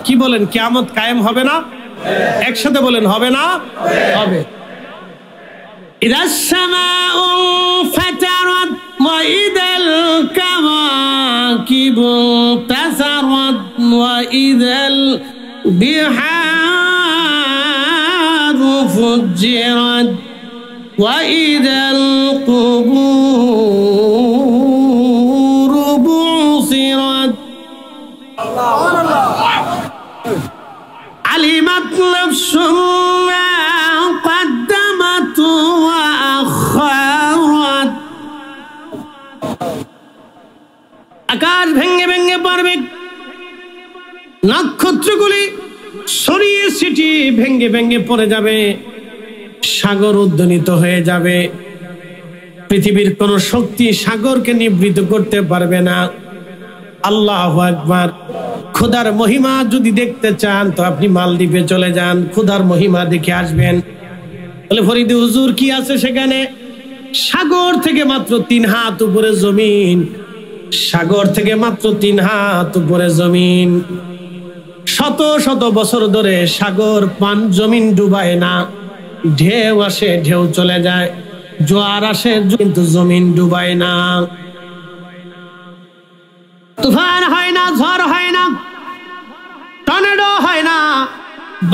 কি বলেন, কিয়ামত কায়েম হবে না? একসাথে বলেন, হবে না? হবে। ইদাস সামাউ ফাতারাত ওয়া ইদাল কাওয়াকিবু তাসারাত ওয়া ইদাল বিহারু ফুজ্জিরাত ওয়া ইদাল কুবুরু বুসিরাত। আলিমাত নাফসুম মা কদ্দামাত ওয়া আখারাত। আকাশ ভেঙে ভেঙে পড়বে, নক্ষত্রগুলি ছড়িয়ে ছিটিয়ে ভেঙে ভেঙে পড়ে যাবে, সাগর উদ্দনিত হয়ে যাবে। পৃথিবীর কোন শক্তি সাগরকে নিবৃত করতে পারবে না। আল্লাহু আকবার। খোদার মহিমা যদি দেখতে চান তো আপনি মালদ্বীপে চলে যান, খোদার মহিমা দেখে আসবেন। বলে ফরিদে হুজুর কি আছে সেখানে? সাগর থেকে মাত্র 3 হাত উপরে জমিন, সাগর থেকে মাত্র 3 হাত উপরে জমিন। শত শত বছর ধরে সাগর পান জমিন ডুবায় না। ঢেউ আসে, ঢেউ চলে যায়, জোয়ার আসে, কিন্তু জমিন ডুবায় না। তুফান হয় না, ঝড় হয় না, টর্নেডো হয় না।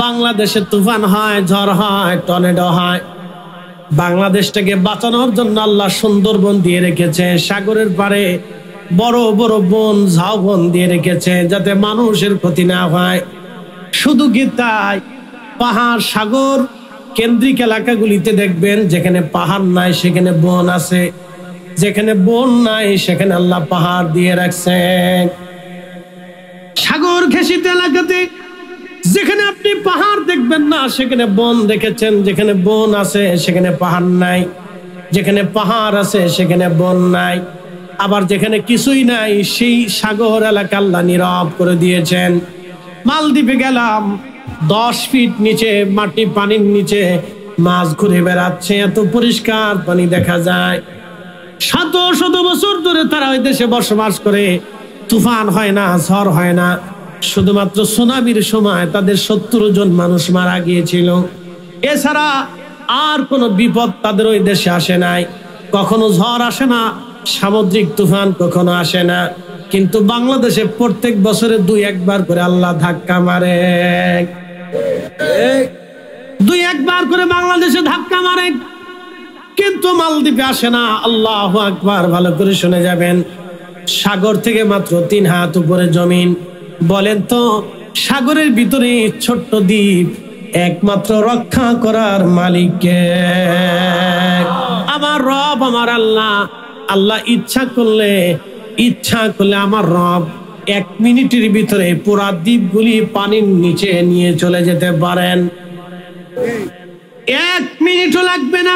বাংলাদেশে তুফান হয়, ঝড় হয়, টর্নেডো হয়। বাংলাদেশটাকে বাঁচানোর জন্য আল্লাহ সুন্দরবন দিয়ে রেখেছে, সাগরের পারে বড় বড় বন, ঝাউবন দিয়ে রেখেছে, যাতে মানুষের ক্ষতি না হয়। শুধু কি তাই, পাহাড় সাগর কেন্দ্রিক এলাকাগুলিতে দেখবেন যেখানে পাহাড় নাই সেখানে বন আছে, যেখানে বন নাই সেখানে আল্লাহ পাহাড় দিয়ে রাখছেন। সাগর ঘেঁষিত এলাকাতে যেখানে আপনি পাহাড় দেখবেন না সেখানে বন রেখেছেন, যেখানে বন আছে সেখানে পাহাড় নাই, যেখানে পাহাড় আছে সেখানে বন নাই। আবার যেখানে কিছুই নাই সেই সাগর এলাকা আল্লাহ নীরব করে দিয়েছেন। মালদ্বীপে গেলাম, 10 ফিট নিচে মাটি, পানির নিচে মাছ ঘুরে বেড়াচ্ছে, এত পরিষ্কার পানি দেখা যায়। শত শত বছর ধরে তারা ওই দেশে বসবাস করে। তুফান হয় না, ঝড় হয় না। শুধুমাত্র সুনামির সময় তাদের 70 জন মানুষ মারা গিয়েছিল। এছাড়া আর কোনো বিপদ তাদের ওই দেশে আসে নাই। কখনো ঝড় আসে না, সামুদ্রিক তুফান কখনো আসে না। কিন্তু বাংলাদেশে প্রত্যেক বছরে 2-1 বার করে আল্লাহ ধাক্কা মারে, 2-1 বার করে বাংলাদেশে ধাক্কা মারে, কিন্তু মালদ্বীপে আসে না। আল্লাহু আকবার। ভালো করে শুনে যাবেন, সাগর থেকে মাত্র 3 হাত উপরে জমিন। বলেন তো সাগরের ভিতরে ছোট্ট দ্বীপ, একমাত্র রক্ষা করার মালিক কে? আমার রব, আমার আল্লাহ। আল্লাহ ইচ্ছা করলে আমার রব 1 মিনিটের ভিতরে পুরা দ্বীপগুলি পানির নিচে নিয়ে চলে যেতে পারেন। 1 মিনিটও লাগবে না।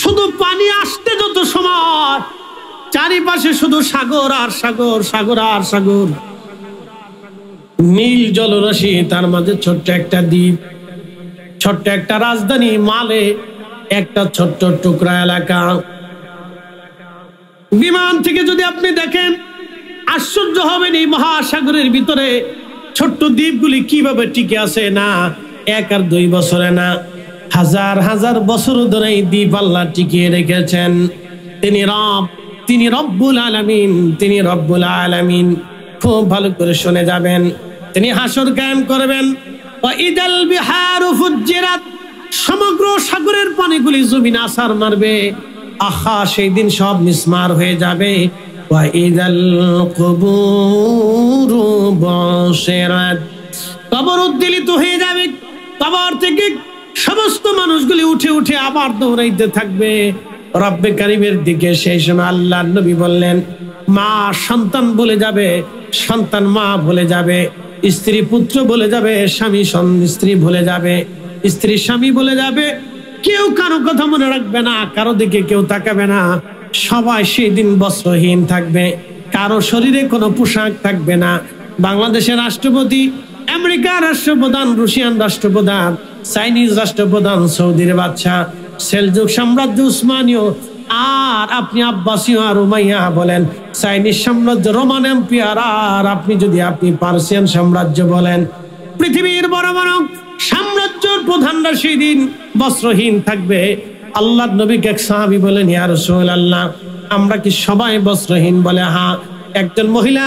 শুধু পানি আসতে যত সময়, চারিপাশে শুধু সাগর আর সাগর, সাগর আর সাগর, নীল জলরাশি, তার মাঝে ছোট্ট একটা দ্বীপ, ছোট্ট একটা রাজধানী মালে, একটা ছোট্ট টুকরা এলাকা। বিমান থেকে যদি আপনি দেখেন আশ্চর্য হবেন, এই মহাসাগরের ভিতরে ছোট্ট দ্বীপগুলি কিভাবে টিকে আছে। না 1 আর 2 বছরে না, হাজার হাজার বছর ধরে এই দ্বীপ আল্লাহ টিকিয়ে রেখেছেন। তিনি রব, তিনি রব্বুল আলামিন, তিনি রব্বুল আলামিন। খুব ভালো করে শুনে যাবেন, তিনি হাসর কায়েম করবেন। ওয়া ইদাল বিহারু ফুজ্জিরাত, সমগ্র সাগরের পানিগুলি জমিনে আছাড় মারবে। আহা, সেই দিন সব মিসমার হয়ে যাবে। ওয়া ইদাল কুবুরু বুসিরাত, কবর উদ্বেলিত হয়ে যাবে। কবর থেকে সমস্ত মানুষগুলি উঠে উঠে আবার দৌড়াইতে থাকবে রব্বে কারিমের দিকে। সেই সময় আল্লাহর নবী বললেন, মা সন্তান বলে যাবে, সন্তান মা বলে যাবে, স্ত্রী পুত্র বলে যাবে, স্বামী স্ত্রী বলে যাবে, স্ত্রী স্বামী বলে যাবে। কেউ কারো কথা মনে রাখবে না, কারো দিকে কেউ তাকাবে না। সবাই সেই দিন বস্ত্রহীন থাকবে, কারো শরীরে কোনো পোশাক থাকবে না। বাংলাদেশের রাষ্ট্রপতি, আমেরিকার রাষ্ট্রপ্রধান, রুশিয়ান রাষ্ট্রপ্রধান, চাইনিজ রাষ্ট্রপ্রধান, সৌদির বাদশা, সেলজুক সাম্রাজ্য, উসমানীয়, আর আপনি আব্বাসীয় আর উমাইয়া বলেন, চাইনিজ সাম্রাজ্য, রোমান এম্পায়ার, আর আপনি যদি পার্সিয়ান সাম্রাজ্য বলেন, পৃথিবীর বড় বড় সাম্রাজ্যের প্রধানরা সেই দিন বস্ত্রহীন থাকবে। আল্লাহর নবীকে এক সাহাবী বলেন, ইয়া রাসূলুল্লাহ, আমরা কি সবাই বস্ত্রহীন? বলে হ্যাঁ। একজন মহিলা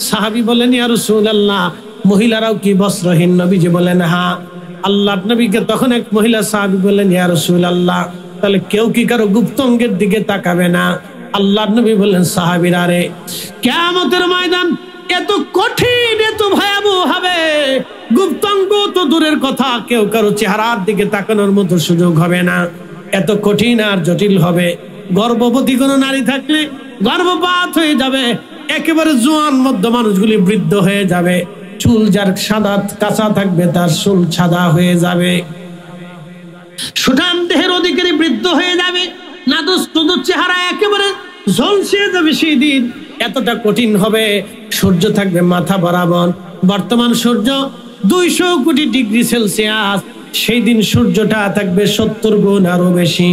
সাহাবী বলেন, ইয়া রাসূলুল্লাহ, মহিলারাও কি বস্ত্রহীন? নবীজি বলেন হ্যাঁ। আল্লাহর নবীকে তখন এক মহিলা সাহাবী বলেন, ইয়া রাসূলুল্লাহ, তাহলে কেউ কি কারো গুপ্তাঙ্গের দিকে তাকাবে না? আল্লাহর নবী বললেন, সাহাবীরা রে, কিয়ামতের ময়দান এত কঠিন, এত ভয়াবহ হবে, গুপ্তাঙ্গ তো দূরের কথা, কেউ কারো চেহারার দিকে তাকানোর মতো সুযোগ হবে না। এত কঠিন আর জটিল হবে। গর্ভবতী কোনো নারী থাকলে গর্ভপাত হয়ে যাবে, একেবারে জোয়ান মধ্য মানুষগুলি বৃদ্ধ হয়ে যাবে, চুল যার সাদা কাঁচা থাকবে তার চুল সাদা হয়ে যাবে, সুঠাম দেহের অধিকারী বৃদ্ধ হয়ে যাবে, নাদুস নুদুস চেহারা একেবারে ঝলসে যাবে। সেই দিন এতটা কঠিন হবে। সূর্য থাকবে মাথা বরাবর। বর্তমান সূর্য 200 কোটি ডিগ্রি সেলসিয়াস, সেই দিন সূর্যটা থাকবে 70 গুণ আরো বেশি,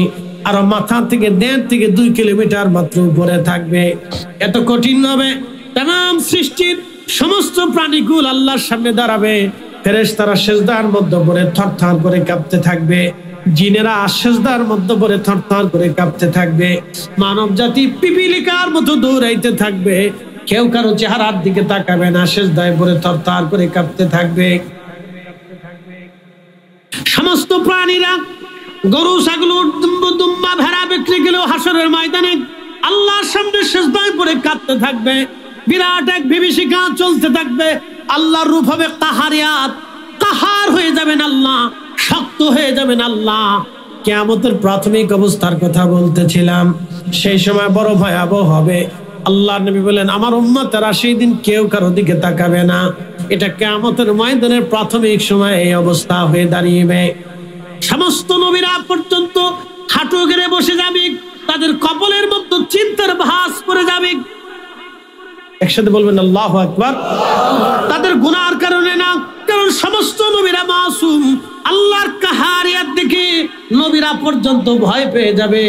আর মাথা থেকে 1.5 থেকে 2 কিলোমিটার মাত্র উপরে থাকবে। এত কঠিন হবে। তামাম সৃষ্টির সমস্ত প্রাণীকুল আল্লাহর সামনে দাঁড়াবে। ফেরেশতারা সিজদার মধ্যে পড়ে থরথর করে কাঁপতে থাকবে, জিনেরা সিজদার মধ্যে পড়ে থরথর করে কাঁপতে থাকবে, মানব জাতি পিপিলিকার মতো দৌড়াইতে থাকবে, কেউ কারো চেহারার দিকে তাকাবে না, সিজদায় পড়ে থরথর করে কাঁপতে থাকবে। সমস্ত প্রাণীরা, গরু ছাগল দুম্বা ভেড়া বিক্রি গেলেও হাসরের ময়দানে আল্লাহর সামনে সিজদায় পড়ে কাঁপতে থাকবে। বিরাট এক বিভীষিকা চলতে থাকবে। আল্লাহর রূপ হবে কাহারিয়াত, কাহার হয়ে যাবেন আল্লাহ, শক্ত হয়ে যাবেন আল্লাহ। কিয়ামতের প্রাথমিক অবস্থার কথা বলতেছিলাম, সেই সময় বড় ভয়াবহ হবে। আল্লাহর নবী বলেন, আমার উম্মতেরা সেই দিন কেউ কারো দিকে তাকাবে না। এটা কিয়ামতের ময়দানের প্রাথমিক সময় এই অবস্থা হয়ে দাঁড়িয়েবে। সমস্ত নবীরা পর্যন্ত হাঁটু গেড়ে বসে যাবে, তাদের কপালের মধ্যে চিন্তার ভাঁজ পড়ে যাবে। একসাথে বলবেন আল্লাহু আকবার। তাদের গুনার কারণে না, কারণ সমস্ত নবীরা মাসুম। আল্লাহর কাহারিয়াত দেখে নবীরা পর্যন্ত ভয় পেয়ে যাবে।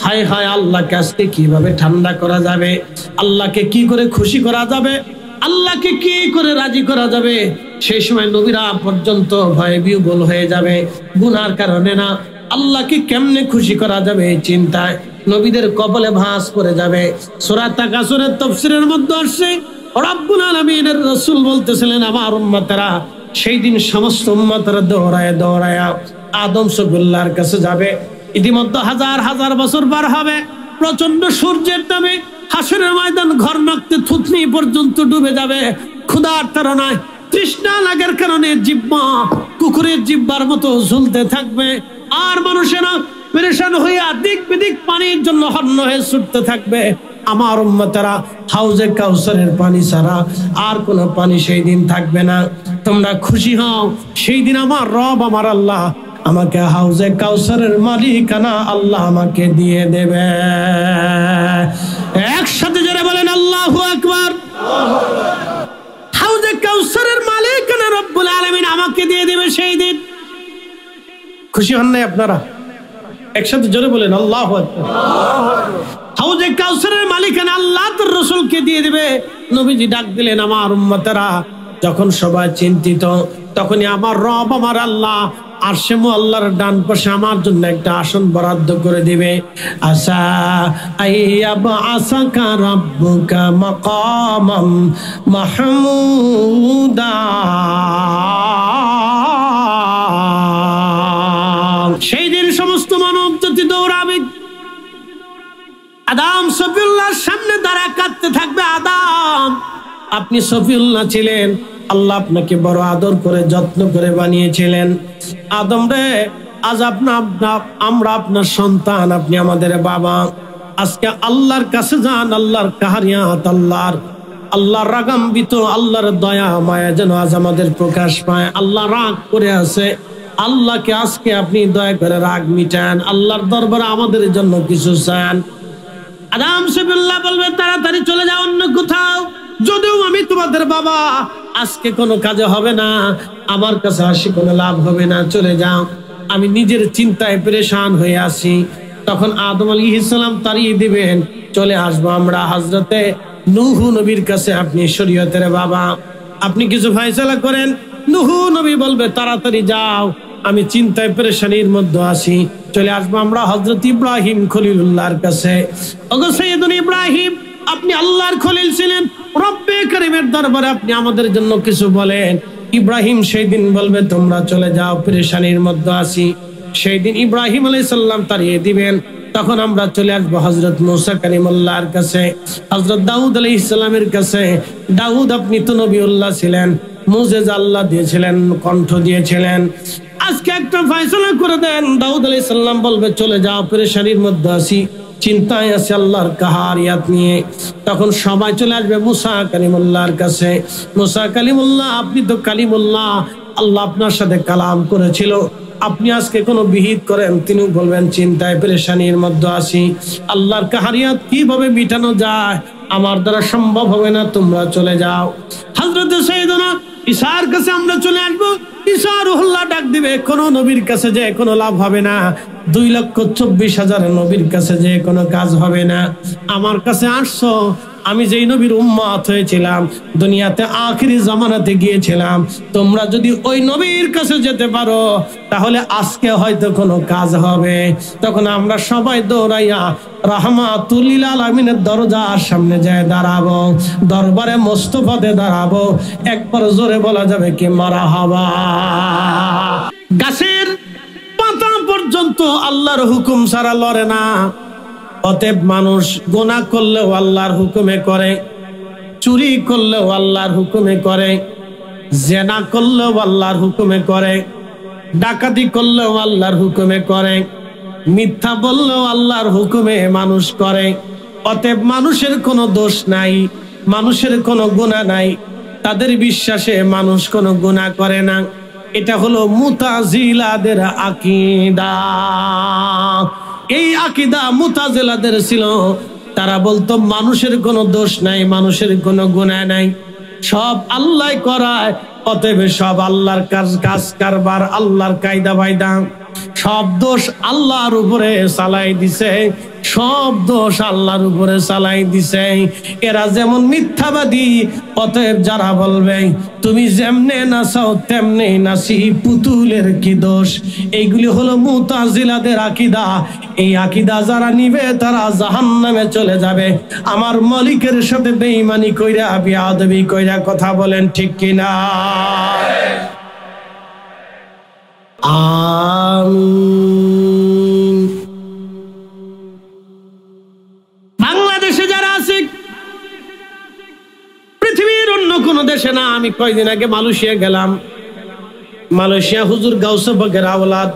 হায় হায়, আল্লাহকে আজকে কিভাবে ঠান্ডা করা যাবে, আল্লাহকে কি করে খুশি করা যাবে, আল্লাহকে কি করে রাজি করা যাবে। সেই সময় নবীরা পর্যন্ত ভয়ে বিহ্বল হয়ে যাবে। গুনার কারণে না, আল্লাহকে কেমনে খুশি করা যাবে এই চিন্তায় নবীদের কপালে ভাঁজ পড়ে যাবে। সূরা তাকাসুরের তাফসীরের মধ্যে আসছে, রব্বুল আলামিনের রাসূল বলতেছিলেন, আমার উম্মতেরা সেই দিন সমস্ত উম্মতেরা দৌড়ায় দৌড়ায় আদম সফিউল্লাহর কাছে যাবে। ইতিমধ্যে হাজার হাজার বছর পার হবে। প্রচন্ড সূর্যের তাপে হাসরের ময়দান ঘর মাখতে থুতনি পর্যন্ত ডুবে যাবে। ক্ষুধার তাড়নায়, তৃষ্ণা লাগার কারণে জিহ্বা কুকুরের জিহ্বার মতো ঝুলতে থাকবে। আর মানুষেরা পেরেশান হইয়া দিক বিদিক পানির জন্য হন্য হয়ে ছুটতে থাকবে। আমার উম্মতেরা হাউজে কাউসারের পানি ছাড়া আর কোনো পানি সেই দিন থাকবে না। তোমরা খুশি হও, সেই দিন আমার রব, আমার আল্লাহ আমাকে হাউজে কাউসারের মালিকানা আল্লাহ আমাকে দিয়ে দেবে। একসাথে যারা বলেন আল্লাহু আকবার। হাউজে কাউসারের মালিকানা রব্বুল আলামিন আমাকে দিয়ে দেবে সেই দিন। খুশি হন নাই আপনারা? একসাথে জোরে বলেন আল্লাহু আকবার। হাউজে কাউসারের মালিকানা আল্লাহ তার রাসূলকে দিয়ে দিবে। নবীজি ডাক দিলেন, আমার উম্মতেরা যখন সবাই চিন্তিত, তখনই আমার রব, আমার আল্লাহ আরশে মুআল্লার ডান পাশে আমার জন্য একটা আসন বরাদ্দ করে দিবে। আসা আইয়াবা আসাকা রাব্বুকা মাকামাম মাহমুদা। সেই দিন সমস্ত মানব জাতি দৌড়াবে। আদম সফিউল্লাহর সামনে দাঁড়া কাঁদতে থাকবে। আদম, আপনি সফিউল্লাহ ছিলেন, আল্লাহ আপনাকে বড় আদর করে যত্ন করে বানিয়েছিলেন। আদম রে, আজ আমরা আপনার সন্তান, আপনি আমাদের বাবা। আজকে আল্লাহর কাছে যান, আল্লাহর কাহারিয়াত, আল্লাহর রাগান্বিত, আল্লাহর দয়া মায়া যেন আজ আমাদের প্রকাশ পায়। আল্লাহ রাগ করে আছে, আল্লাহকে আজকে আপনি দয়া করে রাগ মিটান, আল্লাহর দরবারে আমাদের জন্য কিছু চান। আদম সফিউল্লাহ বলবে, তাড়াতাড়ি চলে যাও অন্য কোথাও, যদিও আমি তোমাদের বাবা, আজকে কোনো কাজে হবে না, আমার কাছে আসি কোনো লাভ হবে না, চলে যাও, আমি নিজের চিন্তায় পেরেশান হয়ে আসি। তখন আদম আলাইহিস সালাম তাড়িয়ে দিবেন, চলে আসবো আমরা হযরতে নূহ নবীর কাছে। আপনি শরীয়তের বাবা, আপনি কিছু ফয়সালা করেন। নূহ নবী বলবে তাড়াতাড়ি যাও, আমি চিন্তায় পেরেশানির মধ্যে আছি। চলে আসবো আমরা হযরত ইব্রাহিম খলিলুল্লাহর কাছে। ওগো সাইয়েদুনা ইব্রাহিম, আপনি আল্লাহর খলিল ছিলেন, রব্বে কারীমের দরবারে আপনি আমাদের জন্য কিছু বলেন। ইব্রাহিম সেই দিন বলবে তোমরা চলে যাও, পেরেশানির মধ্যে আছি। সেই দিন ইব্রাহিম আলাইহিস সালাম তাড়িয়ে দিবেন। তখন আমরা চলে আসবো হযরত মূসা কালিমুল্লাহর কাছে, হযরত দাউদ আলাইহিস সালামের কাছে। দাউদ আপনি তো নবিউল্লাহ ছিলেন, মুজিজা আল্লাহ দিয়েছিলেন, কণ্ঠ দিয়েছিলেন। আজকে একটা ফয়সালা করে দেন। দাউদ আলাইহিস সালাম বলবে চলে যাও, পেরেশানির মধ্যে আছি, চিন্তায় আছে আল্লাহর কাহারিয়াত নিয়ে। তখন সবাই চলে আসবে মূসা কালিমুল্লাহর কাছে। মূসা কালিমুল্লাহ, আপনি তো কালিমুল্লাহ, আল্লাহ আপনার সাথে কালাম করেছিল, আপনি আজকে কোনো বিহিত করেন। তিনি বলবেন চিন্তায় পেরেশানির মধ্যে আছি, আল্লাহর কাহারিয়াত কিভাবে মিটানো যায়, আমার দ্বারা সম্ভব হবে না, তোমরা চলে যাও। হযরত সাইয়েদনা ঈসার কাছে আমরা চলে আসবো। ঈসা রুহুল্লাহ ডাক দিবে, কোন নবীর কাছে যে কোনো লাভ হবে না, 2,24,000 নবীর কাছে যে কোনো কাজ হবে না। আমার কাছে আসছো, আমি যেই নবীর উম্মত হয়েছিলাম, দুনিয়াতে আখিরি জামানাতে গিয়েছিলাম, তোমরা যদি ওই নবীর কাছে যেতে পারো তাহলে আজকে হয়তো কোনো কাজ হবে। তখন আমরা সবাই দৌড়াইয়া রাহমাতুল লিল আলামিনের দরজার সামনে যায় দাঁড়াবো, দরবারে মোস্তফাতে দাঁড়াবো। একবার জোরে বলা যাবে কি মারহাবা। গাছের পাতা পর্যন্ত আল্লাহর হুকুম ছাড়া লড়ে না। অতএব মানুষ গুনাহ করলেও আল্লাহর হুকুমে করে, চুরি করলেও আল্লাহর হুকুমে করে, জেনা করলেও আল্লাহর হুকুমে করে, ডাকাতি করলেও আল্লাহর হুকুমে করে, মিথ্যা বললেও আল্লাহর হুকুমে মানুষ করে। অতএব মানুষের কোনো দোষ নাই, মানুষের কোনো গুনাহ নাই, তাদের বিশ্বাসে মানুষ কোনো গুনাহ করে না। এটা হলো মুতাজিলাদের আকীদা। এই আকীদা মুতাজিলাদের ছিল। তারা বলতো মানুষের কোনো দোষ নাই, মানুষের কোনো গুনাহ নাই, সব আল্লাহ করায়। অতএব সব আল্লাহর কাজ কারবার, আল্লাহর কায়দা বায়দা, সব দোষ আল্লাহর উপরে চালাই দিছে, সব দোষ আল্লাহর উপরে চালাই দিছে। এরা যেমন মিথ্যাবাদী, অতএব যারা বলবে তুমি যেমনে নাচাও তেমনি নাচি, পুতুলের কি দোষ, এইগুলি হলো মুতাজিলাদের আকীদা। এই আকীদা যারা নিবে তারা জাহান্নামে চলে যাবে। আমার মালিকের সাথে বেঈমানি কইরা, বিয়াদবি কইরা, কথা বলেন ঠিক কিনা? বাংলাদেশে যারা আছে, পৃথিবীর অন্য কোন দেশে না। আমি কয়দিন আগে মালয়েশিয়া গেলাম। মালয়েশিয়া হুজুর গাউসে পাকের আওলাদ,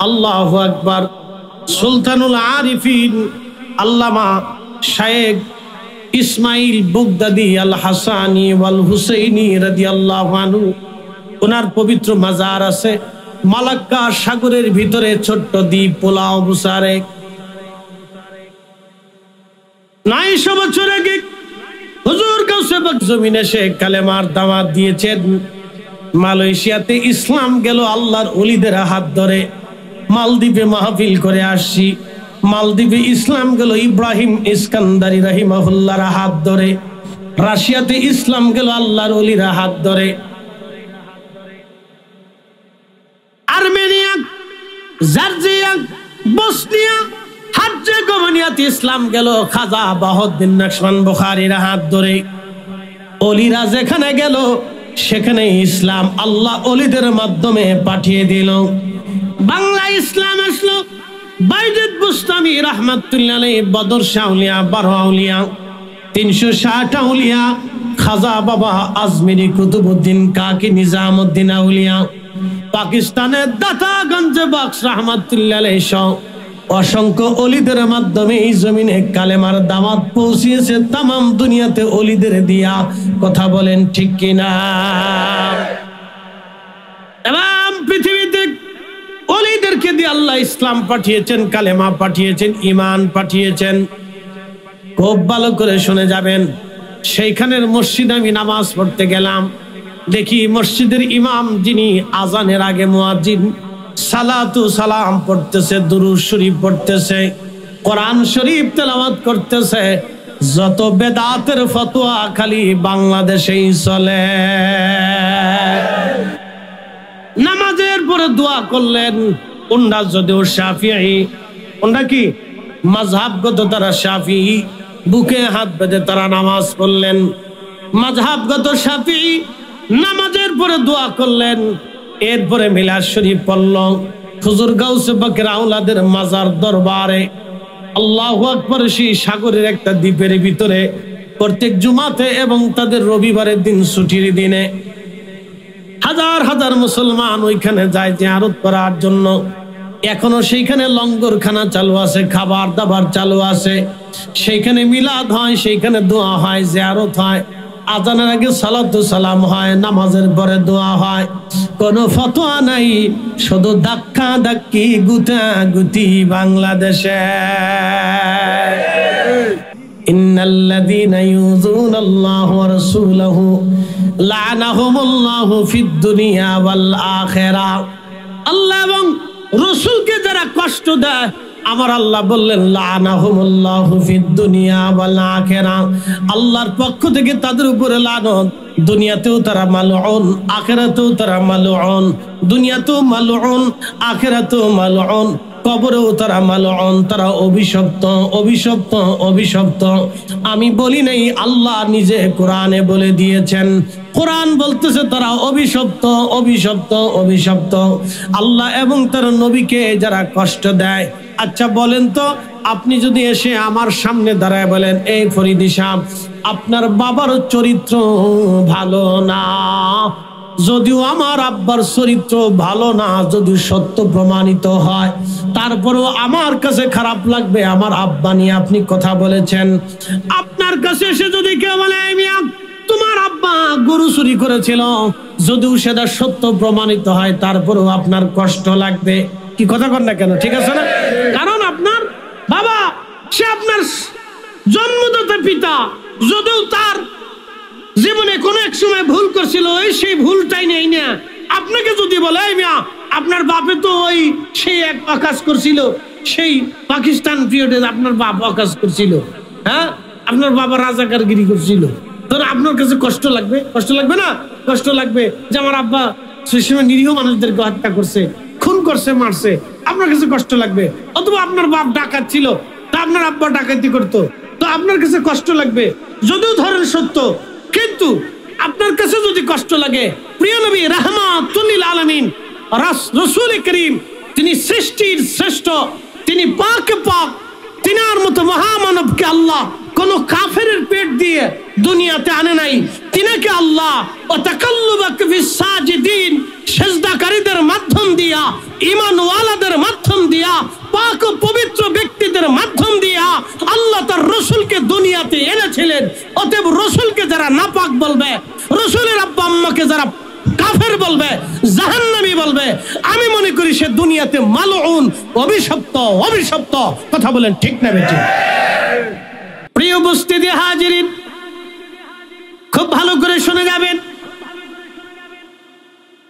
আল্লাহু আকবার, সুলতানুল আরিফিন আল্লামা শায়েখ ইসমাইল বুগদাদি আল হাসানি ওয়াল হুসাইনি রাদিয়াল্লাহু আনহু, ওনার পবিত্র মাজার আছে মালাক্কা সাগরের ভিতরে, ছোট্ট দ্বীপ পোলাও বুসারে। 900 বছর আগে হুজুর গাউসে পাক জমিনে সে কালেমার দাওয়াত দিয়েছেন। মালয়েশিয়াতে ইসলাম গেল আল্লাহর ওলিদের হাত ধরে। মালদ্বীপে মাহফিল করে আসছি, মালদ্বীপে ইসলাম গেল ইব্রাহিম ইস্কান্দারি রাহিমাহুল্লাহর হাত ধরে। রাশিয়াতে ইসলাম গেল আল্লাহর ওলিরা হাত ধরে। আর্মেনিয়া, জর্জিয়া, বসনিয়া, হার্জেগোভিনাতে ইসলাম গেল খাজা বাহাউদ্দিন নকশবন্দ বুখারীর হাত ধরে। ওলিরা যেখানে গেল সেখানে ইসলাম আল্লাহ ওলিদের মাধ্যমে পাঠিয়ে দিল। বাংলা ইসলাম আসলো বাইজিদ বুস্তামি রাহমাতুল্লাহ আলাইহি, বদর শাহ আউলিয়া, 12 আউলিয়া, 360 আউলিয়া, খাজা বাবা আজমিরি কুতুবউদ্দিন কাকি নিজামউদ্দিন আউলিয়া, পাকিস্তানের দাতাগঞ্জ বক্স রাহমাতুল্লাহ আলাইহি সহ অসংখ্য ওলিদের মাধ্যমে এই জমিনে কালেমার দাওয়াত পৌঁছিয়েছে তামাম দুনিয়াতে ওলিদের দিয়া। কথা বলেন ঠিক কিনা? তাম পৃথিবীতে ওলিদেরকে দিয়ে আল্লাহ ইসলাম পাঠিয়েছেন, কালেমা পাঠিয়েছেন, ঈমান পাঠিয়েছেন। খুব ভালো করে শুনে যাবেন। সেইখানের মসজিদে আমি নামাজ পড়তে গেলাম, দেখি মসজিদের ইমাম যিনি আজানের আগে মুয়াজ্জিন, সালাতু সালাম পড়তেছে, দুরূদ শরীফ পড়তেছে, কোরআন শরীফ তেলাওয়াত করতেছে। যত বেদাতের ফতোয়া খালি বাংলাদেশেই চলে। নামাজের পরে দোয়া করলেন, ওনরা যদিও শাফিঈ, ওনরা কি মাযহাবগত, তারা শাফিঈ, বুকে হাত বেঁধে তারা নামাজ পড়লেন। মাযহাবগত শাফিঈ নামাজের পরে দোয়া করলেন, এরপরে মিলাদ শরীফ পড়ল। হুজুর গাউসে পাকের আওলাদের মাজার দরবারে আল্লাহু আকবার, সেই সাগরের একটা দ্বীপের ভিতরে প্রত্যেক জুমাতে এবং তাদের রবিবারের দিন ছুটির দিনে হাজার হাজার মুসলমান ওইখানে যায় জিয়ারত করার জন্য। এখনো সেইখানে লঙ্গরখানা চালু আছে, খাবার দাবার চালু আছে, সেইখানে মিলাদ হয়, সেইখানে দোয়া হয়, জিয়ারত হয়, আজানের আগে সালাতু সালাম হয়, নামাজের পরে দোয়া হয়। কোনো ফতোয়া নাই, শুধু ধাক্কা ধাক্কি গুতাগুতি বাংলাদেশে। ইন্নাল্লাযীনা ইউযুনাল্লাহু ওয়া রাসূলাহু লা'নাহুমুল্লাহু ফিদ দুনিয়া ওয়াল আখিরাহ। আল্লাহ এবং রাসূলকে যারা কষ্ট দেয়, আমার আল্লাহ বললেন লা'নাহুমুল্লাহু ফিদ দুনিয়া ওয়াল আখিরাহ, আল্লাহর পক্ষ থেকে তাদের উপরে লানত। দুনিয়াতেও তারা মালউন, আখিরাতেও তারা মালউন। দুনিয়াতেও মালউন, আখিরাতেও মালউন, কবরেও তারা মালউন। তারা অভিশপ্ত, অভিশপ্ত, অভিশপ্ত। আমি বলি নাই, আল্লাহ নিজে কোরআনে বলে দিয়েছেন। কোরআন বলতেছে তারা অভিশপ্ত, অভিশপ্ত, অভিশপ্ত। আল্লাহ এবং তার নবীকে যারা কষ্ট দেয়, আচ্ছা বলেন তো, আপনি যদি এসে আমার সামনে দাঁড়ায় বলেন, এই ফরিদি সাহেব, আপনার বাবার চরিত্র ভালো না, যদিও আমার আব্বার চরিত্র ভালো না, যদি সত্য প্রমাণিত হয়, তারপরেও আমার কাছে খারাপ লাগবে, আমার আব্বা নিয়ে আপনি কথা বলেছেন। আপনার কাছে এসে যদি কেউ বলে তোমার আব্বা গরু চুরি করেছিল, যদিও সেটা সত্য প্রমাণিত হয়, তারপরেও আপনার কষ্ট লাগবে। কি কথা কন না কেন? ঠিক আছে না? কারণ আপনার বাবা, সে আপনার জন্মদাতা পিতা, যদিও তার জীবনে কোন এক সময় ভুল করছিল, সেই ভুলটাই নেই না। আপনাকে যদি বলে আপনার বাপে তো ওই সেই এক আকাশ করছিল, সেই পাকিস্তান পিরিয়ডে আপনার বাপ আকাশ করছিল, হ্যাঁ, আপনার বাবা রাজাকারগিরি করছিল, তখন আপনার কাছে কষ্ট লাগবে? কষ্ট লাগবে না? কষ্ট লাগবে যে আমার আব্বা সেই সময় নিরীহ মানুষদেরকে হত্যা করছে, খুন করছে, মারছে, আপনার কাছে কষ্ট লাগবে। অথবা আপনার বাপ ডাকাত ছিল, তা আপনার আব্বা ডাকাতি করতো, তো আপনার কাছে কষ্ট লাগবে, যদিও ধরেন সত্য। কিন্তু আপনার কাছে যদি কষ্ট লাগে, প্রিয় নবী রাহমাতুল লিল আলামিন রাসূল করিম, তিনি সৃষ্টির শ্রেষ্ঠ, তিনি পাকে পাক, তিনার মতো মহামানবকে আল্লাহ কোন কাফেরের পেট দিয়ে দুনিয়াতে আনে নাই। তিনাকে আল্লাহ ও তাকাল্লুবাক ফিস সাজিদিন, সিজদাকারীদের মাধ্যম দিয়া, ঈমানওয়ালাদের মাধ্যম দিয়া, পাক ও পবিত্র ব্যক্তিদের মাধ্যম দিয়া আল্লাহ তার রাসূলকে দুনিয়াতে এনেছিলেন। অতএব রাসূলকে যারা নাপাক বলবে, রাসূলের আব্বা আম্মাকে যারা কাফের বলবে, জাহান্নামী বলবে, আমি মনে করি সে দুনিয়াতে মালউন, অভিশপ্ত, অভিশপ্ত। কথা বলেন ঠিক না বেঠিক? প্রিয় উপস্থিতি হাজিরিন, খুব ভালো করে শুনে যাবেন।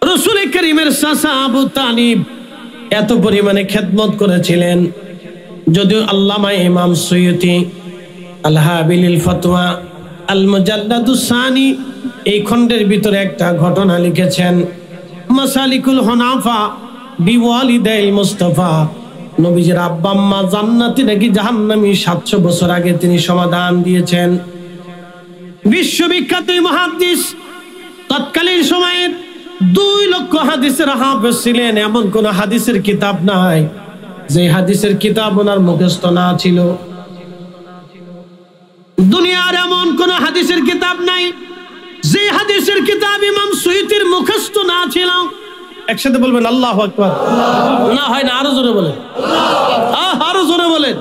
রাসূল করিমের চাচা আবু তালিব এত পরিমাণে খেদমত করেছিলেন, যদিও আল্লামা ইমাম সুয়ুতি আল হাবিলিল ফতোয়া আল মুজাল্লাদুস সানি এই খণ্ডের ভিতরে একটা ঘটনা লিখেছেন। মাসালিকুল হুনাফা বিওয়ালিদাইল মুস্তাফা, নবীজির আব্বা আম্মা জান্নাতি নাকি জাহান্নামী 700 বছর আগে তিনি সমাধান দিয়েছেন। বিশ্ববিখ্যাত মুহাদ্দিস, তৎকালীন সময়ে 2 লক্ষ হাদিসের হাফেজ ছিলেন। এমন কোন হাদিসের কিতাব নাই যে হাদিসের কিতাব ওনার মুখস্থ না ছিল। দুনিয়ার এমন কোন হাদিসের কিতাব নাই যে হাদিসের কিতাব ইমাম সুয়ুতির মুখস্থ না ছিল। একসাথে বলবেন আল্লাহু আকবার। না হয় না, আরো জোরে বলেন, আরো জোরে বলেন।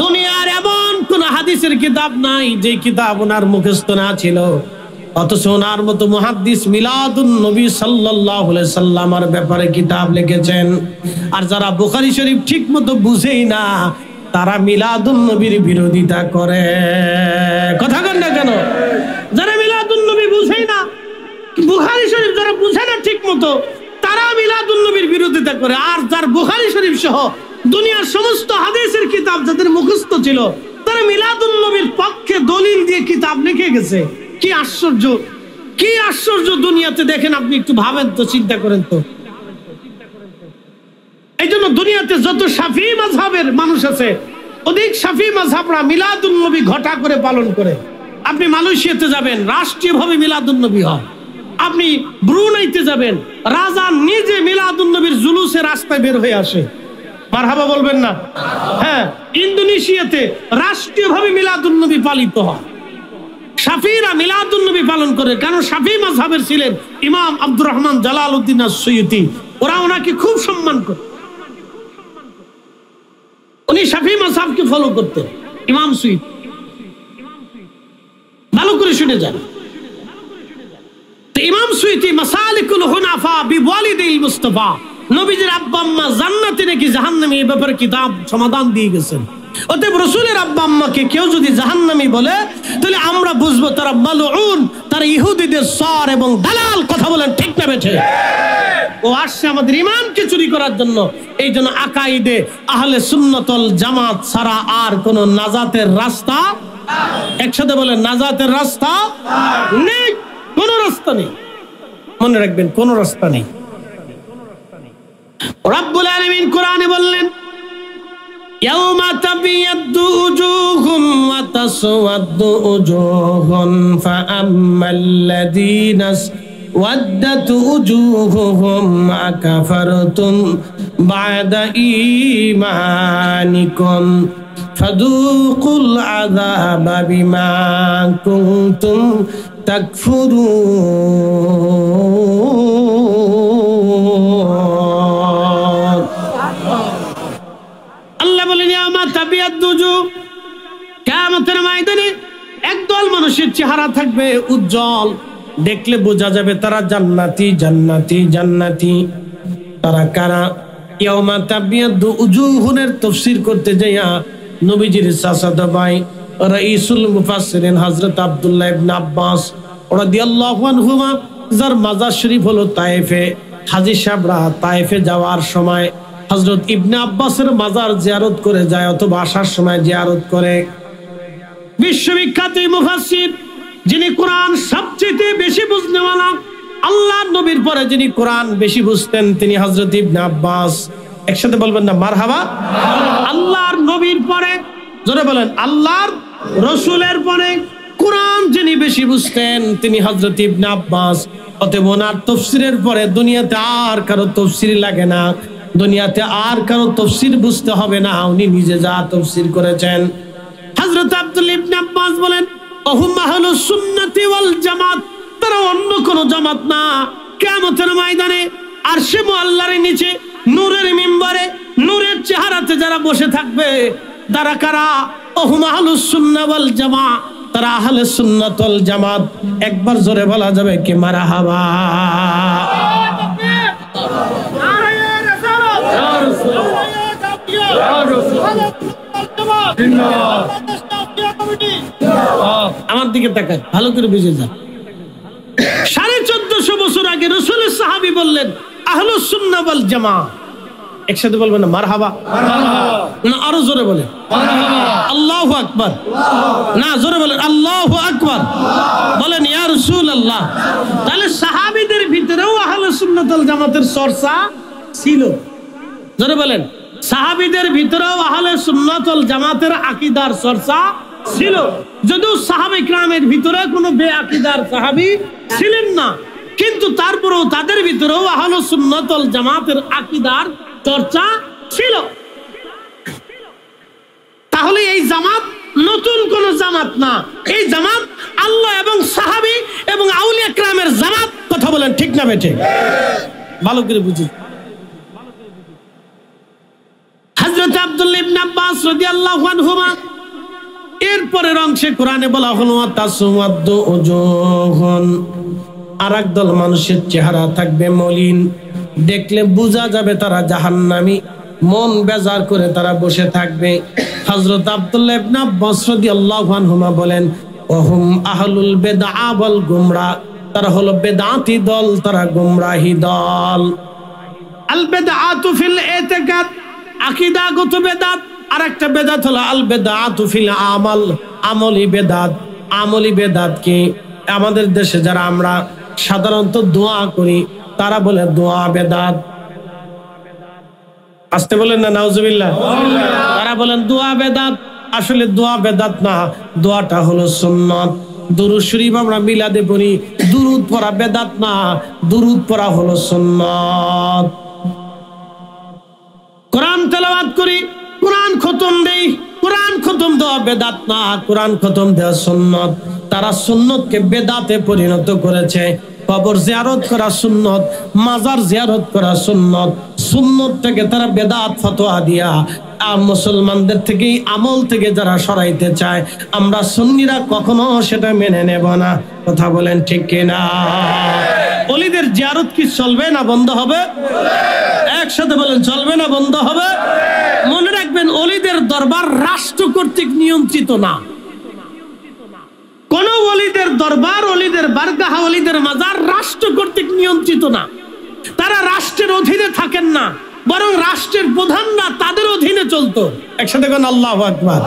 দুনিয়ার এমন কোন হাদিসের কিতাব নাই যে কিতাব ওনার মুখস্থ না ছিল। অথচ ওনার মতো মুহাদ্দিস মিলাদুন নবী সাল্লাল্লাহু আলাইহি সাল্লামের ব্যাপারে কিতাব লিখেছেন। আর যারা বুখারী শরীফ ঠিক মতো বুঝেই না, তারা মিলাদুন নবীর বিরোধিতা করে। কথা বলেন না কেন? যারা মিলাদুন নবী বুঝেই না, বুখারী শরীফ যারা বুঝে না ঠিক মতো, তারা মিলাদুন নবীর বিরোধিতা করে, আর যার বুখারী শরীফ সহ দুনিয়ার সমস্ত হাদিসের কিতাব যাদের মুখস্থ ছিল তারা মিলাদুন নবীর পক্ষে দলিল দিয়ে কিতাব লিখে গেছে। কি আশ্চর্য, কি আশ্চর্য দুনিয়াতে! দেখেন আপনি, একটু ভাবেন তো, চিন্তা করেন তো। এই জন্য দুনিয়াতে যত শাফি মাযহাবের মানুষ আছে, অধিক শাফি মাযহাবরা মিলাদুন নবী ঘটা করে পালন করে। আপনি মালয়েশিয়াতে যাবেন, রাষ্ট্রীয়ভাবে মিলাদুন নবী হয়। আপনি ব্রুনাইতে যাবেন, রাজা নিজে মিলাদুন নবীর জুলুসে রাস্তায় বের হয়ে আসে। মারহাবা বলবেন না? হ্যাঁ, ইন্দোনেশিয়াতে রাষ্ট্রীয়ভাবে মিলাদুন নবী পালিত হয়। শাফিরা মিলাদুন নবী পালন করে, কারণ শাফি মাযহাবের ছিলেন ইমাম আব্দুর রহমান জালালউদ্দিন আস-সুয়ুতি। ওরা ওনাকে খুব সম্মান করে, উনি শাফি মাযহাবকে ফলো করতেন। ইমাম সুয়ুতি, ভালো করে শুনে যান। তো ইমাম সুয়ুতি মাসালিকুল হুনাফা বিওয়ালিদিল মুস্তাফা, নবীজির আব্বা আম্মা জান্নাতে নাকি জাহান্নামী, এই ব্যাপারে কিতাব সমাধান দিয়ে গেছেন। অতএব রাসূলের আব্বা আম্মাকে কেউ যদি জাহান্নামী বলে, তাহলে আমরা বুঝবো তারা মালউন, তারা ইহুদিদের সর এবং দালাল। কথা বলেন ঠিক না বেঠে? ও আসছে আমাদের ঈমানকে চুরি করার জন্য। এই জন্য আকাইদে আহলে সুন্নাত ওয়াল জামাত ছাড়া আর কোন নাজাতের রাস্তা, একসাথে বলেন, নাজাতের রাস্তা নেই, কোন রাস্তা নেই। মনে রাখবেন, কোন রাস্তা নেই। রব্বুল আলামিন কোরআনে বললেন, ইয়াউমা তাবিয়াদ্দু উজুহুম ওয়া তাসওয়াদ্দু উজুহুন ফাআম্মাল্লাযীনা ওয়াদ্দাত উজুহুহুম আকাফারতুম বা'দা ঈমানিকুম ফাযূকুল আযাবা বিমা কুনতুম তাকফুরুন। আল্লাহ বলেন, ইয়াউমা তাবিয়াদ্দু উজুহ, কিয়ামতের ময়দানে একদল মানুষের চেহারা থাকবে উজ্জ্বল, দেখলে বোঝা যাবে তারা জান্নাতি জান্নাতি জান্নাতি। তারা কারা? ইয়াউমা তাবিয়াদ্দু উজুহুনের তাফসীর করতে যাইয়া নবীজির চাচাতো ভাই রাইসুল মুফাসসিরিন হযরত আব্দুল্লাহ ইবনে আব্বাস রাদিয়াল্লাহু আনহুমা, যার মাজার শরীফ হলো তায়েফে, হাজী সাহেবরা তায়েফে যাওয়ার সময় হযরত ইবনে আব্বাসের মাজার জিয়ারত করে যায়, অথবা আসার সময় জিয়ারত করে। বিশ্ববিখ্যাত মুফাসসির, যিনি কোরআন সবচেয়ে বেশি বুঝনেওয়ালা, আল্লাহর নবীর পরে যিনি কোরআন বেশি বুঝতেন, তিনি হযরত ইবনে আব্বাস। একসাথে বলবেন না মারহাবা? আল্লাহর নবীর পরে, জোরে বলেন, আল্লাহর রাসূলের পরে কোরআন যিনি বেশি বুঝতেন, তিনি হযরত ইবনে আব্বাস। অতএব ওনার তাফসীরের পরে দুনিয়াতে আর কারো তাফসীর লাগে না, দুনিয়াতে আর কারো তাফসীর বুঝতে হবে না, উনি নিজে যা তাফসীর করেছেন। হযরত আব্দুল্লাহ ইবনে আব্বাস বলেন, ওহুম আহলুস সুন্নাতি ওয়াল জামাত, তারা অন্য কোন জামাত না। কিয়ামতের ময়দানে আরশে মুআল্লার নিচে নূরের মিম্বরে নূরের চেহারাতে যারা বসে থাকবে, তারা কারা? ওহুম আহলুস সুন্নাহ ওয়াল জামাত, তারা আহলে সুন্নাত ওয়াল জামাত। একবার জোরে বলা যাবে কি মারহাবা? আমার দিকে তাকান, ভালো করে বুঝে যান। 1450 বছর আগে রাসূলের সাহাবী বললেন আহলুস সুন্নাহ ওয়াল জামাত। একসাথে বলবেন না মারহাবা? না আরো জোরে বলেন আল্লাহু আকবার। না জোরে বলেন আল্লাহু আকবার। বলেন ইয়া রাসূলুল্লাহ। তাহলে সাহাবীদের ভিতরেও আহলুস সুন্নাহ ওয়াল জামাতের চর্চা ছিল। জোরে বলেন, সাহাবীদের ভিতরেও আহলে সুন্নাত ওয়াল জামাতের আকীদার চর্চা ছিল। যদিও সাহাবে কিরামের ভিতরে কোনো বেআকিদার সাহাবী ছিলেন না, কিন্তু তারপরেও তাদের ভিতরেও আহলে সুন্নাত ওয়াল জামাতের আকীদার চর্চা ছিল। তাহলে এই জামাত নতুন কোন জামাত না, এই জামাত আল্লাহ এবং সাহাবী এবং আউলিয়া কিরামের জামাত। কথা বলেন ঠিক না বেঠে? ভালো করে বুঝি। হযরত আব্দুল্লাহ ইবনে আব্বাস রাদিয়াল্লাহু আনহুমা এরপরের অংশে কোরআনে বলা হলো তাসওয়াদ্দু উজুহুন, আরেক দল মানুষের চেহারা থাকবে মলিন, দেখলে বোঝা যাবে তারা জাহান্নামী, মন বেজার করে তারা বসে থাকবে। হযরত আব্দুল্লাহ ইবনে আব্বাস রাদিয়াল্লাহু আনহুমা বলেন, ওহুম আহলুল বিদআ ওয়াল গুমরা, তারা হলো বেদাতি দল, তারা গুমরাহি দল। আল বিদআতু ফিল ইতিকাদ, আকীদাগত বেদাত। আর একটা বেদাত হলো আল বিদআতু ফিল আমাল, আমলি বেদাত। আমলি বেদাত কি? আমাদের দেশে যারা আমরা সাধারণত দোয়া করি তারা বলে দোয়া বেদাত। আসতে বলেন না নাউজুবিল্লাহ। তারা বলেন দোয়া বেদাত। আসলে দোয়া বেদাত না, দোয়াটা হলো সুন্নাত। দুরূদ শরীফ আমরা মিলাদে পড়ি, দুরূদ পড়া বেদাত না, দুরূদ পড়া হলো সুন্নাত। কোরআন তেলাওয়াত করি, কোরআন খতম দেই, কোরআন খতম দেওয়া বেদাত না, কোরআন খতম দেওয়া সুন্নাত। তারা সুন্নতকে বেদাতে পরিণত করেছে। কবর জিয়ারত করা সুন্নত, মাজার জিয়ারত করা সুন্নত। সুন্নত থেকে তারা বেদাত ফতোয়া দিয়া মুসলমানদের থেকে আমল থেকে যারা সরাইতে চায়, আমরা সুন্নিরা কখনো সেটা মেনে নেব না। কথা বলেন ঠিক কিনা? ওলিদের জিয়ারত কি চলবে না বন্ধ হবে? একসাথে বলেন, চলবে না বন্ধ হবে? মনে রাখবেন, ওলিদের দরবার রাষ্ট্র কর্তৃক নিয়ন্ত্রিত না। কোন ওলিদের দরবার, ওলিদের বারগাহ, ওলিদের মাজার রাষ্ট্র কর্তৃক নিয়ন্ত্রিত না। তারা রাষ্ট্রের অধীনে থাকেন না, বরং রাষ্ট্রের প্রধানরা তাদের অধীনে চলতো। একসাথে কোন আল্লাহু আকবার।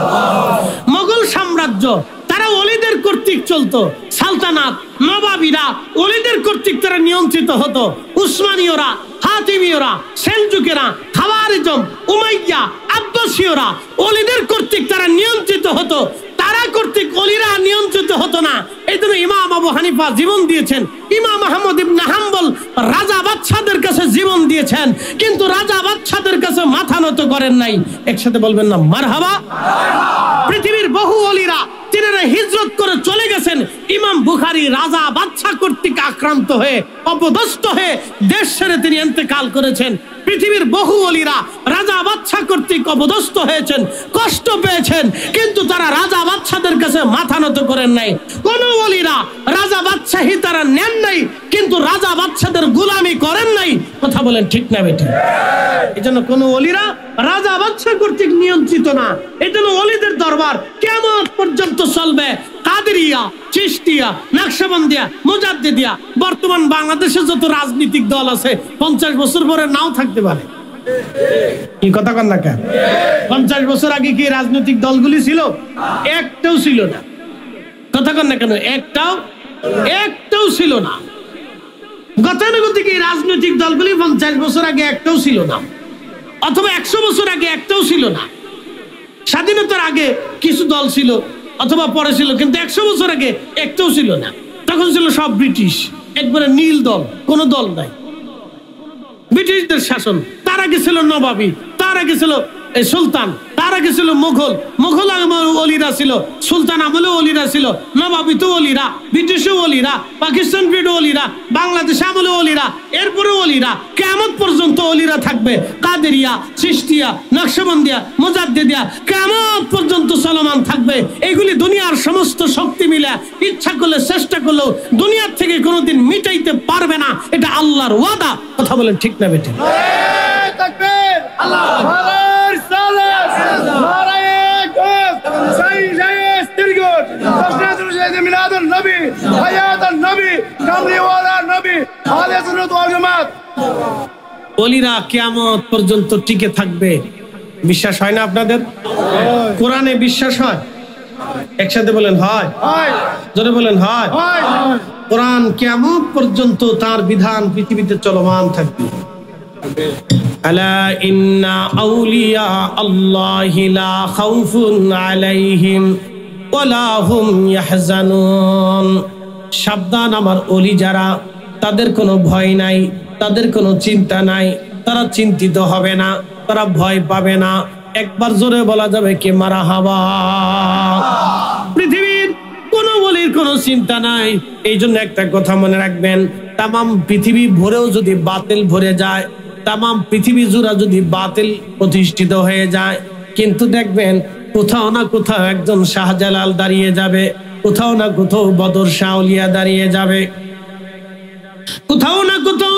মোগল সাম্রাজ্য তারা ওলিদের কর্তৃক চলতো। সালতানাত, নবাবীরা ওলিদের কর্তৃক তারা নিয়ন্ত্রিত হতো। উসমানীয়রা, ফাতিমীয়রা, সেলজুকেরা, খাওয়ারিজম, উমাইয়া, আব্বাসীয়রা ওলিদের কর্তৃক তারা নিয়ন্ত্রিত হতো। তারা কর্তৃক ওলিরা নিয়ন্ত্রিত হতো না। এই জন্য ইমাম আবু হানিফা জীবন দিয়েছেন, ইমাম আহমদ ইবনে হাম্বল রাজা বাদশাদের কাছে জীবন দিয়েছেন, কিন্তু রাজা বাদশাদের কাছে মাথা নত করেন নাই। একসাথে বলবেন না মারহাবা। পৃথিবীর বহু ওলিরা তিনারা হিজরত করে চলে গেছেন। ইমাম বুখারী রাজা বাদশা কর্তৃক আক্রান্ত হয়ে, অপদস্থ হয়ে দেশ ছেড়ে তিনি ইন্তেকাল করেছেন। পৃথিবীর বহু ওলিরা রাজা বাদশা কর্তৃক অপদস্থ হয়েছেন, কষ্ট পেয়েছেন, কিন্তু তারা রাজা বাদশাদের কাছে মাথা নত করেন নাই। কোন ওলিরা রাজা বাদশাহী তারা নেন নাই, কিন্তু রাজা বাদশাদের গোলামি করেন নাই। কথা বলেন ঠিক না বেঠিক? এই জন্য কোন ওলিরা রাজা বাদশা কর্তৃক নিয়ন্ত্রিত না। এই জন্য ওলিদের দরবার কিয়ামত পর্যন্ত চলবে। কাদেরিয়া, চিশতিয়া, নকশবন্দিয়া, মুজাদ্দিদিয়া, বর্তমান বাংলাদেশে যত রাজনৈতিক দল আছে 50 বছর পরে নাও থাকতে পারে। কি কথা কন না কেন? 50 বছর আগে কি রাজনৈতিক দলগুলি ছিল? একটাও ছিল না। কথা কন না কেন? একটাও ছিল না। গতানুগতিক এই রাজনৈতিক দলগুলি 50 বছর আগে একটাও ছিল না, অথবা 100 বছর আগে একটাও ছিল না। স্বাধীনতার আগে কিছু দল ছিল অথবা পরে ছিল, কিন্তু 100 বছর আগে একটাও ছিল না। তখন ছিল সব ব্রিটিশ, একবারে নীল দল, কোন দল নাই। ব্রিটিশদের শাসন। তার আগে ছিল নবাবী, তার আগে ছিল সুলতান, তার আগে ছিল মোগল আমলে ওলিরা ছিল, সুলতান আমলে ওলিরা ছিল, নবাবিতে ওলিরা, ব্রিটিশে ওলিরা, পাকিস্তান পিরিয়ডে ওলিরা, বাংলাদেশ আমলে ওলিরা, এরপরে ওলিরা, কিয়ামত পর্যন্ত ওলিরা থাকবে। কাদেরিয়া, চিশতিয়া, নকশবন্দিয়া, মুজাদ্দিদিয়া কিয়ামত পর্যন্ত চলমান থাকবে। এইগুলি দুনিয়ার সমস্ত শক্তি মিলে ইচ্ছা করলে, চেষ্টা করলেও দুনিয়ার থেকে কোনোদিন মিটাইতে পারবে না। এটা আল্লাহর ওয়াদা। কথা বলেন ঠিক না বেঠিক? তাকবীর, আল্লাহু আকবার, সালাত, নারায়ে তাকবীর, সাইয়্যিদ তিরগুত, তাসনাতুল জাহিদ মিলাদুন নবী, হায়াতুন নবী, কামলিওয়ালা নবী, আহলে সুন্নাত ওয়াল জামাত। ওলিরা কিয়ামত পর্যন্ত টিকে থাকবে। বিশ্বাস হয় না আপনাদের? কোরআনে বিশ্বাস হয়? একসাথে বলেন হয়। জোরে বলেন হয়। কোরআন কিয়ামত পর্যন্ত তার বিধান পৃথিবীতে চলমান থাকবে। আলা ইন্না আউলিয়া আল্লাহি লা খাউফুন আলাইহিম ওয়ালা হুম ইয়াহজানুন। সাবধান, আমার ওলি যারা, তাদের কোনো ভয় নাই, তাদের কোনো চিন্তা নাই, তারা চিন্তিত হবে না, তারা ভয় পাবে না। একবার জোরে বলা যাবে কি মারহাবা। পৃথিবীর কোন ওলির কোনো চিন্তা নাই। এই জন্য একটা কথা মনে রাখবেন, তামাম পৃথিবী ভরেও যদি বাতিল ভরে যায়, তামাম পৃথিবী জুড়া যদি বাতিল প্রতিষ্ঠিত হয়ে যায়, কিন্তু দেখবেন কোথাও না কোথাও একজন শাহজালাল দাঁড়িয়ে যাবে, কোথাও না কোথাও বদর শাহ আউলিয়া দাঁড়িয়ে যাবে, কোথাও না কোথাও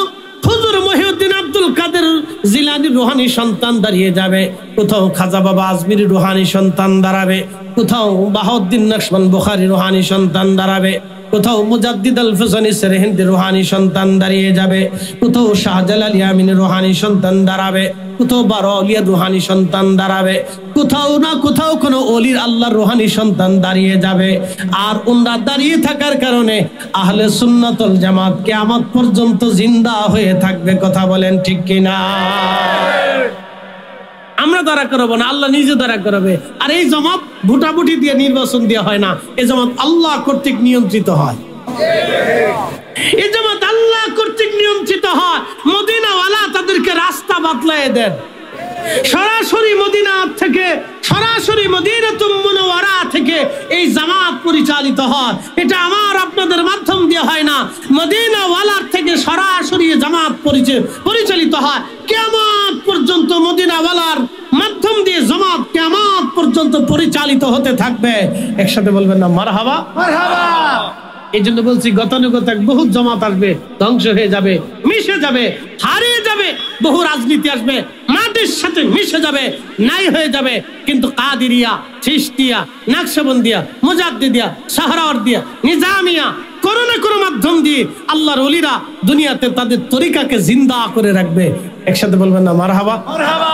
হুজুর মহিউদ্দিন আব্দুল কাদের জিলানী রুহানি সন্তান দাঁড়িয়ে যাবে, কোথাও খাজা বাবা আজমিরি রুহানি সন্তান দাঁড়াবে, কোথাও বাহাউদ্দিন নকশবন্দ বুখারী রুহানি সন্তান দাঁড়াবে, কোথাও মুজাদ্দিদ আল ফসানি সেরহিন্দির রুহানি সন্তান দাঁড়িয়ে যাবে, কোথাও শাহজালাল ইয়ামিনের রুহানি সন্তান দাঁড়াবে, কোথাও বারো আউলিয়ার রুহানি সন্তান দাঁড়াবে, কোথাও না কোথাও কোনো ওলির আল্লাহর রুহানি সন্তান দাঁড়িয়ে যাবে। আর ওনারা দাঁড়িয়ে থাকার কারণে আহলে সুন্নাত ওয়াল জামাত কিয়ামত পর্যন্ত জিন্দা হয়ে থাকবে। কথা বলেন ঠিক কিনা? আমরা দ্বারা করবো না, আল্লাহ নিজে দ্বারা করবে। আর এই জামাত ভোটাভুটি দিয়ে নির্বাচন দেওয়া হয় না, এই জামাত আল্লাহ কর্তৃক নিয়ন্ত্রিত হয়। এই জামাত আল্লাহ কর্তৃক নিয়ন্ত্রিত হয়। মদিনাওয়ালা তাদেরকে রাস্তা বাতলায় দেন, সরাসরি মদিনা থেকে, সরাসরি মদিনাতুল মুনাওয়ারা থেকে এই জামাত পরিচালিত হয়। এটা আমার আপনাদের মাধ্যম দিয়ে হয় না, মদিনাওয়ালার থেকে সরাসরি জামাত পরিচালিত হয়। কিয়ামত পর্যন্ত মদিনাওয়ালার মাধ্যম দিয়ে জামাত কিয়ামত পর্যন্ত পরিচালিত হতে থাকবে। একসাথে বলবেন না মারহাবা? মারহাবা। এই জন্য বলছি গতানুগতিক বহু জামাত আসবে, ধ্বংস হয়ে যাবে, মিশে যাবে, হারিয়ে যাবে। বহু রাজনীতি আসবে, মাটির সাথে মিশে যাবে, নাই হয়ে যাবে। কিন্তু কাদিরিয়া, চিশতিয়া, নকশবন্দিয়া, মুজাদ্দিদিয়া, সাহরাওয়ার্দিয়া, নিজামিয়া, কোন না কোন মাধ্যম দিয়ে আল্লাহর ওলিরা দুনিয়াতে তাদের তরিকাকে জিন্দা করে রাখবে। একসাথে বলবেন না মারহাবা? মারহাবা।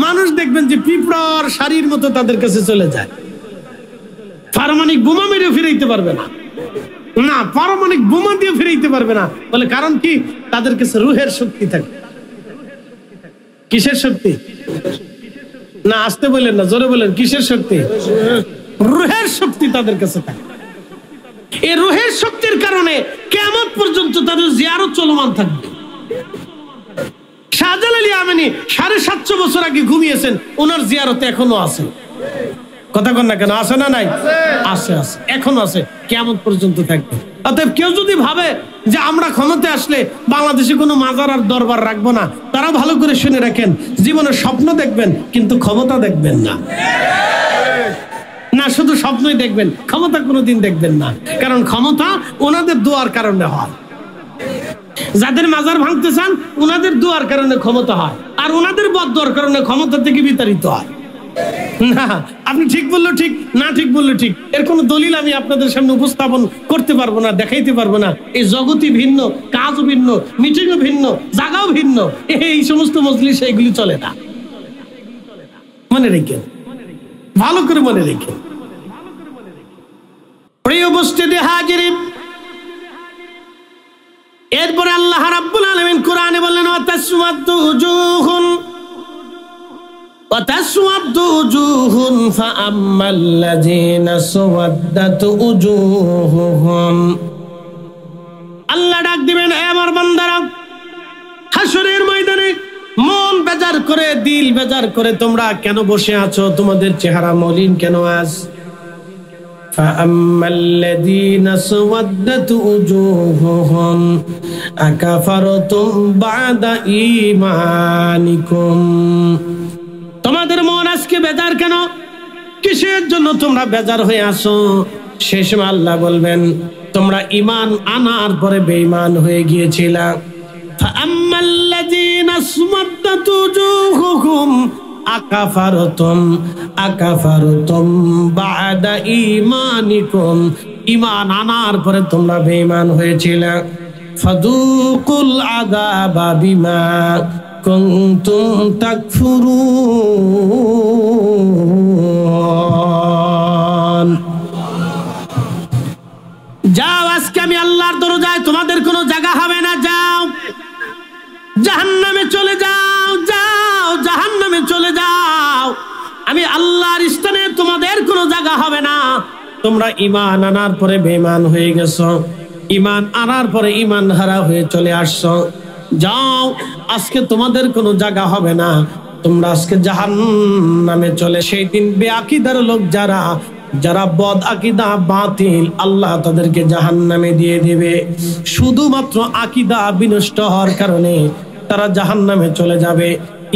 মানুষ দেখবেন যে পিঁপড়ার শাড়ির মতো তাদের কাছে চলে যায়, পারমাণবিক বোমা মেরে ফিরাইতে পারবে না, না পারমাণবিক বোমা দিয়ে ফিরাইতে পারবে না। বলে কারণ কি? তাদের কাছে রুহের শক্তি থাকে। কিসের শক্তি? না আসতে বললেন না, জোরে বলেন, কিসের শক্তি? রুহের শক্তি তাদের কাছে থাকে। এই রুহের শক্তির কারণে কিয়ামত পর্যন্ত তাদের জিয়ারত চলমান থাকবে। শাহজালাল ইয়ামানি 750 বছর আগে ঘুমিয়েছেন, ওনার জিয়ারত এখনো আছে। কথা কন না কেন? আছে না নাই? আছে, আছে, এখনো আছে, কিয়ামত পর্যন্ত থাকবে। অতএব কেউ যদি ভাবে যে আমরা ক্ষমতায় আসলে বাংলাদেশে কোনো মাজার আর দরবার রাখবো না, তারা ভালো করে শুনে রাখেন, জীবনে স্বপ্ন দেখবেন কিন্তু ক্ষমতা দেখবেন না। না, শুধু স্বপ্নই দেখবেন, ক্ষমতা কোনোদিন দেখবেন না। কারণ ক্ষমতা ওনাদের দোয়ার কারণে হয়। যাদের মাজার ভাঙতে চান ওনাদের দোয়ার কারণে ক্ষমতা হয়, আর ওনাদের বদদোয়ার কারণে ক্ষমতা থেকে বিতাড়িত হয়। না, আপনি ঠিক বললো ঠিক, না ঠিক বললো ঠিক, এর কোনো দলিল আমি আপনাদের সামনে উপস্থাপন করতে পারবো না, দেখাইতে পারবো না। এই জগতই ভিন্ন, কাজও ভিন্ন, মিটিংও ভিন্ন, জায়গাও ভিন্ন। এই সমস্ত মজলিস এইগুলি চলে না। মনে রেখেন, ভালো করে মনে রেখেন। প্রিয় উপস্থিতি হাজিরিন, এরপরে আল্লাহ রাব্বুল আলামিন কোরআনে বললেন ওয়াতাসওয়াদু উজুহুন ওয়াতাসওয়াদু উজুহুন ফাআম্মাল্লাযীনা সাওয়াদ্দাত উজুহুহুম। আল্লাহ ডাক দিবেন, হে আমার বান্দারা, হাশরের ময়দানে মন বেজার করে, দিল বেজার করে তোমরা কেন বসে আছো? তোমাদের চেহারা মলিন কেন আজ? ফাআম্মাল্লাযীনা সাওয়াদ্দাত উজুহুহুম আকাফারতুম বা'দা ঈমানিকুম। তোমাদের মন আজকে বেজার কেন? কিসের জন্য তোমরা বেজার হয়ে আছো? শেষ আল্লাহ বলবেন, তোমরা ঈমান আনার পরে বেঈমান হয়ে গিয়েছিলা। ফাআম্মাল্লাযীনা সাওয়াদ্দাত উজুহুহুম আকাফারতুম বা'দা ঈমানিকুম। ঈমান আনার পরে তোমরা বেঈমান হয়েছিলে। ফাযুকুল আযাবা বিমা কুনতুম তাকফুরুন। যাও, আজকে আমি আল্লাহর দরজায়, তোমাদের কোনো জায়গা হবে না। যাও, জাহান্নামে চলে যাও, যাও জাহান্নামে চলে যাও। আমি আল্লাহর স্থানে তোমাদের কোনো জায়গা হবে না। তোমরা ঈমান আনার পরে বেঈমান হয়ে গেছো, ঈমান আনার পরে ঈমান হারা হয়ে চলে আসছো। যাও, আজকে তোমাদের কোনো জায়গা হবে না, তোমরা আজকে জাহান্নামে চলে। সেই দিন বেআকিদার লোক যারা, যারা বদ আকীদা, বাতিল, আল্লাহ তাদেরকে জাহান্নামে দিয়ে দিবে। শুধুমাত্র আকীদা বিনষ্ট হওয়ার কারণে তারা জাহান্নামে চলে যাবে,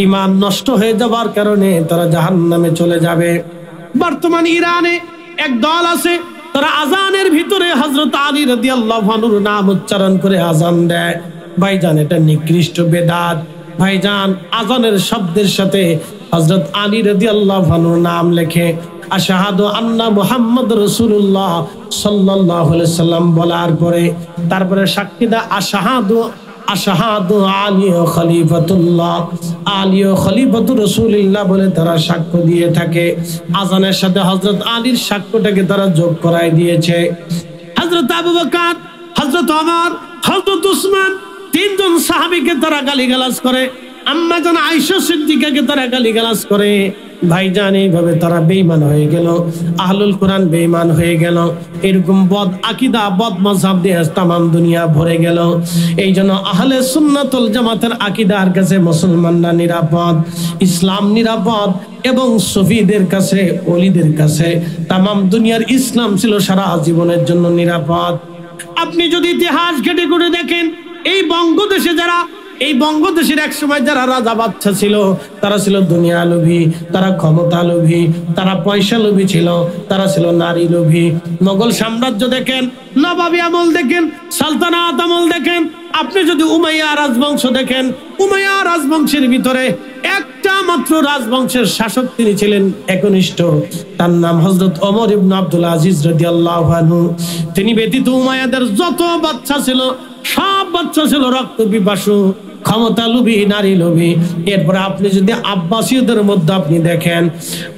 ঈমান নষ্ট হয়ে যাবার কারণে তারা জাহান্নামে চলে যাবে। বর্তমান ইরানে এক দল আছে, তারা আজানের ভিতরে হযরত আলী রাদিয়াল্লাহু আনহুর নাম উচ্চারণ করে আজান দেয়। ভাইজান, এটা নিকৃষ্ট বেদাত। ভাইজান, আজানের শব্দের সাথে হযরত আলী রাদিয়াল্লাহু আনহুর নাম লেখে। আশহাদু আন্না মুহাম্মদ রাসূলুল্লাহ সাল্লাল্লাহু আলাইহি সাল্লাম বলার পরে তারপরে সাক্ষী দা আশহাদু আলী খলিফাতুল্লাহ, আলী খলিফাতুর রাসূলুল্লাহ বলে তারা সাক্ষ্য দিয়ে থাকে। আজানের সাথে হযরত আলীর সাক্ষ্যটাকে তারা যোগ করায় দিয়েছে। হযরত আবু বকর, হযরত ওমর, হযরত উসমান, তিনজন সাহাবীকে তারা গালিগালাজ করে। আম্মা জান আয়েশা সিদ্দিকাকে তারা গালিগালাজ করে। ভাইজান এইভাবে তারা বেঈমান হয়ে গেল, আহলুল কোরআন বেঈমান হয়ে গেল। এরকম বদ আকীদা, বদ মাযহাব দিয়ে তামাম দুনিয়া ভরে গেল। এই জন্য আহলে সুন্নাত ওয়াল জামাতের আকীদার কাছে মুসলমানরা নিরাপদ, ইসলাম নিরাপদ, এবং সুফিদের কাছে, ওলিদের কাছে তামাম দুনিয়ার ইসলাম ছিল সারা জীবনের জন্য নিরাপদ। আপনি যদি ইতিহাস ঘেটে ঘুরে দেখেন, এই বঙ্গদেশে যারা, এই বঙ্গদেশের এক সময় যারা রাজা বাদশা ছিল, তারা ছিল দুনিয়া লোভী, তারা ক্ষমতা লোভী, তারা পয়সা লোভী ছিল, তারা ছিল নারী লোভী। মোগল সাম্রাজ্য দেখেন, নবাবী আমল দেখেন, সালতানাত আমল দেখেন, আপনি যদি উমাইয়া রাজবংশ দেখেন, উমাইয়া রাজবংশের ভিতরে একটা মাত্র রাজবংশের শাসক তিনি ছিলেন একনিষ্ঠ, তার নাম হযরত ওমর ইবনে আব্দুল আজিজ রাদিয়াল্লাহু আনহু। তিনি ব্যতীত উমাইয়াদের যত বাদশা ছিল, সব বাদশা ছিল রক্ত পিপাসু, ক্ষমতা লোভী, নারী লোভী। এরপরে আপনি যদি আব্বাসীয়দের মধ্যে আপনি দেখেন,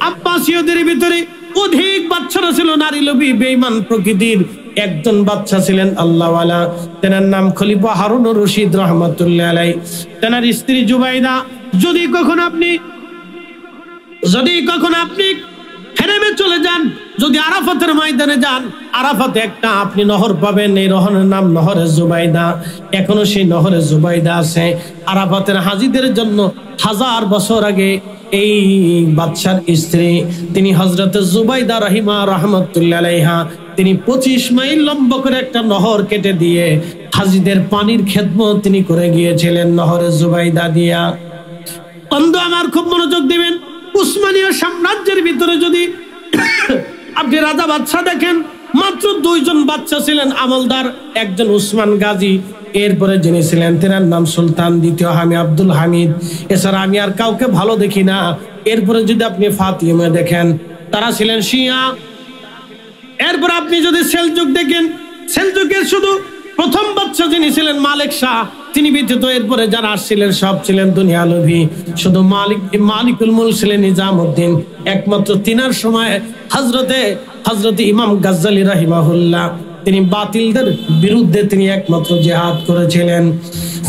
আব্বাসীয়দের ভিতরে অধিক বাদশারা ছিল নারী লোভী, বেঈমান প্রকৃতির। একজন বাদশা ছিলেন আল্লাহওয়ালা, তেনার নাম খলিফা হারুনুর রশিদ রাহমাতুল্লাহ আলাইহি। তেনার স্ত্রী জুবাইদা। যদি কখন আপনি হেরেমে চলে যান, যদি আরাফাতের ময়দানে যান, আরাফাতে একটা আপনি নহর পাবেন, এই নহরের নাম নহরে জুবাইদা। এখনো সেই নহরে জুবাইদা আছে। আরাফাতের হাজীদের জন্য 1000 বছর আগে এই বাদশার স্ত্রী, তিনি হযরতে জুবাইদা রাহমাতুল্লাহ আলাইহা, তিনি 25 মাইল লম্বা করে একটা নহর কেটে দিয়ে হাজীদের পানির খেদমত তিনি করে গিয়েছিলেন নহরে জুবাইদা দিয়া। বন্ধু আমার খুব মনোযোগ দিবেন, উসমানীয় সাম্রাজ্যের ভিতরে যদি আপনি রাজা বাদশা দেখেন, মাত্র 2 জন বাদশা ছিলেন আমলদার, একজন উসমান গাজী, এরপরে যিনি ছিলেন তেনার নাম সুলতান দ্বিতীয় আব্দুল হামিদ। এছাড়া আমি আর কাউকে ভালো দেখি না। এরপরে যদি আপনি ফাতিমা দেখেন, তারা ছিলেন শিয়া। এরপর আপনি যদি সেলজুক দেখেন, সেলজুকের শুধু প্রথম বাদশা যিনি ছিলেন মালিক শাহ, তিনি ব্যতীত এরপরে যারা আসছিলেন সব ছিলেন দুনিয়া লোভী। শুধু মালিকুল মুলক ছিলেন নিজামউদ্দিন। একমাত্র তিনার সময় হযরতে ইমাম গাজ্জালী রাহিমাহুল্লাহ, তিনি বাতিলদের বিরুদ্ধে তিনি একমাত্র জিহাদ করেছিলেন।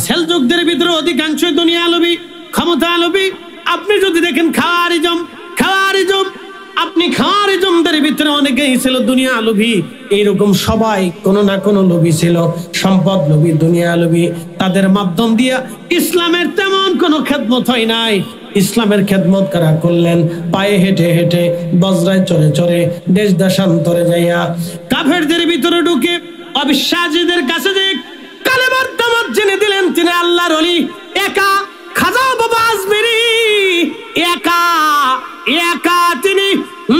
সেলজুকদের ভিতরে অধিকাংশ দুনিয়া লোভী, ক্ষমতা লোভী। আপনি যদি দেখেন খাওয়ারিজম, আপনি খাওয়ারিজমদের ভিতরে অনেকেই ছিল দুনিয়া লোভী। এইরকম সবাই কোনো না কোনো লোভী ছিল, সম্পদ লোভী, দুনিয়া লোভী। তাদের মাধ্যম দিয়ে ইসলামের তেমন কোনো খেদমত হয় নাই। ইসলামের খেদমত কারা করলেন? পায়ে হেঁটে হেঁটে, বজ্রায় চড়ে চড়ে, দেশ দেশান্তরে যাইয়া, কাফেরদের ভিতরে ঢুকে, অবিশ্বাসীদের কাছে যে কালেমার দাওয়াত জেনে দিলেন তিনি আল্লাহর ওলি। একা খাজা বাবা আজমিরি, একা তিনি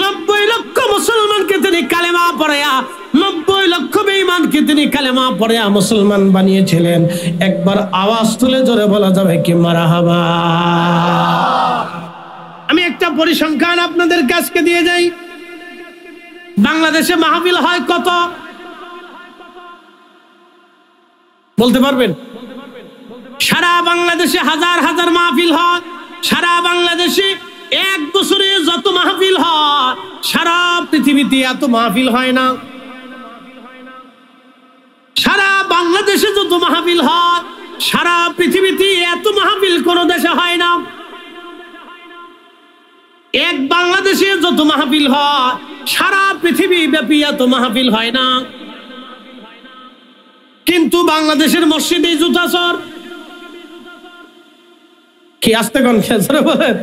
90 লক্ষ মুসলমানকে তিনি কালেমা পড়ায়া, 90 লক্ষ বেঈমানকে তিনি কালেমা পড়ায়া মুসলমান বানিয়েছিলেন। একবার আওয়াজ তুলে জোরে বলা যাবে কি মারহাবা? আমি একটা পরিসংখ্যান আপনাদের কাছে দিয়ে যাই। বাংলাদেশে মাহফিল হয় কত বলতে পারবেন? সারা বাংলাদেশে হাজার হাজার মাহফিল হয়। সারা বাংলাদেশে এক বছরে যত মাহফিল হয়, সারা পৃথিবীতে এত মাহফিল হয় না। সারা বাংলাদেশে যত মাহফিল হয়, সারা পৃথিবীতে এত মাহফিল কোন দেশে হয় না। এক বাংলাদেশে যত মাহফিল হয়, সারা পৃথিবী ব্যাপী এত মাহফিল হয় না। কিন্তু বাংলাদেশের মসজিদে জুতাচর কি আসতে কোন খেজরে বলেন?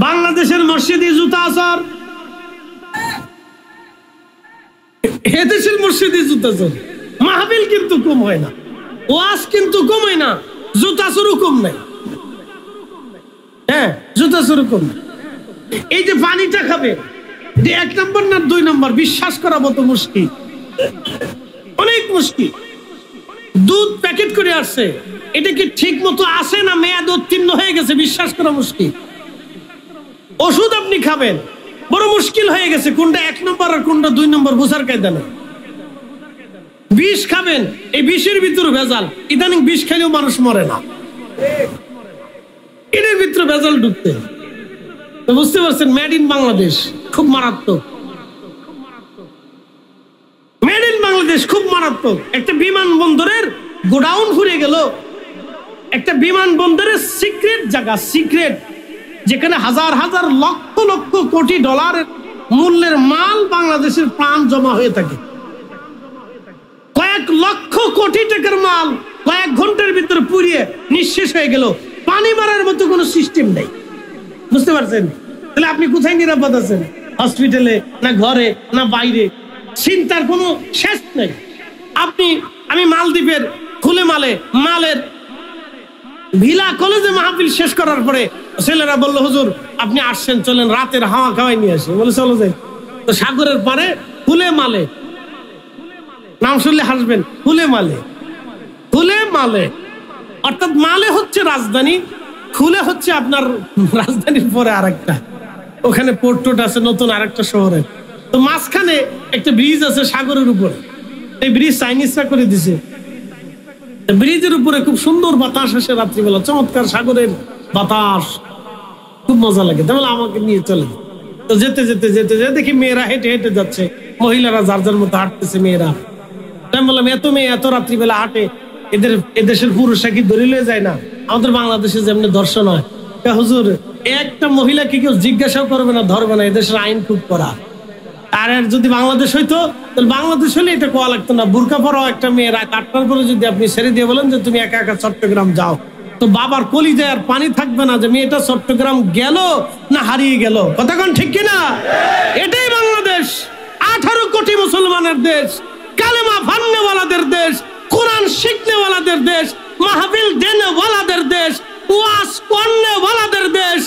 বাংলাদেশের মসজিদে জুতাচর, এদেশের মসজিদে জুতাচর। মাহফিল কিন্তু কম হয় না, ওয়াজ কিন্তু কম হয় না, জুতাচরও কম নাই। হ্যাঁ, জুতাচরও কম। এই যে পানিটা খাবে, যে 1 নম্বর না 2 নম্বর বিশ্বাস করা মতো মুশকিল, অনেক মুশকিল। দুধ প্যাকেট করে আসছে, এটা কি ঠিক মতো আসে না মেয়াদ উত্তীর্ণ হয়ে গেছে, বিশ্বাস করা মুশকিল। ওষুধ আপনি খাবেন, বড় মুশকিল হয়ে গেছে, কোনটা 1 নম্বর আর কোনটা 2 নম্বর বোঝার কায়দা নেই। বিষ খাবেন, এই বিষের ভিতরে ভেজাল। ইদানিং বিষ খেলেও মানুষ মরে না, এর ভিতরে ভেজাল ঢুকতে। বুঝতে পারছেন, মেড ইন বাংলাদেশ খুব মারাত্মক। মেড ইন বাংলাদেশ খুব মারাত্মক। একটা বিমানবন্দরের গোডাউন ঘুরে গেল, একটা বিমানবন্দরের সিক্রেট জায়গা, সিক্রেট, যেখানে হাজার হাজার লক্ষ লক্ষ কোটি ডলারের মূল্যের মাল বাংলাদেশের প্রাণ জমা হয়ে থাকে। কয়েক লক্ষ কোটি টাকার মাল কয়েক ঘন্টার ভিতরে পুড়িয়ে নিঃশেষ হয়ে গেল। পানি মারার মতো কোনো সিস্টেম নেই। বুঝতে পারছেন? তাহলে আপনি কোথায় নিরাপদ আছেন? হসপিটালে, না ঘরে, না বাইরে? চিন্তার কোনো শেষ নেই। আমি মালদ্বীপের খুলে মালের ভিলা কলেজে মাহফিল শেষ করার পরে ছেলেরা বললো, হুজুর আপনি আসছেন, চলেন রাতের হাওয়া খাওয়াই নিয়ে আসি। বলে চলো যাই। তো সাগরের পারে খুলে মালে, নাম শুনলে হাসবেন, খুলে মালে, অর্থাৎ মালে হচ্ছে রাজধানী, খুলে হচ্ছে আপনার রাজধানীর পরে আরেকটা, ওখানে পোর্ট আছে নতুন আরেকটা শহরে। তো মাঝখানে একটা ব্রিজ আছে সাগরের উপরে, এই ব্রিজ চাইনিজরা করে দিছে। ব্রিজের উপরে খুব সুন্দর বাতাস আসে রাত্রিবেলা, চমৎকার সাগরের বাতাস, খুব মজা লাগে। তাহলে আমাকে নিয়ে চলে। তো যেতে দেখি মেয়েরা হেঁটে হেঁটে যাচ্ছে, মহিলারা যার যার মতো হাঁটতেছে। মেয়েরা, আমি বললাম এত মেয়ে এত রাত্রিবেলা হাঁটে, এদেশের পুরুষরা কি ধরে লয়ে যায় না? আমাদের বাংলাদেশে যেমনি দর্শন হয়। হুজুর একটা মহিলাকে কেউ জিজ্ঞাসাও করবে না, ধরবে না, এদেশের আইন খুব কড়া। আর যদি বাংলাদেশ হইতো, তাহলে বাংলাদেশ হলে এটা কোয়া লাগতো না। বুরকা পরাও একটা মেয়ে রাত 8টার পরে যদি আপনি ছেড়ে দিয়ে বলেন যে তুমি একা একা চট্টগ্রাম যাও, তো বাবার কলিজায় আর পানি থাকবে না যে মেয়েটা চট্টগ্রাম গেল না হারিয়ে গেল। কথা কোন ঠিক কিনা? এটাই বাংলাদেশ, 18 কোটি মুসলমানের দেশ, কালেমা ফান্নেওয়ালাদের দেশ, কোরআন শিখনেওয়ালাদের দেশ, মাহফিল দেনেওয়ালাদের দেশ, ওয়াজ করনেওয়ালাদের দেশ,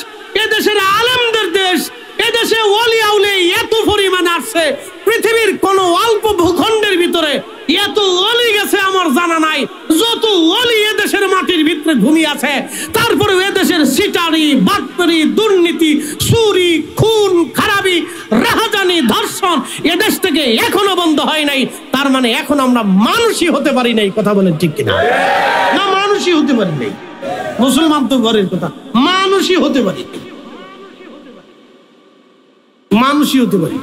এদেশের আলেমদের দেশ। এদেশে ওলি আউলি এত পরিমাণে আসছে, পৃথিবীর কোন অল্প ভূখণ্ডের ভিতরে এত ওলি গেছে আমার জানা নাই। যত ওলি এদেশের মাটির ভিতরে ঘুমিয়ে আছে, তারপরে এদেশের সিটারি, বাটপারি, দুর্নীতি, চুরি, খুন, খারাপি, রাহাজানি, ধর্ষণ এদেশ থেকে এখনো বন্ধ হয় নাই। তার মানে এখন আমরা মানুষই হতে পারি নাই। কথা বলেন ঠিক কিনা? না, মানুষই হতে পারি নাই। মুসলমান তো ঘরের কথা, মানুষই হতে পারি, মানুষই হতে পারি।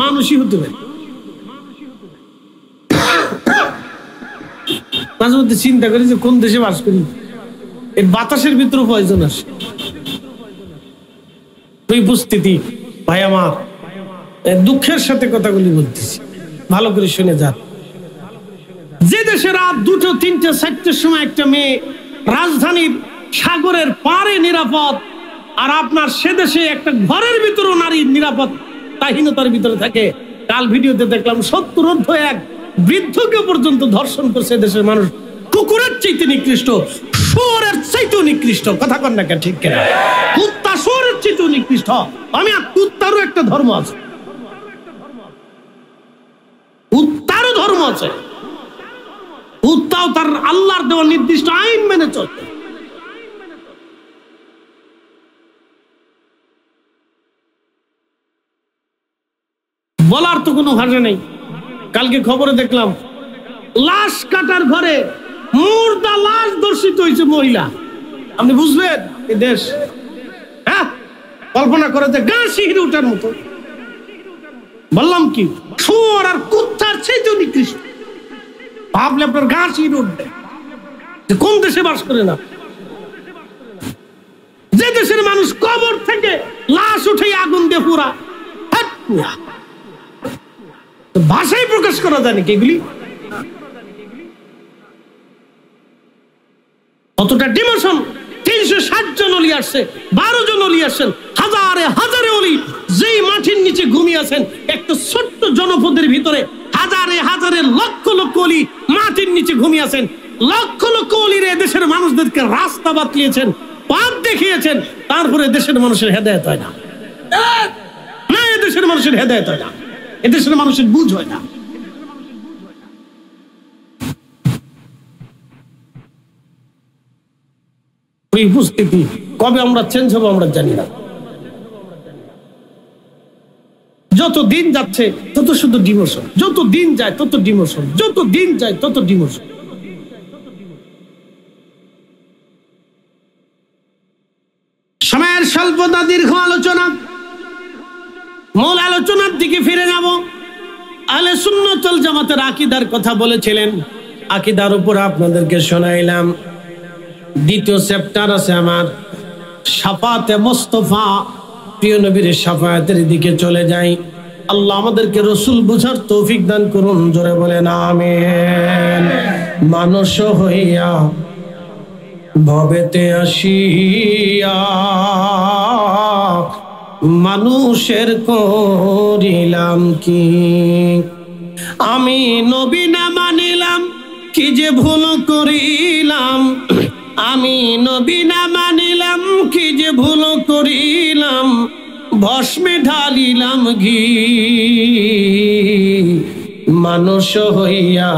মানুষই হতে পারি। মাঝে মধ্যে চিন্তা করি যে কোন দেশে বাস করি, এর বাতাসের ভিতরে প্রয়োজন আসে। তুই উপস্থিতি ভাই আমার, দুঃখের সাথে কথাগুলি বলতেছি, ভালো করে শুনে যান। যে দেশে রাত 2টো, 3টে, 4টের সময় একটা মেয়ে রাজধানীর সাগরের পারে নিরাপদ, আর আপনার সে দেশে একটা ঘরের ভিতরেও নারীর নিরাপত্তাহীনতার ভিতরে থাকে। কাল ভিডিওতে দেখলাম 70 এক বৃদ্ধকে পর্যন্ত ধর্ষণ করছে দেশের মানুষ। কুকুরের চাইতে নিকৃষ্ট, শুয়োরের চাইতেও নিকৃষ্ট। কথা কন না, ঠিক কিনা? কুত্তা শুয়োরের চাইতেও নিকৃষ্ট। আমি আর কুত্তারও একটা ধর্ম আছে, কুত্তারও ধর্ম আছে। কুত্তাও তার আল্লাহর দেওয়া নির্দিষ্ট আইন মেনে চলছে। বলার তো কোনো ভাষা নেই। কালকে খবরে দেখলাম লাশ কাটার ঘরে মুর্দা লাশ দর্শিত হয়েছে মহিলা। আপনি বুঝবেন এই দেশ? হ্যাঁ, কল্পনা করে যে গা শিহরে ওঠার মতো। বললাম কি, শুয়োর আর কুত্তার চাইতেও নিকৃষ্ট। ভাবলে আপনার গা শিহরে উঠবে যে কোন দেশে বাস করে না। যে দেশের মানুষ কবর থেকে লাশ উঠে আগুন দিয়ে পুরা, ভাষায় প্রকাশ করা যায় নাকি এগুলি? কতটা ডিমোশন! 360 জন অলি আসছে, 12 জন অলি আসছেন, হাজারে হাজারে অলি যেই মাটির নিচে ঘুমিয়ে আছেন। একটা ছোট্ট জনপদের ভিতরে হাজারে হাজারে লক্ষ লক্ষ অলি মাটির নিচে ঘুমিয়ে আছেন। লক্ষ লক্ষ অলির দেশের মানুষদেরকে রাস্তা বাতলিয়েছেন, পথ দেখিয়েছেন। তারপরে দেশের মানুষের হেদায়েত হয় না। না, এদেশের মানুষের হেদায়েত হয় না, এদেশের মানুষের বুঝ হয় না। ওই উপস্থিতি কবে আমরা চেঞ্জ হবো আমরা জানি না। যত দিন যাচ্ছে তত শুধু ডিমোশন, যত দিন যায় তত ডিমোশন, যত দিন যায় তত ডিমোশন। সময়ের স্বল্পতা, দীর্ঘ আলোচনা, মূল আলোচনার দিকে ফিরে যাব। আহলে সুন্নাত ওয়াল জামাতের আকীদার কথা বলেছিলেন, আকীদার উপর আপনাদেরকে শোনাইলাম। দ্বিতীয় চ্যাপ্টার আছে আমার, শাফাতে মুস্তাফা, প্রিয় নবীর শাফায়াতের দিকে চলে যাই। আল্লাহ আমাদেরকে রসুল বুঝার তৌফিক দান করুন, জোরে বলেন আমিন। মানুষ হইয়া ভবেতে আসিয়া মানুষের করিলাম কি, আমি নবী না মানিলাম কি যে ভুল করিলাম, আমি নবী না মানিলাম কি যে ভুল করিলাম, ভস্মে ঢালিলাম ঘি। মানুষ হইয়া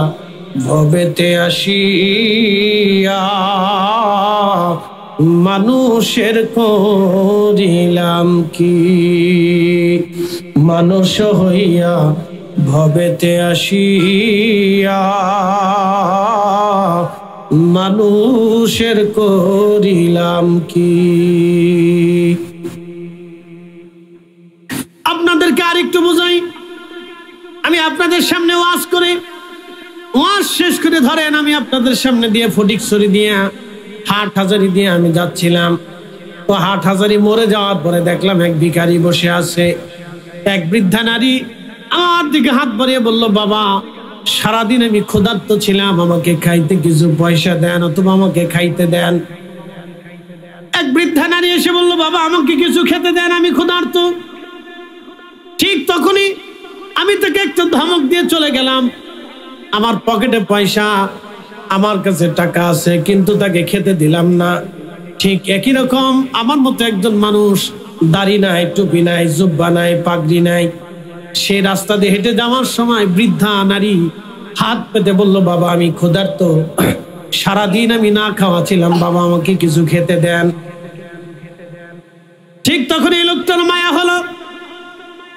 ভবেতে আসিয়া মানুষের করিলাম কি, মানুষ হইয়া ভবেতে আসিয়া মানুষের করিলাম কি। আপনাদেরকে আরেকটু বোঝাই, আমি আপনাদের সামনে ওয়াজ করে, ওয়াজ শেষ করে ধরেন আমি আপনাদের সামনে দিয়ে ফটিকছড়ি দিয়ে হাটহাজারী দিয়ে আমি যাচ্ছিলাম। তো হাটহাজারী মরে যাওয়ার পরে দেখলাম এক ভিখারি বসে আছে। এক বৃদ্ধা নারী আমার দিকে হাত বাড়িয়ে বলল, বাবা সারাদিন আমি ক্ষুধার্ত ছিলাম, আমাকে খাইতে কিছু পয়সা দেন অথবা আমাকে খাইতে দেন। এক বৃদ্ধা নারী এসে বলল, বাবা আমাকে কিছু খেতে দেন, আমি ক্ষুধার্ত। ঠিক তখনই আমি তাকে একটা ধমক দিয়ে চলে গেলাম। আমার পকেটে পয়সা, আমার কাছে টাকা আছে, কিন্তু তাকে খেতে দিলাম না। ঠিক একই রকম আমার মতো একজন মানুষ, দাড়ি নাই, টুপি নাই, জুব্বা নাই, পাগড়ি নাই, সে রাস্তা দিয়ে হেঁটে যাওয়ার সময় বৃদ্ধা নারী হাত পেতে বলল, বাবা আমি ক্ষুধার্ত, সারাদিন আমি না খাওয়া ছিলাম, বাবা আমাকে কিছু খেতে দেন। ঠিক তখন এই লোকটার মায়া হলো,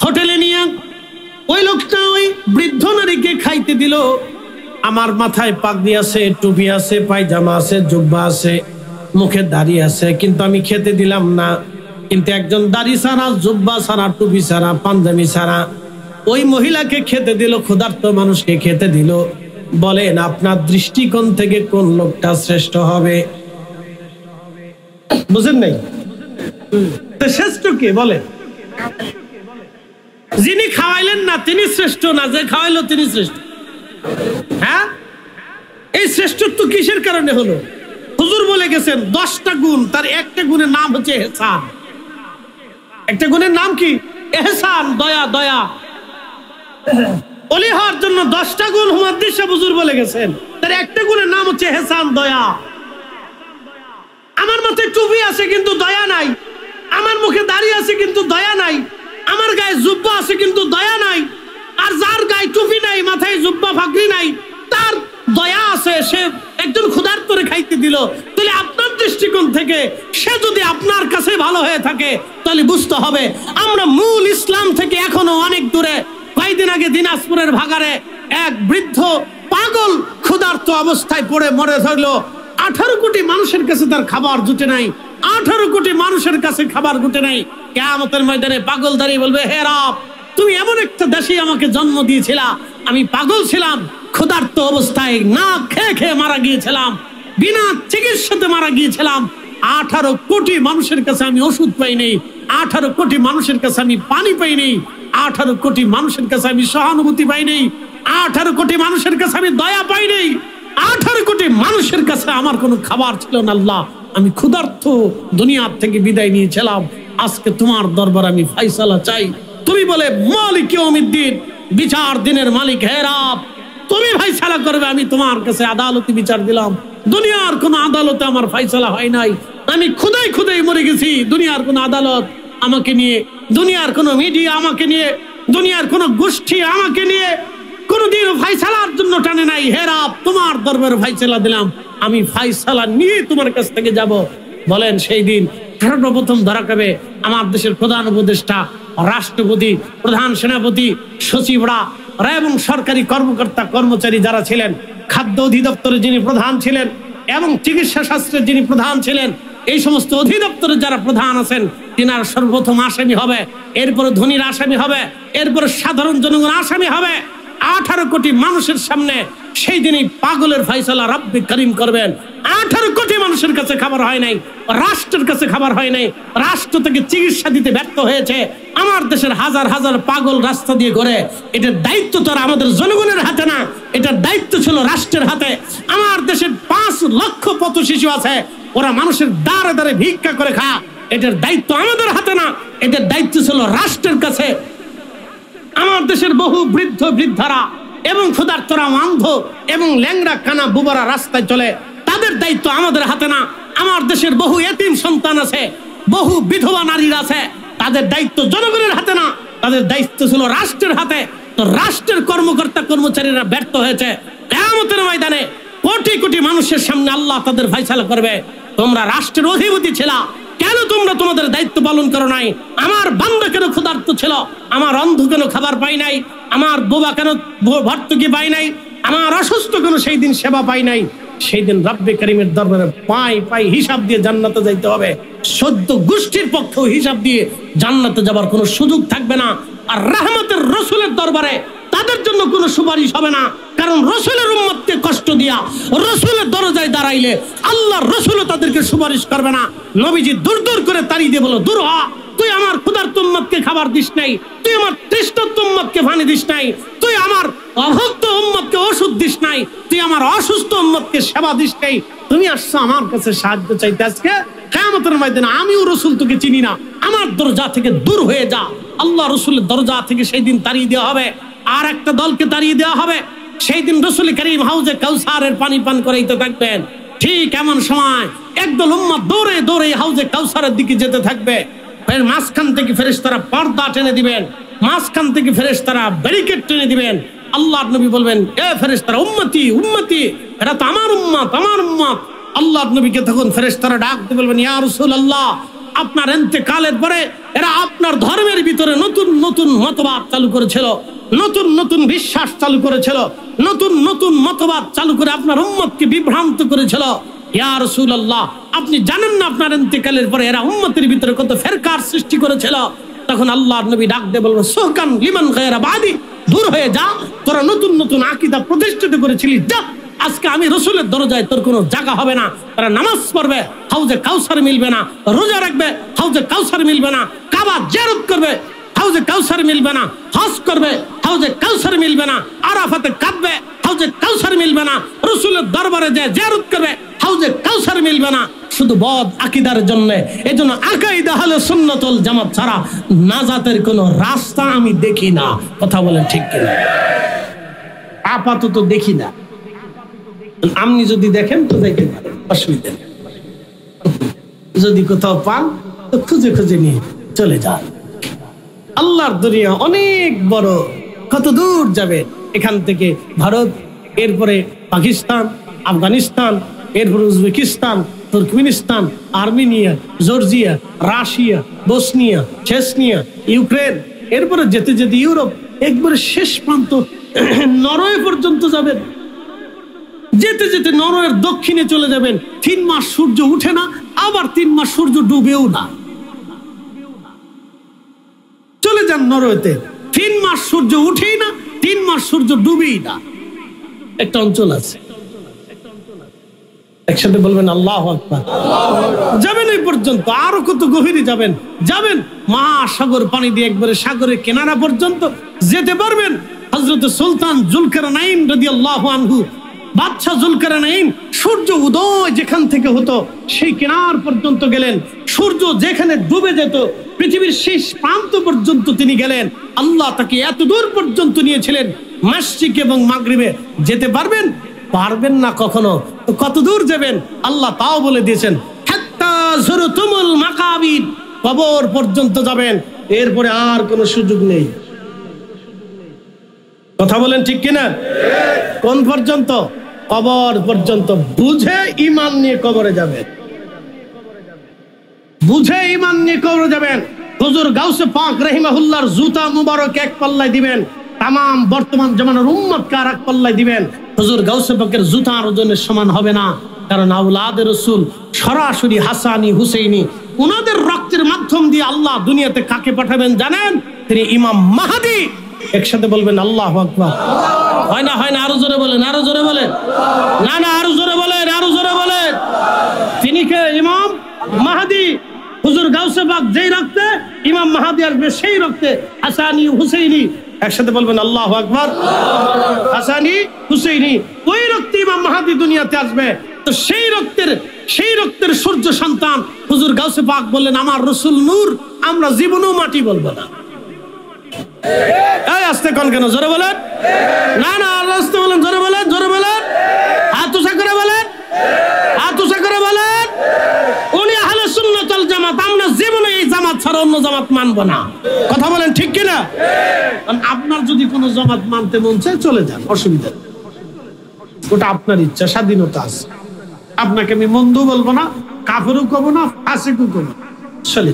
হোটেলে নিয়ে ওই লোকটা ওই বৃদ্ধ নারীকে খাইতে দিল। আমার মাথায় পাগড়ি আছে, টুপি আছে, পায়জামা আছে, জুব্বা আছে, মুখে দাড়ি আছে, কিন্তু আমি খেতে দিলাম না। কিন্তু একজন দাড়ি ছাড়া, জুব্বা ছাড়া, টুপি ছাড়া, পাঞ্জাবি ছাড়া ওই মহিলাকে খেতে দিল, ক্ষুধার্ত মানুষকে খেতে দিল। বলেন আপনার দৃষ্টিকোণ থেকে কোন লোকটা শ্রেষ্ঠ হবে? বুঝেন নাই? শ্রেষ্ঠ কে বলেন? যিনি খাওয়াইলেন না তিনি শ্রেষ্ঠ না, যে খাওয়াইলো তিনি শ্রেষ্ঠ। হ্যাঁ, এই শ্রেষ্ঠত্ব কিসের কারণে হলো? হুজুর বলে গেছেন 10টা গুণ, তার একটা গুণের নাম হচ্ছে ইহসান। একটা গুণের নাম কি? ইহসান, দয়া। দয়া ওলি হওয়ার জন্য 10টা গুণ মুহাদ্দিস হুজুর বলে গেছেন, তার একটা গুণের নাম হচ্ছে ইহসান, দয়া। আমার মাথায় টুপি আছে কিন্তু দয়া নাই, আমার মুখে দাড়ি আছে কিন্তু দয়া নাই, আমার গায়ে জুব্বা আছে কিন্তু দয়া নাই, আর যার গায়ে টুপি নাই, মাথায় জুব্বা ফাকরি নাই, তার দয়া আছে, সে একজন ক্ষুধার্তরে খাইতে দিল। তাহলে আপনার দৃষ্টিকোণ থেকে সে যদি আপনার কাছে ভালো হয়ে থাকে তাহলে বুঝতে হবে আমরা মূল ইসলাম থেকে এখনো অনেক দূরে। কয়েকদিন আগে দিনাজপুরের ভাগাড়ে এক বৃদ্ধ পাগল ক্ষুধার্ত অবস্থায় পড়ে মরে ধরলো। 18 কোটি মানুষের কাছে তার খাবার জুটে নাই, 18 কোটি মানুষের কাছে খাবার জুটে নাই। কিয়ামতের ময়দানে পাগল দাঁড়িয়ে বলবে, হে রব, তুমি এমন একটা দেশে আমাকে জন্ম দিয়েছিলা, আমি পাগল ছিলাম, ক্ষুধার্ত অবস্থায় না খেয়ে খেয়ে মারা গিয়েছিলাম, বিনা চিকিৎসাতে মারা গিয়েছিলাম। 18 কোটি মানুষের কাছে আমি ওষুধ পাই নেই, 18 কোটি মানুষের কাছে আমি পানি পাই নেই, 18 কোটি মানুষের কাছে আমি সহানুভূতি পাই নেই, 18 কোটি মানুষের কাছে আমি দয়া পাই নেই, 18 কোটি মানুষের কাছে আমার কোনো খাবার ছিল না। আল্লাহ, আমি ক্ষুধার্ত দুনিয়ার থেকে বিদায় নিয়েছিলাম, আজকে তোমার দরবার আমি ফাইসালা চাই। তুমি বলে মালিক ইয়াউমিদ্দিন, বিচার দিনের মালিক, হে রব তুমি ফাইসালা করবে, আমি তোমার কাছে আদালতে বিচার দিলাম, দুনিয়ার কোন আদালতে আমার ফাইসালা হয় নাই, আমি খুদাই খুদাই মরে গেছি। দুনিয়ার কোন আদালত আমাকে নিয়ে, দুনিয়ার কোন মিডিয়া আমাকে নিয়ে, দুনিয়ার কোন গোষ্ঠী আমাকে নিয়ে কোনদিন ফাইসালার জন্য টানে নাই। হে রব, তোমার দরবারে ফাইসালা দিলাম, আমি ফাইসালা নিয়ে তোমার কাছ থেকে যাব। বলেন সেই দিন সর্বপ্রথম ধরা খাবে আমার দেশের প্রধান উপদেষ্টা, রাষ্ট্রপতি, প্রধান সেনাপতি, সচিবরা এবং সরকারি কর্মকর্তা কর্মচারী যারা ছিলেন, খাদ্য অধিদপ্তরে যিনি প্রধান ছিলেন এবং চিকিৎসা শাস্ত্রের যিনি প্রধান ছিলেন, এই সমস্ত অধিদপ্তরের যারা প্রধান আছেন তিনার সর্বপ্রথম আসামি হবে, এরপরে ধনীর আসামি হবে, এরপরে সাধারণ জনগণ আসামি হবে। 18 কোটি মানুষের সামনে সেই দিনই পাগলের ফয়সালা রব্বে করিম করবেন। 18 কোটি মানুষের কাছে খাবার হয় নাই, রাষ্ট্রের কাছে খাবার হয় নাই, রাষ্ট্র থেকে চিকিৎসা দিতে ব্যর্থ হয়েছে। আমার দেশের হাজার হাজার পাগল রাস্তা দিয়ে ঘোরে, এটার দায়িত্ব তো আর আমাদের জনগণের হাতে না, এটার দায়িত্ব ছিল রাষ্ট্রের হাতে। আমার দেশের 5 লক্ষ পথ শিশু আছে, ওরা মানুষের দ্বারে দ্বারে ভিক্ষা করে খা, এটার দায়িত্ব আমাদের হাতে না, এটার দায়িত্ব ছিল রাষ্ট্রের কাছে। আমার দেশের বহু বৃদ্ধ বৃদ্ধারা এবং ক্ষুধার্তরা, অন্ধ এবং ল্যাংড়া কানা বুবারা রাস্তায় চলে, তাদের দায়িত্ব আমাদের হাতে না। আমার দেশের বহু এতিম সন্তান আছে, বহু বিধবা নারীরা আছে, তাদের দায়িত্ব জনগণের হাতে না, তাদের দায়িত্ব ছিল রাষ্ট্রের হাতে। তো রাষ্ট্রের কর্মকর্তা কর্মচারীরা ব্যর্থ হয়েছে। কিয়ামতের ময়দানে কোটি কোটি মানুষের সামনে আল্লাহ তাদের ফয়সালা করবে, তোমরা রাষ্ট্রের অধিপতি ছিলা, কেন তোমরা তোমাদের দায়িত্ব পালন করো নাই? আমার বান্দা কেন ক্ষুধার্ত ছিল? আমার অন্ধ কেন খাবার পাই নাই? আমার বোবা কেন ভর্তুকি পাই নাই? আমার অসুস্থ কেন সেই দিন সেবা পাই নাই? সেই দিন রব্বে করিমের দরবারে পাই হিসাব দিয়ে জান্নাতে যাইতে হবে। 14 গোষ্ঠীর পক্ষেও হিসাব দিয়ে জান্নাতে যাবার কোনো সুযোগ থাকবে না। আর রহমতের রসুলের দরবারে তাদের জন্য কোনো সুপারিশ হবে না, কারণ রসুলের উম্মতকে কষ্ট দিয়া রসুলের দরজায় দাঁড়াইলে আল্লাহর রসুলও তাদেরকে সুপারিশ করবে না। নবীজি দূর দূর করে তাড়িয়ে দিয়ে বলো, দূর হ, তুই আমার ক্ষুধার্ত উম্মতকে খাবার দিস নাই, তুই আমার তৃষ্ণার্ত উম্মতকে পানি দিস নাই, তুই আমার অভক্ত উম্মতকে ওষুধ দিস নাই, তুই আমার অসুস্থ উম্মতকে সেবা দিস নাই, তুমি আসছো আমার কাছে সাহায্য চাইতে। আজকে কিয়ামতের ময়দানে আমিও রসুল তোকে চিনি না, আমার দরজা থেকে দূর হয়ে যা। আল্লাহ রসুলের দরজা থেকে সেই দিন তাড়িয়ে দেওয়া হবে, আর একটা দলকে তাড়িয়ে দেওয়া হবে। সেই দিন রসুল করিম হাউজে কাউসারের পানি পান করাইতে থাকবেন। ঠিক এমন সময় একদল উম্মত দৌড়ে দৌড়ে হাউজে কাউসারের দিকে যেতে থাকবে। মাঝখান থেকে ফেরেশতারা পর্দা টেনে দিবেন, মাঝখান থেকে ফেরেশতারা ব্যারিকেড টেনে দিবেন। আল্লাহর নবী বলবেন, এ ফেরেশতারা, উম্মতি উম্মতি, এরা তো আমার উম্মত, আমার উম্মত। আল্লাহর নবীকে তখন ফেরেশতারা ডাক দিয়ে বলবেন, ইয়া রাসূলুল্লাহ, আপনার ইন্তেকালের পরে এরা আপনার ধর্মের ভিতরে নতুন নতুন মতবাদ চালু করেছিল, নতুন নতুন বিশ্বাস চালু করেছিল, নতুন নতুন মতবাদ চালু করে আপনার উম্মতকে বিভ্রান্ত করেছিল। ইয়া রাসূলুল্লাহ, আপনি জানেন না আপনার ইন্তেকালের পরে এরা উম্মতের ভিতরে কত ফেরকার সৃষ্টি করেছিল? তখন আল্লাহর নবী ডাক দিয়ে বলবেন, সুকান লিমান গায়রা বাদি, দূর হয়ে যা, তোরা নতুন নতুন আকীদা প্রতিষ্ঠিত করেছিলি, যা, আজকে আমি রসুলের দরজায় তোর কোনো জায়গা হবে না। তারা নামাজ পড়বে, হাউজে কাউসার মিলবে না, রোজা রাখবে, হাউজে কাউসার মিলবে না, কাবা জিয়ারত করবে, হাউজে কাউসার মিলবে না, হজ করবে, হাউজে কাউসার মিলবে না, আরাফাতে কাঁদবে, হাউজে কাউসার মিলবে না, রসুলের দরবারে যে জিয়ারত করবে, হাউজে কাউসার মিলবে না, শুধু বদ আকীদার জন্য। এজন্য আকাইদা আহলে সুন্নাত ওয়াল জামাত ছাড়া নাজাতের কোনো রাস্তা আমি দেখি না। কথা বলেন ঠিক কিনা? আপাতত দেখি না। আপনি যদি দেখেন তো দেখতে পারেন, অসুবিধা নেই। যদি কোথাও পান তো খুঁজে খুঁজে নিয়ে চলে যান। আল্লাহর দুনিয়া অনেক বড়, কত দূর যাবে। এখান থেকে ভারত, এরপরে পাকিস্তান, আফগানিস্তান, এরপরে Uzbekistan, Turkmenistan, Armenia, Georgia, Russia, Bosnia, Chechnya, Ukraine, এরপরে যেতে যেতে ইউরোপ, একবারে শেষ প্রান্ত নরওয়ে পর্যন্ত যাবেন। যেতে যেতে নরওয়ের দক্ষিণে চলে যাবেন। 3 মাস সূর্য উঠে না, আবার 3 মাস সূর্য ডুবেও না। চলে যান নরওয়েতে, 3 মাস সূর্য উঠেই না, 3 মাস সূর্য ডুবেই না। একটা অঞ্চল আছে, একসাথে বলবেন আল্লাহু আকবার। যাবেন এই পর্যন্ত, আরো কত গভীরে যাবেন, যাবেন মহাসাগর পানি দিয়ে একবারে সাগরের কিনারা পর্যন্ত যেতে পারবেন। হযরত সুলতান জুলকারনাইন রাদিয়াল্লাহু আনহু, বাদশা জুলকারনাইন, সূর্য উদয় যেখান থেকে হতো সেই কিনার পর্যন্ত গেলেন। সূর্য যেখানে ডুবে যেত পৃথিবীর শেষ প্রান্ত পর্যন্ত তিনি গেলেন। আল্লাহ তাকে এত দূর পর্যন্ত নিয়েছিলেন। মাশরিক এবং মাগরিবে যেতে পারবেন? পারবেন না কখনো। তো কত দূর যাবেন আল্লাহ তাও বলে দিয়েছেন, হাত্তা যুরতুমুল মাকাবির, কবর পর্যন্ত যাবেন, এরপরে আর কোনো সুযোগ নেই। কথা বলেন ঠিক কিনা? কোন পর্যন্ত? কবর পর্যন্ত। বুঝে ঈমান নিয়ে কবরে যাবেন। বুঝে ইমান নিয়ে কবরে যাবেন। হুজুর গাউসে পাক রাহিমাহুল্লাহর জুতা মুবারক এক পাল্লায় দিবেন, তাম বর্তমান জামানার উম্মতকে আর এক পাল্লায় দিবেন। হুজুর গাউসে পাকের জুতার ওজনের সমান হবে না, কারণ আওলাদে রাসূল সরাসরি হাসানি হুসাইনি উনাদের রক্তের মাধ্যম দিয়ে আল্লাহ দুনিয়াতে কাকে পাঠাবেন জানেন? তিনি ইমাম মাহদি। একসাথে বলবেন আল্লাহু আকবার। হয় না? আরো জোরে বলেন, আরো জোরে বলেন। না আরো জোরে বলেন, আরো জোরে বলেন। তিনি কে? ইমাম মাহদি। হুজুর গাউসে পাক যেই রক্তে, ইমাম মাহদি আসবে সেই রক্তে, হাসানি হুসাইনি। একসাথে বলবেন আল্লাহু আকবার। হাসানি হুসাইনি, ওই রক্তে ইমাম মাহদি দুনিয়াতে আসবে। তো সেই রক্তের সূর্য সন্তান হুজুর গাউসে পাক বললেন, আমার রাসূল নূর, আমরা জীবনেও মাটি বলবো না। এই আস্তে কোন কেন? জোরে বলেন। না আস্তে বলেন, জোরে বলেন, জোরে বলেন। হাত উঁচা করে বলেন, হাত উঁচা করে বলেন। উনি আহলে সুন্নাত ওয়াল জামাত, আমরা জীবনে এই জামাত ছাড়া অন্য জামাত মানবো না। কথা বলেন ঠিক কিনা? আপনার যদি কোনো জামাত মানতে মন চায় চলে যান, অসুবিধা নেই, ওটা আপনার ইচ্ছা, স্বাধীনতা আছে। আপনাকে আমি মন্দ বলবো না, কাফেরও কব না, ফাসিকও কব না, চলে।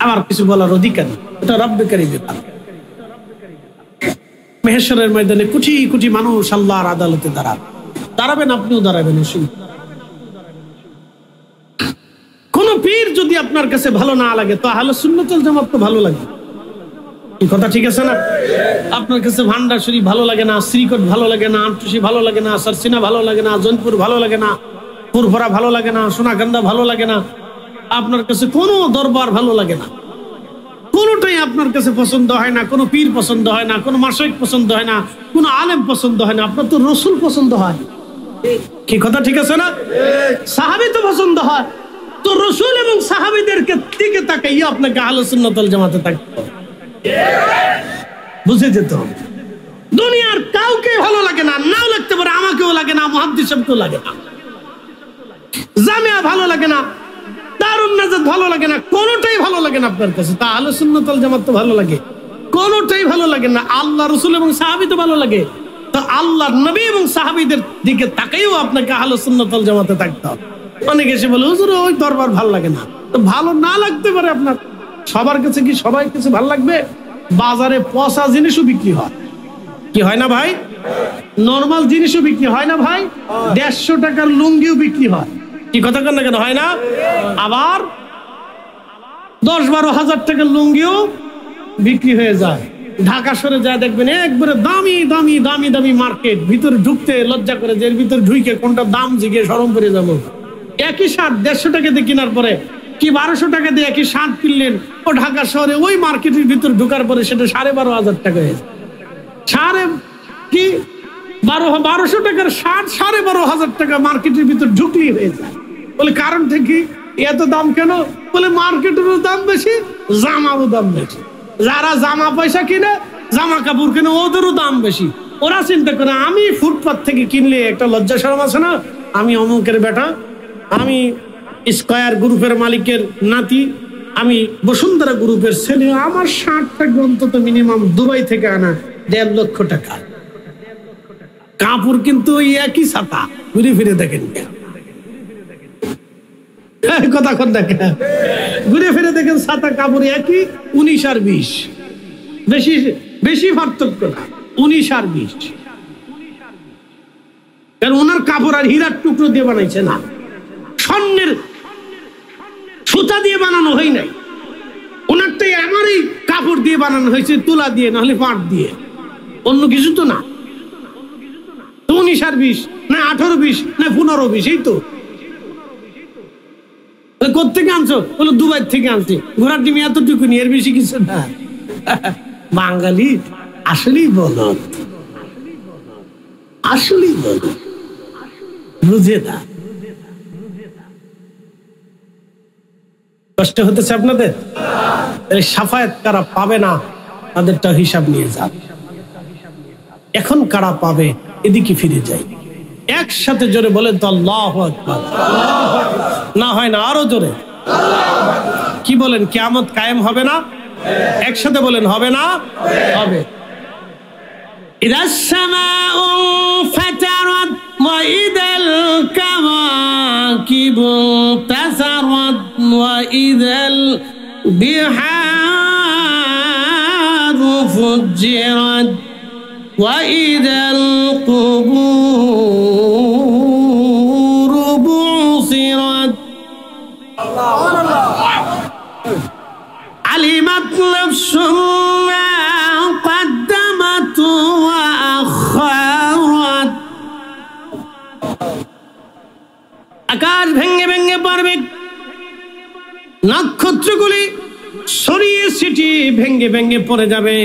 আমার কিছু বলার অধিকার নেই, এটা রব্বেকারী ব্যাপার। মেহেশ্বরের ময়দানে কোটি কোটি মানুষ আল্লাহর আদালতে দাঁড়াবেন, আপনিও দাঁড়াবেন। কোন পীর যদি আপনার কাছে ভালো না লাগে, তো আহলে সুন্নাত ওয়াল জামাত তো ভালো লাগে। এই কথা ঠিক আছে না? আপনার কাছে ভান্ডার শরীফ ভালো লাগে না, শ্রীকোট ভালো লাগে না, আটটুসি ভালো লাগে না, সারসিনা ভালো লাগে না, জৈনপুর ভালো লাগে না, পুরভরা ভালো লাগে না, সোনাকান্দা ভালো লাগে না, আপনার কাছে কোনো দরবার ভালো লাগে না, কোনোটাই আপনার কাছে পছন্দ হয় না, কোনো পীর পছন্দ হয় না, কোনো মাশায়েখ পছন্দ হয় না, কোনো আলেম পছন্দ হয় না, আপনার তো রাসূল পছন্দ হয়। কি কথা ঠিক আছে না? সাহাবী তো পছন্দ হয়, তো রাসূল এবং সাহাবীদেরকে দিকে তাকাইয়া আপনাকে আহলে সুন্নাত ওয়াল জামাতে থাকতে হবে, বুঝে যেতে হবে। দুনিয়ার কাউকে ভালো লাগে না, নাও লাগতে পারে, আমাকেও লাগে না, মুহাদ্দিস সাহেবকেও লাগে না, জামিয়া ভালো লাগে না, দারুন নাজাত ভালো লাগে না, কোনোটাই ভালো লাগে না আপনার কাছে। তা আহলে সুন্নাত ওয়াল জামাত তো ভালো লাগে, কোনোটাই ভালো লাগে না। আল্লাহ রাসূল এবং সাহাবী তো ভালো লাগে, তো আল্লাহর নবী এবং সাহাবীদের দিকে তাকাইও আপনাকে আহলে সুন্নাত ওয়াল জামাতে থাকতে হবে। অনেকে এসে বলে, হুজুর ওই দরবার ভালো লাগে না, তো ভালো না লাগতে পারে আপনার, সবার কাছে কি সবাই কিছু ভালো লাগবে? বাজারে পচা জিনিসও বিক্রি হয়, কি হয় না ভাই? নরমাল জিনিসও বিক্রি হয় না ভাই? 150 টাকার লুঙ্গিও বিক্রি হয়, কি কথা কেন কেন হয় না? আবার 10-12 হাজার টাকার লুঙ্গিও বিক্রি হয়ে যায়। ঢাকা শহরে যা দেখবেন একবারে দামি দামি দামি দামি মার্কেট, ভিতরে ঢুকতে লজ্জা করে, যে এর ভিতরে ঢুকে কোনটা দাম জিজ্ঞেস শরম করে যাবো। একই শার্ট 150 টাকা দিয়ে কেনার পরে কি 1200 টাকা দিয়ে একই শার্ট কিনলেন, ও ঢাকা শহরে ওই মার্কেটের ভিতরে ঢোকার পরে সেটা 12,500 টাকা হয়ে যায়। 1200 টাকার শার্ট 12,500 টাকা মার্কেটের ভিতর ঢুকলেই হয়ে যায়। বলে কারণটা কি, এত দাম কেন? বলে মার্কেটেরও দাম বেশি, জামারও দাম বেশি। যারা জামা পয়সা কিনে, জামা কাপড় কিনে, ওদেরও দাম বেশি। ওরা চিন্তা করে, আমি ফুটপাত থেকে কিনলে একটা লজ্জা শরম আছে না, আমি অমুকের বেটা, আমি স্কয়ার গ্রুপের মালিকের নাতি, আমি বসুন্ধরা গ্রুপের ছেলে, আমার শার্ট থাকবে অন্তত মিনিমাম দুবাই থেকে আনা 1.5 লক্ষ টাকা। কাপড় কিন্তু ওই একই ছাতা, ঘুরে ফিরে দেখেন, কথা কন দেখেন, ঘুরে ফিরে দেখেন ছাতা কাপড় একই, 19 আর 20, বেশি বেশি পার্থক্য না, 19 আর 20। কারণ ওনার কাপড় আর হীরার টুকরো দিয়ে বানাইছে না, স্বর্ণের সুতা দিয়ে বানানো হয় নাই, ওনারটাই আমারই কাপড় দিয়ে বানানো হয়েছে, তুলা দিয়ে, নাহলে পাট দিয়ে, অন্য কিছু তো না। 19 আর 20 না 18-20 না 15-20, এই তো। কোথেকে আনছো? বলো দুবাই থেকে আনছি। ঘোড়ার ডিম এতটুকু নি, এর বেশি কিছু না। বাঙালি আসলেই বলত, আসলেই বলত, বুঝে না। কষ্ট হতেছে আপনাদের? সাফায়াত কারা পাবে না, তাদেরটা হিসাব নিয়ে যান। এখন কারা পাবে, এদিকে ফিরে যাই। একসাথে জোরে বলেন তো আল্লাহু আকবার। না হয় না, আরো জোরে। কি বলেন, কিয়ামত কায়েম হবে না? একসাথে বলেন, হবে না? হবে। ইদাস সামাউ ফাতারাত ওয়া ইদাল الكواكب انتثرت وإذا البحار فجرت وإذا القبور بعثرت علمت نفس ما قدمت وأخرت আকাশ ভেঙে ভেঙে পড়বে, নক্ষত্রগুলি ছড়িয়ে ছিটিয়ে ভেঙে ভেঙে পড়ে যাবে,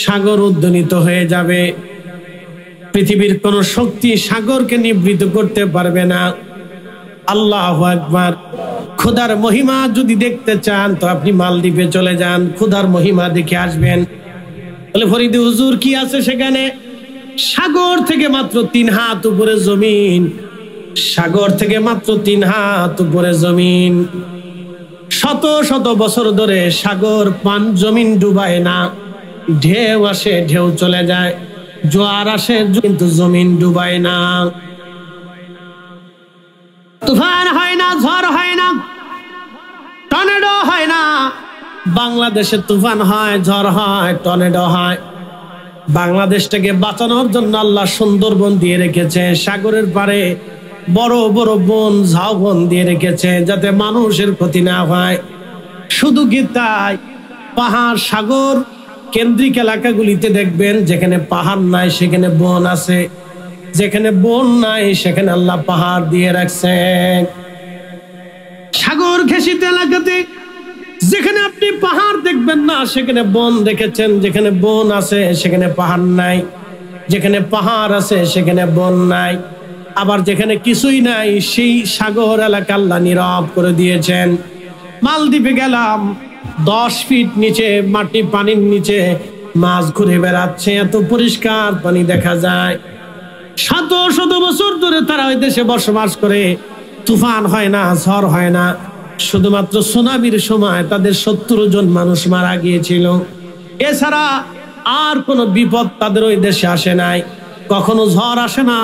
সাগর উদ্দোলিত হয়ে যাবে। পৃথিবীর কোন শক্তি সাগরকে নিবৃত করতে পারবে না। আল্লাহু আকবার। খোদার মহিমা যদি দেখতে চান তো আপনি মালদ্বীপে চলে যান, খোদার মহিমা দেখে আসবেন। বলে ফরিদে হুজুর কি আছে সেখানে? সাগর থেকে মাত্র 3 হাত উপরে জমিন, সাগর থেকে মাত্র 3 হাত উপরে জমিন। শত শত বছর ধরে সাগর পান জমিন ডুবায় না, ঢেউ আসে ঢেউ চলে যায়, জোয়ার আসে কিন্তু জমিন ডুবায় না। তুফান হয় না, ঝড় হয় না, টর্নেডো হয় না। বাংলাদেশে তুফান হয়, ঝড় হয়, টর্নেডো হয়। বাংলাদেশটাকে বাঁচানোর জন্য আল্লাহ সুন্দরবন দিয়ে রেখেছে, সাগরের পারে বড় বড় বন, ঝাউবন দিয়ে রেখেছে যাতে মানুষের ক্ষতি না হয়। শুধু কি তাই, পাহাড় সাগর কেন্দ্রিক এলাকাগুলিতে দেখবেন যেখানে পাহাড় নাই সেখানে বন আছে, যেখানে বন নাই সেখানে আল্লাহ পাহাড় দিয়ে রাখছেন। সাগর ঘেঁষিত এলাকাতে যেখানে আপনি পাহাড় দেখবেন না সেখানে বন রেখেছেন, যেখানে বন আছে সেখানে পাহাড় নাই, যেখানে পাহাড় আছে সেখানে বন নাই। আবার যেখানে কিছুই নাই সেই সাগর এলাকা আল্লাহ নীরব করে দিয়েছেন। মালদ্বীপে গেলাম, 10 ফিট নিচে মাটি, পানির নিচে মাছ ঘুরে বেড়াচ্ছে, এত পরিষ্কার পানি দেখা যায়। শত শত বছর ধরে তারা ওই দেশে বসবাস করে, তুফান হয় না, ঝড় হয় না। শুধুমাত্র সুনামির সময় তাদের 70 জন মানুষ মারা গিয়েছিল, এছাড়া আর কোনো বিপদ তাদের ওই দেশে আসে নাই। কখনো ঝড় আসে না,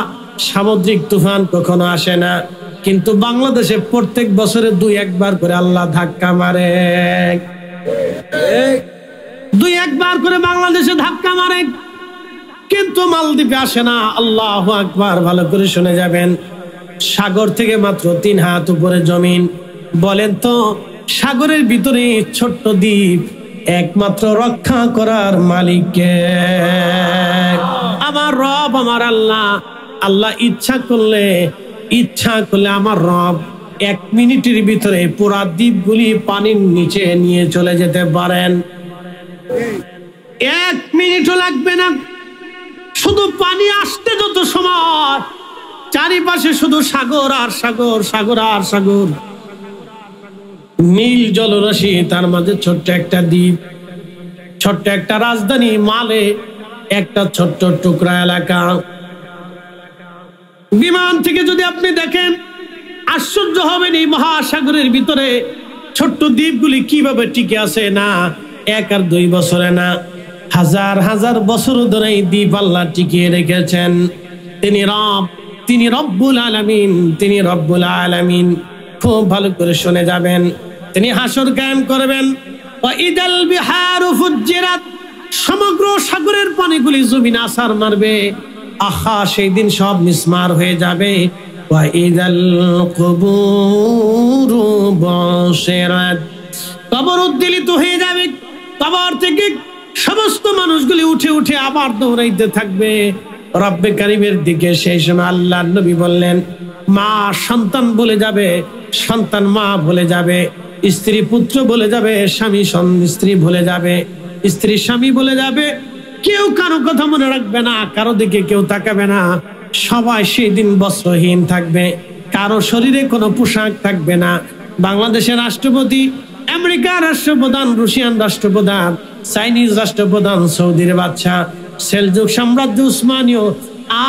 সামুদ্রিক তুফান কখনো আসে না। কিন্তু বাংলাদেশে প্রত্যেক বছরে 2-1 বার করে আল্লাহ ধাক্কা মারে, 2-1 বার করে বাংলাদেশে ধাক্কা মারে, কিন্তু মালদ্বীপে আসে না। আল্লাহু আকবার। ভালো করে শুনে যাবেন, সাগর থেকে মাত্র 3 হাত উপরে জমিন। বলেন তো সাগরের ভিতরে ছোট্ট দ্বীপ, একমাত্র রক্ষা করার মালিক কে? আমার রব, আমার আল্লাহ। আল্লাহ ইচ্ছা করলে আমার রব 1 মিনিটের ভিতরে পুরা দ্বীপগুলি পানির নিচে নিয়ে চলে যেতে পারেন। 1 মিনিটও লাগবে না। শুধু পানি আসতে যত সময়, চারিপাশে শুধু সাগর আর সাগর, সাগর আর সাগর, নীল জলরাশি, তার মাঝে ছোট্ট একটা দ্বীপ, ছোট্ট একটা রাজধানী মালে, একটা ছোট্ট টুকরা এলাকা। বিমান থেকে যদি আপনি দেখেন আশ্চর্য হবেন, এই মহাসাগরের ভিতরে ছোট্ট দ্বীপগুলি কিভাবে টিকে আছে। না 1 আর 2 বছরে না, হাজার হাজার বছর ধরে এই দ্বীপ আল্লাহ টিকিয়ে রেখেছেন। তিনি রব, তিনি রব্বুল আলামিন, তিনি রব্বুল আলামিন। খুব ভালো করে শুনে যাবেন, তিনি হাসর কায়েম করবেন। ওয়াইদাল বিহারু ফুজ্জিরাত, সমগ্র সাগরের পানিগুলি জমিন আছাড় মারবে। আহা, সেই দিন সব মিসমার হয়ে যাবে। ওয়াইদাল কুবুরু বুশিরাত, কবর উদ্বেলিত হয়ে যাবে। কবর থেকে সমস্ত মানুষগুলি উঠে উঠে আবার দৌড়াইতে থাকবে রব্বে কারিমের দিকে। সেই সময় আল্লাহর নবী বললেন, মা সন্তান বলে যাবে, সন্তান মা বলে যাবে, স্ত্রী পুত্র বলে যাবে, স্বামী স্ত্রী বলে যাবে, স্ত্রী স্বামী বলে যাবে। কেউ কারো কথা মনে রাখবে না, কারো দিকে কেউ তাকাবে না। সবাই সেই দিন বস্ত্রহীন থাকবে, কারো শরীরে কোনো পোশাক থাকবে না। বাংলাদেশের রাষ্ট্রপতি, আমেরিকার রাষ্ট্রপ্রধান, রুশিয়ান রাষ্ট্রপ্রধান, চাইনিজ রাষ্ট্রপ্রধান, সৌদির বাদশা, সেলজুক সাম্রাজ্য, উসমানীয়,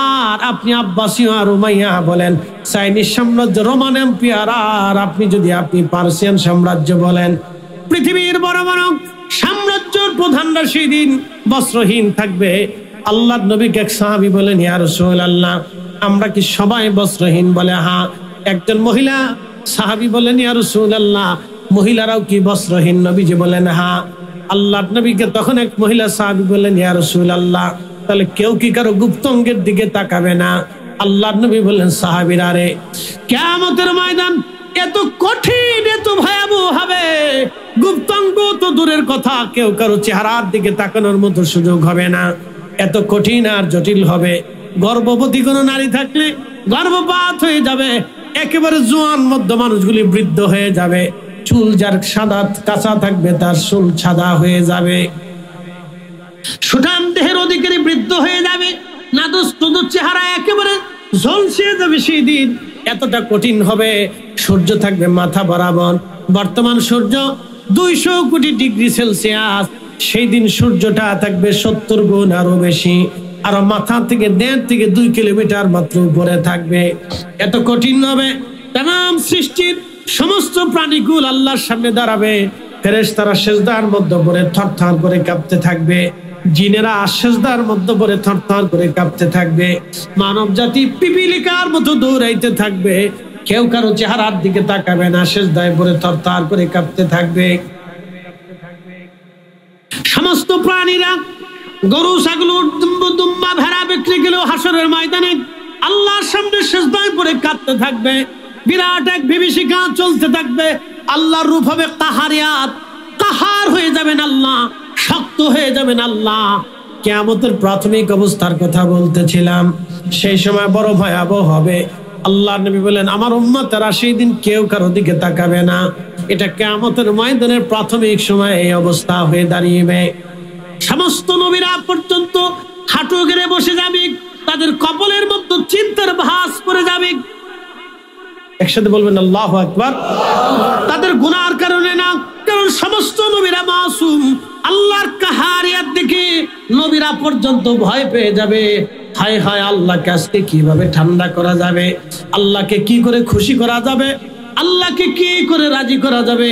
আর আপনি আব্বাসীয় আর উমাইয়া বলেন, চাইনিজ সাম্রাজ্য, রোমান এম্পায়ার, আর আপনি যদি পার্সিয়ান সাম্রাজ্য বলেন, পৃথিবীর বড় বড় সাম্রাজ্যের প্রধানরা সেই দিন বস্ত্রহীন থাকবে। আল্লাহর নবীকে এক সাহাবী বলেন, ইয়া রাসূলুল্লাহ, আমরা কি সবাই বস্ত্রহীন? বলে, হ্যাঁ। একজন মহিলা সাহাবী বলেন, ইয়া রাসূলুল্লাহ, মহিলারাও কি বস্ত্রহীন? নবীজি বলেন, হ্যাঁ। আল্লাহর নবীকে তখন এক মহিলা সাহাবী বললেন, ইয়া রাসূলুল্লাহ, তাহলে কেউ কি কারো গুপ্তাঙ্গের দিকে তাকাবে না? আল্লাহর নবী বললেন, সাহাবীরা রে, কিয়ামতের ময়দান এত কঠিন, এত ভয়াবহ হবে, গুপ্তাঙ্গ তো দূরের কথা, কেউ কারো চেহারার দিকে তাকানোর মতো সুযোগ হবে না। এত কঠিন আর জটিল হবে। গর্ভবতী কোনো নারী থাকলে গর্ভপাত হয়ে যাবে, একেবারে জোয়ান মধ্য মানুষগুলি বৃদ্ধ হয়ে যাবে, চুল যার সাদা কাঁচা থাকবে তার চুল সাদা হয়ে যাবে, সুঠাম দেহের অধিকারী বৃদ্ধ হয়ে যাবে, নাদুস নুদুস চেহারা একেবারে ঝলসে যাবে। সেই দিন এতটা কঠিন হবে। সূর্য থাকবে মাথা বরাবর। বর্তমান সূর্য 200 কোটি ডিগ্রি সেলসিয়াস, সেই দিন সূর্যটা থাকবে 70 গুণ আরো বেশি, আর মাথা থেকে 1.5 থেকে 2 কিলোমিটার মাত্র উপরে থাকবে। এত কঠিন হবে। তামাম সৃষ্টির সমস্ত প্রাণীকুল আল্লাহর সামনে দাঁড়াবে। ফেরেশতারা সিজদার মধ্যে পড়ে থরথর করে কাঁপতে থাকবে, জিনেরা সিজদার মধ্যে পড়ে থরথর করে কাঁপতে থাকবে, মানব জাতি পিপিলিকার মতো দৌড়াইতে থাকবে, কেউ কারো চেহারার দিকে তাকাবে না, সিজদায় পড়ে থরথর করে কাঁপতে থাকবে। সমস্ত প্রাণীরা, গরু ছাগল দুম্বা ভেড়া বিক্রি গেলেও হাসরের ময়দানে আল্লাহর সামনে সিজদায় পড়ে কাঁপতে থাকবে। বিরাট এক বিভীষিকা চলতে থাকবে। আল্লাহর রূপ হবে কাহারিয়াত, কাহার হয়ে যাবেন আল্লাহ, শক্ত হয়ে যাবেন আল্লাহ। কিয়ামতের প্রাথমিক অবস্থার কথা বলতেছিলাম, সেই সময় বড় ভয়াবহ হবে। আল্লাহর নবী বলেন, আমার উম্মতেরা সেই দিন কেউ কারো দিকে তাকাবে না। এটা কিয়ামতের ময়দানের প্রাথমিক সময় এই অবস্থা হয়ে দাঁড়িয়ে। সমস্ত নবীরা পর্যন্ত হাঁটু গেড়ে বসে যাবে, তাদের কপালের মধ্যে চিন্তার ভাঁজ পড়ে যাবে। একসাথে বলবেন আল্লাহু আকবার। তাদের গুনার কারণে না, কারণ সমস্ত নবীরা মাসুম। আল্লাহর কাহারিয়াত দেখে নবীরা পর্যন্ত ভয় পেয়ে যাবে। হায় হায়, আল্লাহকে আজকে কিভাবে ঠান্ডা করা যাবে, আল্লাহকে কি করে খুশি করা যাবে, আল্লাহকে কি করে রাজি করা যাবে।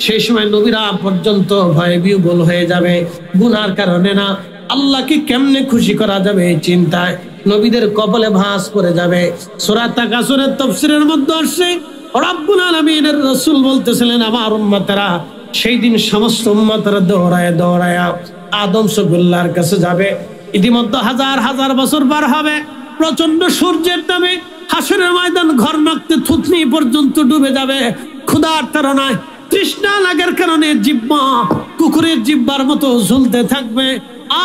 সেই সময় নবীরা পর্যন্ত ভয়ে বিহ্বল হয়ে যাবে। গুনার কারণে না, আল্লাহকে কেমনে খুশি করা যাবে এই চিন্তায় নবীদের কপালে ভাঁজ পড়ে যাবে। সূরা তাকাসুরের তাফসীরের মধ্যে আসছে, রব্বুল আলামিনের রাসূল বলতেছিলেন, আমার উম্মতেরা সেই দিন সমস্ত উম্মতেরা দৌড়ায় দৌড়ায় আদম সফিউল্লাহর কাছে যাবে। ইতিমধ্যে হাজার হাজার বছর পার হবে। প্রচন্ড সূর্যের তাপে হাসরের ময়দান ঘর মাখতে থুতনি পর্যন্ত ডুবে যাবে। ক্ষুধার তাড়নায়, তৃষ্ণা লাগার কারণে জিহ্বা কুকুরের জিহ্বার মতো ঝুলতে থাকবে।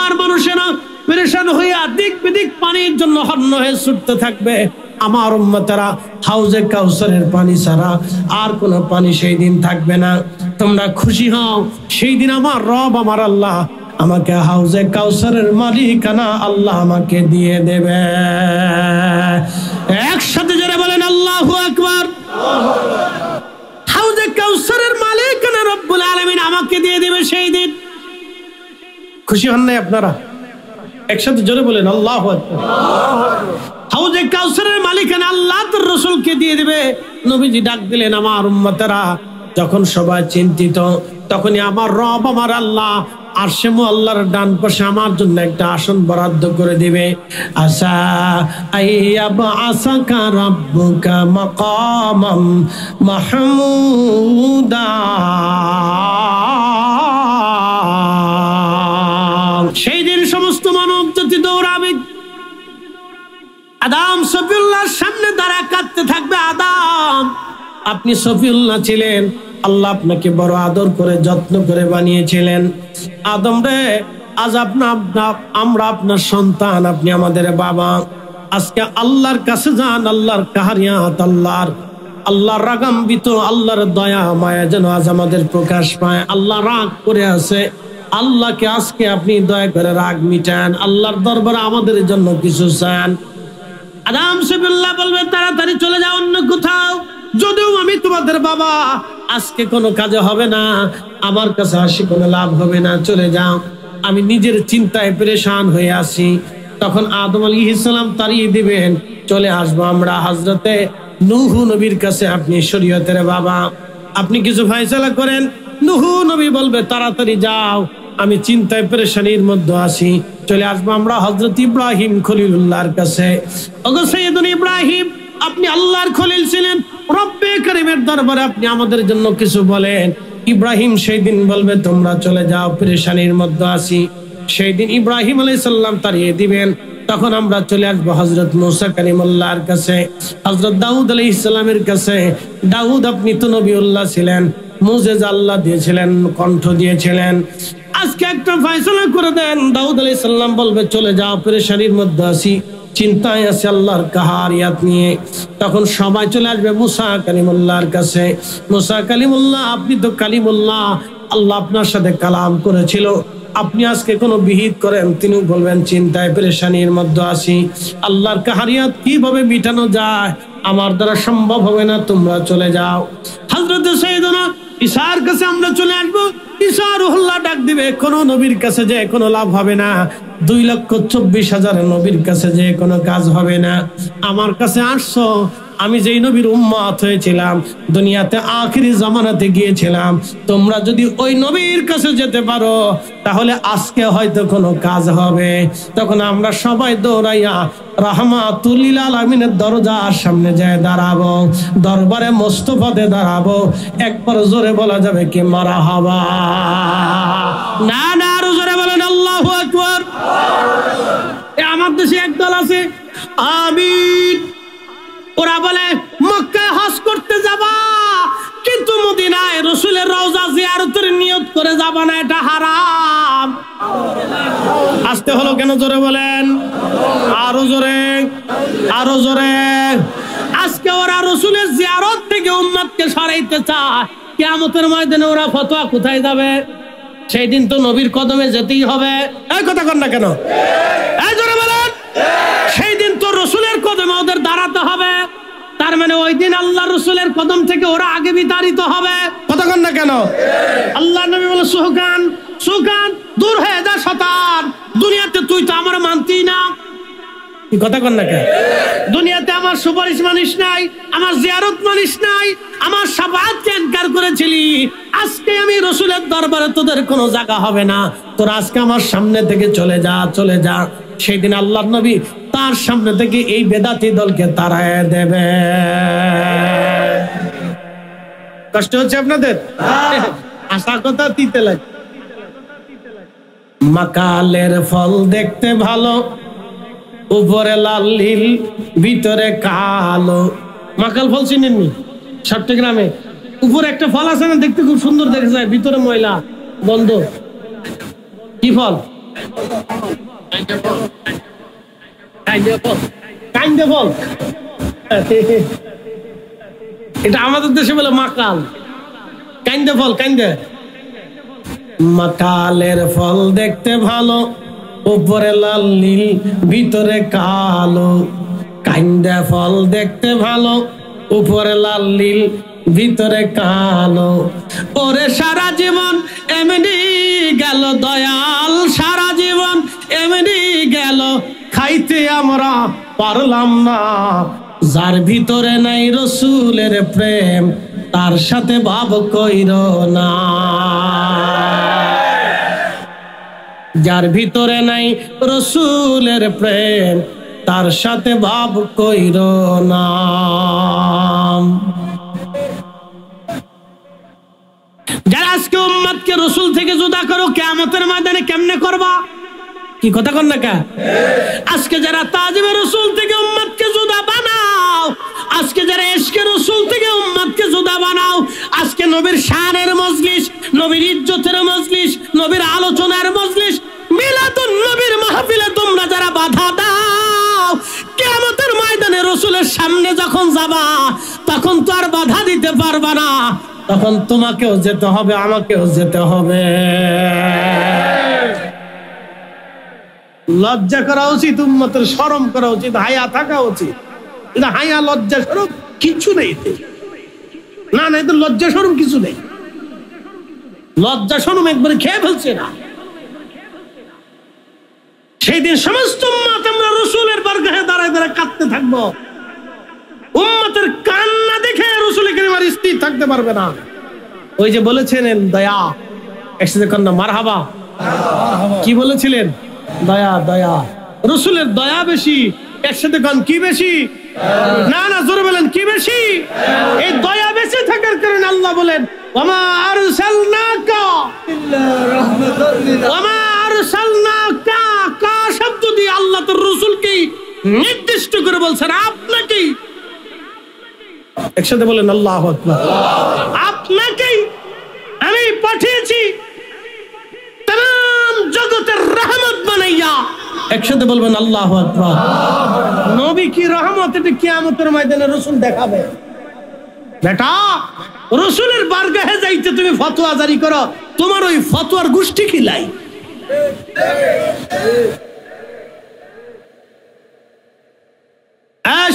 আর মানুষেরা পেরেশান হইয়া দিক বিদিক পানির জন্য হন্য হয়ে ছুটতে থাকবে। আমার উম্মতেরা হাউজে কাউসারের পানি ছাড়া আর কোনো পানি সেই দিন থাকবে না। তোমরা খুশি হও, সেই দিন আমার রব, আমার আল্লাহ আমাকে হাউজে কাউসারের মালিকানা আল্লাহ আমাকে দিয়ে দেবে। একসাথে যারা বলেন আল্লাহু আকবার। হাউজে কাউসারের মালিকানা রব্বুল আলামিন আমাকে দিয়ে দেবে সেই দিন। খুশি হন নাই আপনারা? একসাথে জোরে বলেন আল্লাহু আকবার। হাউজে কাউসারের মালিকানা আল্লাহ তার রাসূলকে দিয়ে দিবে। নবীজি ডাক দিলেন, আমার উম্মতেরা যখন সবাই চিন্তিত, তখনই আমার রব, আমার আল্লাহ আরশে মুআল্লার ডান পাশে আমার জন্য একটা আসন বরাদ্দ করে দিবে। আসা আইয়াবা আসাকা রাব্বুকা মাকামাম মাহমুদা। সেই দিন সমস্ত মানব জাতি দৌড়াবে। আদম সফিউল্লাহর সামনে দাঁড়া কাঁদতে থাকবে। আদম, আপনি সফিউল্লাহ ছিলেন, আল্লাহ আপনাকে বড় আদর করে যত্ন করে বানিয়েছিলেন। আদম রে, আজ আমরা আপনার সন্তান, আপনি আমাদের বাবা। আজকে আল্লাহর কাছে যান, আল্লাহর কাহারিয়াত, আল্লাহর রাগাম্বিত, আল্লাহর দয়া মায়া যেন আজ আমাদের প্রকাশ পায়। আল্লাহ রাগ করে আছে, আল্লাহকে আজকে আপনি দয়া করে রাগ মিটান, আল্লাহর দরবারে আমাদের জন্য কিছু চান। আদম সফিউল্লাহ বলবে, তাড়াতাড়ি চলে যাও অন্য কোথাও, যদিও আমি তোমাদের বাবা, আজকে কোনো কাজে হবে না, আমার কাছে আসি কোনো লাভ হবে না, চলে যাও, আমি নিজের চিন্তায় পেরেশান হয়ে আছি। তখন আদম আলাইহিস সালাম তাড়িয়ে দিবেন, চলে আসবো আমরা হযরতে নূহ নবীর কাছে। আপনি শরীয়তের বাবা, আপনি কিছু ফয়সালা করেন। নূহ নবী বলবে, তাড়াতাড়ি যাও, আমি চিন্তায় পেরেশানির মধ্যে আছি, চলে আসবো আমরা হযরত ইব্রাহিম খলিলুল্লাহর কাছে। ওগো সাইয়েদুনা ইব্রাহিম, আপনি আল্লাহর খলিল ছিলেন, রব্বে কারীমের দরবারে আপনি আমাদের জন্য কিছু বলেন। ইব্রাহিম সেই দিন বলবে তোমরা চলে যাও, পেরেশানির মধ্যে আছি। সেই দিন ইব্রাহিম আলাইহিস সালাম তাড়িয়ে দিবেন। তখন আমরা চলে আসবো হযরত মুসা কালিমুল্লাহর কাছে, হযরত দাউদ আলাইহিস সালামের কাছে। দাউদ আপনি তো নবিউল্লাহ ছিলেন, মুজিজা আল্লাহ দিয়েছিলেন, কণ্ঠ দিয়েছিলেন। আজকে একটা ফয়সালা করে দেন। দাউদ আলাইহিস সালাম বলবে চলে যাও, পেরেশানির মধ্যে আছি, চিন্তায় আছে আল্লাহর কাহারিয়াত নিয়ে। তখন সবাই চলে আসবে মুসা কালিমুল্লাহর কাছে। মুসা কালিমুল্লাহ, আপনি তো কালিমুল্লাহ, আল্লাহ আপনার সাথে কালাম করেছিল, আপনি আজকে কোনো বিহিত করেন। তিনি বলবেন চিন্তায় পেরেশানির মধ্যে আছি, আল্লাহর কাহারিয়াত কিভাবে মিটানো যায়, আমার দ্বারা সম্ভব হবে না, তোমরা চলে যাও। হযরত সাইয়েদনা ঈসার কাছে আমরা চলে আসবো। ঈসা রুহুল্লাহ ডাক দিবে, কোন নবীর কাছে যে কোনো লাভ হবে না, 2,24,000 নবীর কাছে যে কোনো কাজ হবে না। আমার কাছে আসছো, আমি যেই নবীর উম্মত হয়েছিলাম, দুনিয়াতে আখিরি জামানাতে গিয়েছিলাম, তোমরা যদি ওই নবীর কাছে যেতে পারো তাহলে আজকে হয়তো কোনো কাজ হবে। তখন আমরা সবাই দৌড়াইয়া রাহমাতুল লিল আলামিনের দরজার সামনে যায় দাঁড়াবো, দরবারে মোস্তফাতে দাঁড়াবো। একবার জোরে বলা যাবে কি মারহাবা? না না, আরো জোরে বলেন আল্লাহু আকবার। আমার দেশে একদল আছে, আমিন, ওরা বলে মক্কায় হজ করতে যাবা, কিন্তু মদিনায় রাসূলের রওজা জিয়ারতের নিয়ত করে যাবা না, এটা হারাম। আসতে হলো কেন? জোরে বলেন, আরো জোরে, আরো জোরে। আজকে ওরা রাসূলের জিয়ারত থেকে উম্মতকে সরাইতে চায়। কিয়ামতের ময়দানে ওরা ফতোয়া কোথায় যাবে? সেই দিন তো নবীর কদমে যেতেই হবে। এই কথা কন না কেন? এই জোরে বলেন। সেই দিন তো রাসূলের কদমে ওদের দাঁড়াতে হবে। তার মানে ওই দিন আল্লাহ রাসূলের কদম থেকে ওরা আগে বিতাড়িত হবে। কথা কন না কেন? আল্লাহ নবী বলে সুহকান, সুহকান, দূর হয়ে যা শয়তান, দুনিয়াতে তুই তো আমার মানতি না। কি কথা কন না কেন? দুনিয়াতে আমার সুপারিশ মানিস নাই, আমার জিয়ারত মানিস নাই, আমার শাফাআতকে ইনকার করেছিলি। আজকে আমি রাসূলের দরবারে তোদের কোনো জায়গা হবে না, তোরা আজকে আমার সামনে থেকে চলে যা, চলে যা। সেই দিন আল্লাহর নবী তার সামনে থেকে এই বেদাতি দলকে তাড়ায় দেবে। কষ্ট হচ্ছে আপনাদের? আশা কথা তিতে লাগে। মাকালের ফল দেখতে ভালো, উপরে লাল নীল, ভিতরে কালো। মাকাল ফল চিনেননি? চট্টগ্রামে উপরে একটা ফল আছে না, দেখতে খুব সুন্দর দেখা যায়, ভিতরে ময়লা গন্ধ। কি ফল? কাইন্দে ফল। এটা আমাদের দেশে বলে মাকাল। কাইন্দে ফল, কাইন্দে। মাকালের ফল দেখতে ভালো, উপরে লাল নীল, ভিতরে কালো। কাইন্দে ফল দেখতে ভালো, উপরে লাল নীল, ভিতরে কালো। ওরে সারা জীবন এমনি গেল দয়াল, সারা জীবন এমনি গেল, খাইতে আমরা পারলাম না। যার ভিতরে নাই রাসূলের প্রেম, তার সাথে ভাব কইরো না। যার ভিতরে নাই রাসূলের প্রেম, তার সাথে ভাব কইরো না। যারা আজকে উম্মতকে রাসূল থেকে জুদা করো, কিয়ামতের ময়দানে কেমনে করবা? কি কথা কন না কা? আজকে যারা তাজিবে রাসূল থেকে উম্মতকে জুদা বানাও, আজকে যারা ইশকে রাসূল থেকে উম্মতকে জুদা বানাও, আজকে নবীর শানের মজলিস, নবীর ইজ্জতের মজলিস, নবীর আলোচনার মজলিস, মিলাদুন নবীর মাহফিলে তোমরা যারা বাধা দাও, কিয়ামতের ময়দানে রাসূলের সামনে যখন যাবা, তখন তো আর বাধা দিতে পারবা না। তখন তোমাকেও যেতে হবে, আমাকেও যেতে হবে। লজ্জা করা উচিত, উম্মতের শরম করা উচিত, হায়া থাকা উচিত। কিন্তু হায়া লজ্জা শরম কিছু নেই। না না, এদের লজ্জা শরম কিছু নেই। লজ্জা শরম একবারে খেয়ে ফেলছে না। সেই দিন সমস্ত উম্মত আমরা রাসূলের বারগাহে দাঁড়ায় দাঁড়ায় কাঁদতে থাকবো। উম্মতের কান্না দেখে রাসূল কারীমের স্থির থাকতে পারবে না। ওই যে বলেছেন দয়া, একসাথে কন্যা মারহাবা। কি বলেছিলেন? দয়া, দয়া। রাসূলের দয়া বেশি, একসাথে কন কি বেশি? না না, জোরে বলেন কি বেশি? এই দয়া বেশি থাকার কারণে আল্লাহ বলেন ওয়ামা আরসালনাকা ইল্লা রাহমাতাল লিল আলামিন। ওয়ামা আরসালনাকা, কা শব্দ দিয়ে আল্লাহ তার রাসূলকে নির্দিষ্ট করে বলছেন আপনাকে। একসাথে বলেন আল্লাহু আকবার। আপনাকে আমি পাঠিয়েছি तमाम জগতের রহমত বানাইয়া। একসাথে বলবেন আল্লাহু আকবার। নবী কি রহমত, এটা কিয়ামতের ময়দানে রাসূল দেখাবে। বেটা, রাসূলের বারগাহে যাইতে তুমি ফতোয়া জারি করো, তোমার ওই ফতোয়ার গোষ্ঠী খিলাই।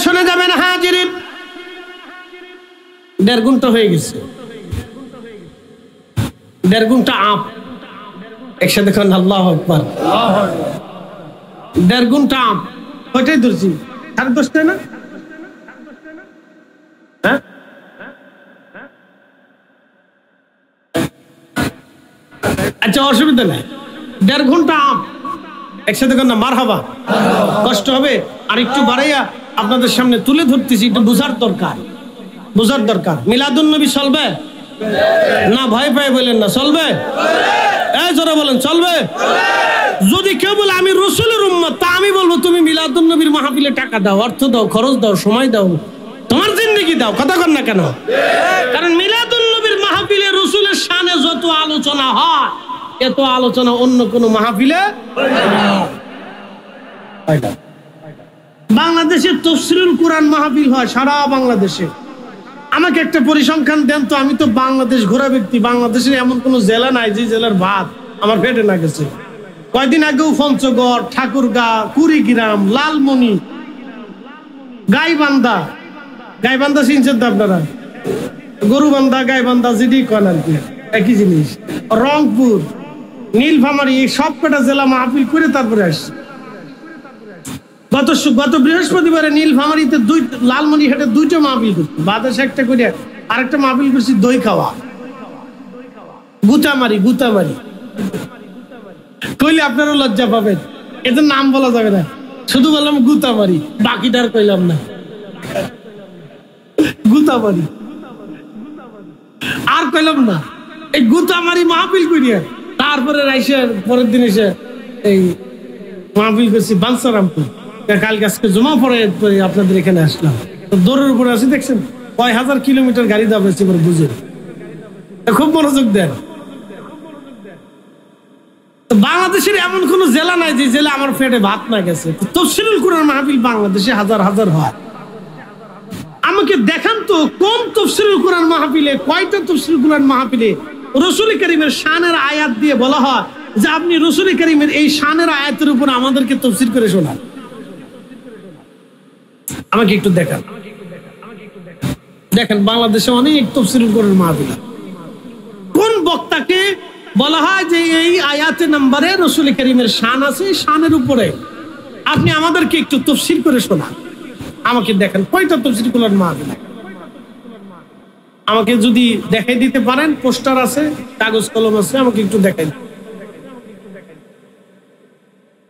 শুনে যাবেন হাজিরিন, 1.5 ঘন্টা হয়ে গেছে। 1.5 ঘন্টা আপ। একসাথে দেখুন আল্লাহু আকবার। 1.5 ঘন্টা আপ। কয়টাই ধরছি? 10:30 না? হ্যাঁ, আচ্ছা অসুবিধা নেই। 1.5 ঘন্টা আপ। একসাথে দেখুন না মারহাবা। কষ্ট হবে, আর একটু বাড়াইয়া আপনাদের সামনে তুলে ধরতেছি, একটু বোঝার দরকার, বোঝার দরকার। মিলাদুন নবী চলবে না? ভয় পায় বলেন না, চলবে? এই জোরে বলেন চলবে? যদি কেউ বলে আমি রাসূলের উম্মত, তা আমি বলবো তুমি মিলাদুন নবীর মাহফিলে টাকা দাও, অর্থ দাও, খরচ দাও, সময় দাও, তোমার জিন্দেগি দাও। কথা কন না কেন? কারণ মিলাদুন নবীর মাহফিলে রাসূলের শানে যত আলোচনা হয়, এত আলোচনা অন্য কোন মাহফিলে হয় না। বাংলাদেশে তাফসীরুল কোরআন মাহফিল হয় সারা বাংলাদেশে। আমাকে একটা পরিসংখ্যান দেন তো, আমি তো বাংলাদেশ ঘোরা ব্যক্তি। বাংলাদেশের এমন কোন জেলা নাই যে জেলার ভাত আমার পেটে না গেছে। কয়দিন আগেও পঞ্চগড়, ঠাকুরগাঁ, কুড়িগ্রাম, লালমনি, গাইবান্ধা, গাইবান্ধা চিনছেন তো আপনারা? গরুবান্ধা, গাইবান্ধা যেটি কন আর কি, একই জিনিস। রংপুর, নীলফামারী, এই সব কটা জেলা মাহফিল করে তারপরে আসছে। গত বৃহস্পতিবারে নীলফামারীতে লালমনিরহাটে 2টা মাহফিল করছি। বাতাসে একটা করে আরেকটা মাহফিল করছি দই খাওয়া। গুতামারি, গুতামারি কইলে আপনারা লজ্জা পাবেন, এদের নাম বলা যাবে না, শুধু বললাম গুতামারি, বাকিটার কইলাম না। গুতামারি আর কইলাম না, এই গুতামারি মাহফিল করিয়া তারপরে রাইসের পরের দিন এসে এই মাহফিল করছি বাঞ্ছারামপুর। কালকে আজকে জমা পড়ে আপনাদের এখানে আসলাম। তো দৌড়ের উপরে আছি, দেখছেন কয় হাজার কিলোমিটার গাড়ি দাবড়েছি, বুঝে খুব মনোযোগ দেন। বাংলাদেশের এমন কোন জেলা নাই যে জেলা আমার পেটে ভাত না গেছে। তাফসীরুল কোরআন মাহফিল বাংলাদেশে হাজার হাজার হয়। আমাকে দেখান তো কোন তাফসীরুল কোরআন মাহফিলে, কয়টা তাফসীরুল কোরআন মাহফিলে রাসূল কারীমের শানের আয়াত দিয়ে বলা হয় যে আপনি রাসূল কারীমের এই শানের আয়াতের উপর আমাদেরকে তাফসীর করে শোনান। আমাকে একটু দেখান। দেখেন বাংলাদেশে অনেক তাফসীরুল কোরআন মাহফিল। কোন বক্তাকে বলা হয় যে এই আয়াতে নম্বরে রাসূল কারীমের শান আছে, শানের উপরে আপনি আমাদেরকে একটু তাফসীর করে শোনান। আমাকে দেখেন কয়টা তাফসীর কোরআন মাহফিল। আমাকে যদি দেখাই দিতে পারেন, পোস্টার আছে, কাগজ কলম আছে, আমাকে একটু দেখাই।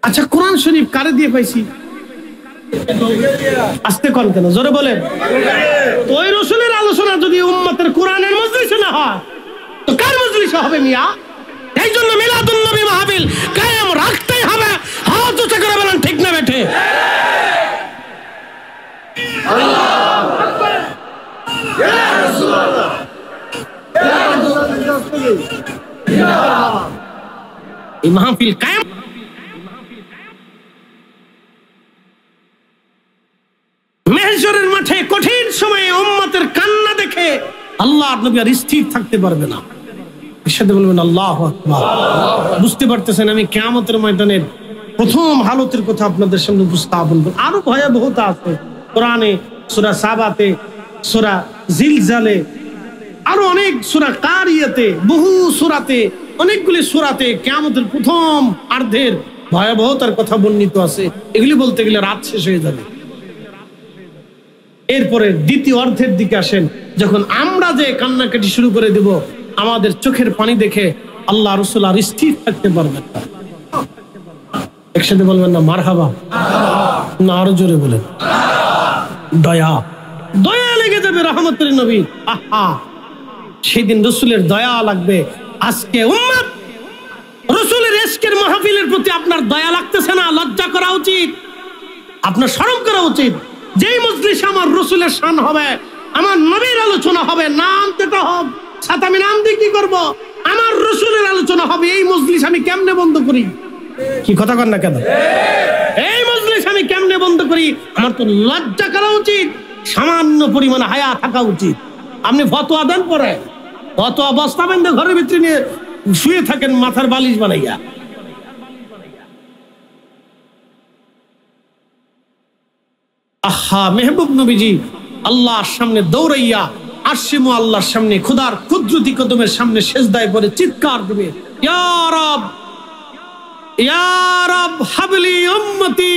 আচ্ছা কোরআন শরীফ কারে দিয়ে পাইছি? আস্তে কোন কেন, জোরে বলেন। ওই রাসূলের আলোচনা যদি উম্মতের কোরআনের মজলিসে না হয় তো কার মজলিসে হবে মিয়া? এই জন্য মিলাদুন নবী মাহফিল কায়েম রাখতেই হবে। হাত উঁচু করে বলেন ঠিক না বেঠে? আল্লাহু আকবার, ইয়া রাসূলুল্লাহ, ইয়া রাসূলুল্লাহ। এই মাহফিল কায়েম। মেহশরের মাঠে কঠিন সময়ে উম্মতের কান্না দেখে আল্লাহর নবী আর স্থির থাকতে পারবে না। একসাথে বলবেন আল্লাহু আকবার। বুঝতে পারতেছেন আমি কিয়ামতের ময়দানের প্রথম হালতের কথা আপনাদের সামনে উপস্থাপন করব। আরো ভয়াবহতা আছে কোরআনে, সূরা সাবাতে, সূরা জিলজালে, আরো অনেক সূরা কারিয়াতে, বহু সূরাতে, অনেকগুলি সূরাতে কিয়ামতের প্রথম অর্ধের ভয়াবহতার কথা বর্ণিত আছে। এগুলি বলতে গেলে রাত শেষ হয়ে যাবে। এরপরে দ্বিতীয় অর্ধের দিকে আসেন, যখন আমরা যে কান্নাকাটি শুরু করে দেব, আমাদের চোখের পানি দেখে আল্লাহ রাসূল আর স্থির থাকতে পারবেন না। একসাথে বলবেন না মারহাবা? না আরো জোরে বলেন। দয়া দয়া লেগে যাবে রহমতের নবী। আহা, সেদিন রসুলের দয়া লাগবে। আজকে উম্মত রসুলের ইশকের মাহফিলের প্রতি আপনার দয়া লাগতেছে না? লজ্জা করা উচিত, আপনার শরম করা উচিত। যেই মজলিসে আমার রসুলের শান হবে, আমার নবীর আলোচনা হবে, নাম দিতে হবে, সাথে আমি নাম দিয়ে কি করবো? আমার রসুলের আলোচনা হবে, এই মজলিস আমি কেমনে বন্ধ করি? কি কথা কন না কেন? এই মজলিস আমি কেমনে বন্ধ করি? আমার তো লজ্জা করা উচিত, সামান্য পরিমাণে হায়া থাকা উচিত। আপনি ফতোয়া দেন, পরে ফতোয়া বস্তা বেঁধে ঘরের ভিতরে নিয়ে শুয়ে থাকেন মাথার বালিশ বানাইয়া। আহা, মেহবুব নবীজি আল্লাহর সামনে দৌড়াইয়া আরশে আল্লাহর সামনে খোদার কুদরতি কদমের সামনে সেজদায় পড়ে চিৎকার দেবে, ইয়া রব, ইয়া রব হাবলি উম্মতি,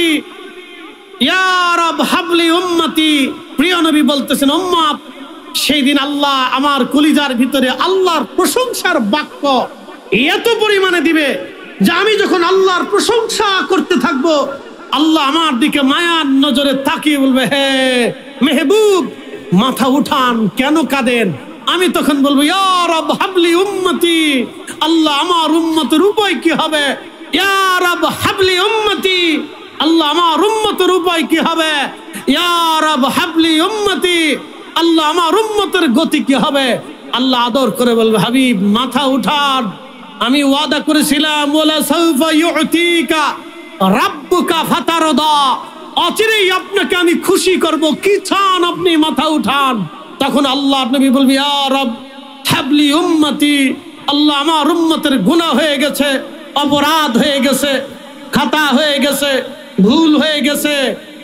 ইয়া রব হাবলি উম্মতি। প্রিয় নবী বলতেছেন, উম্মত সেই দিন আল্লাহ আমার কলিজার ভিতরে আল্লাহর প্রশংসার বাক্য এত পরিমাণে দিবে যে আমি যখন আল্লাহর প্রশংসা করতে থাকবো, আল্লাহ আমার দিকে মায়ার নজরে তাকিয়ে বলবে, হে মেহবুব মাথা উঠান, কেন কাঁদেন? আমি তখন বলবো, ইয়া রব হাবলি উম্মতি, আল্লাহ আমার উম্মতের উপায় কি হবে? ইয়া রব হাবলি উম্মতি, আল্লাহ আমার উম্মতের উপায় কি হবে? ইয়া রব হাবলি উম্মতি, আল্লাহ আমার উম্মতের গতি কি হবে? আল্লাহ আদর করে বলবে, হাবিব মাথা উঠান, আমি ওয়াদা করেছিলাম, ওয়ালা সাউফা ইউতিকা রাব্বুকা ফাতারদা, অচিরেই আপনাকে আমি খুশি করব, কি চান আপনি? মাথা উঠান। তখন আল্লাহ নবী বলবি, ইয়া রব হাবলি উম্মতি, আল্লাহ আমার উম্মতের গুনাহ হয়ে গেছে, অপরাধ হয়ে গেছে, খাতা হয়ে গেছে, ভুল হয়ে গেছে,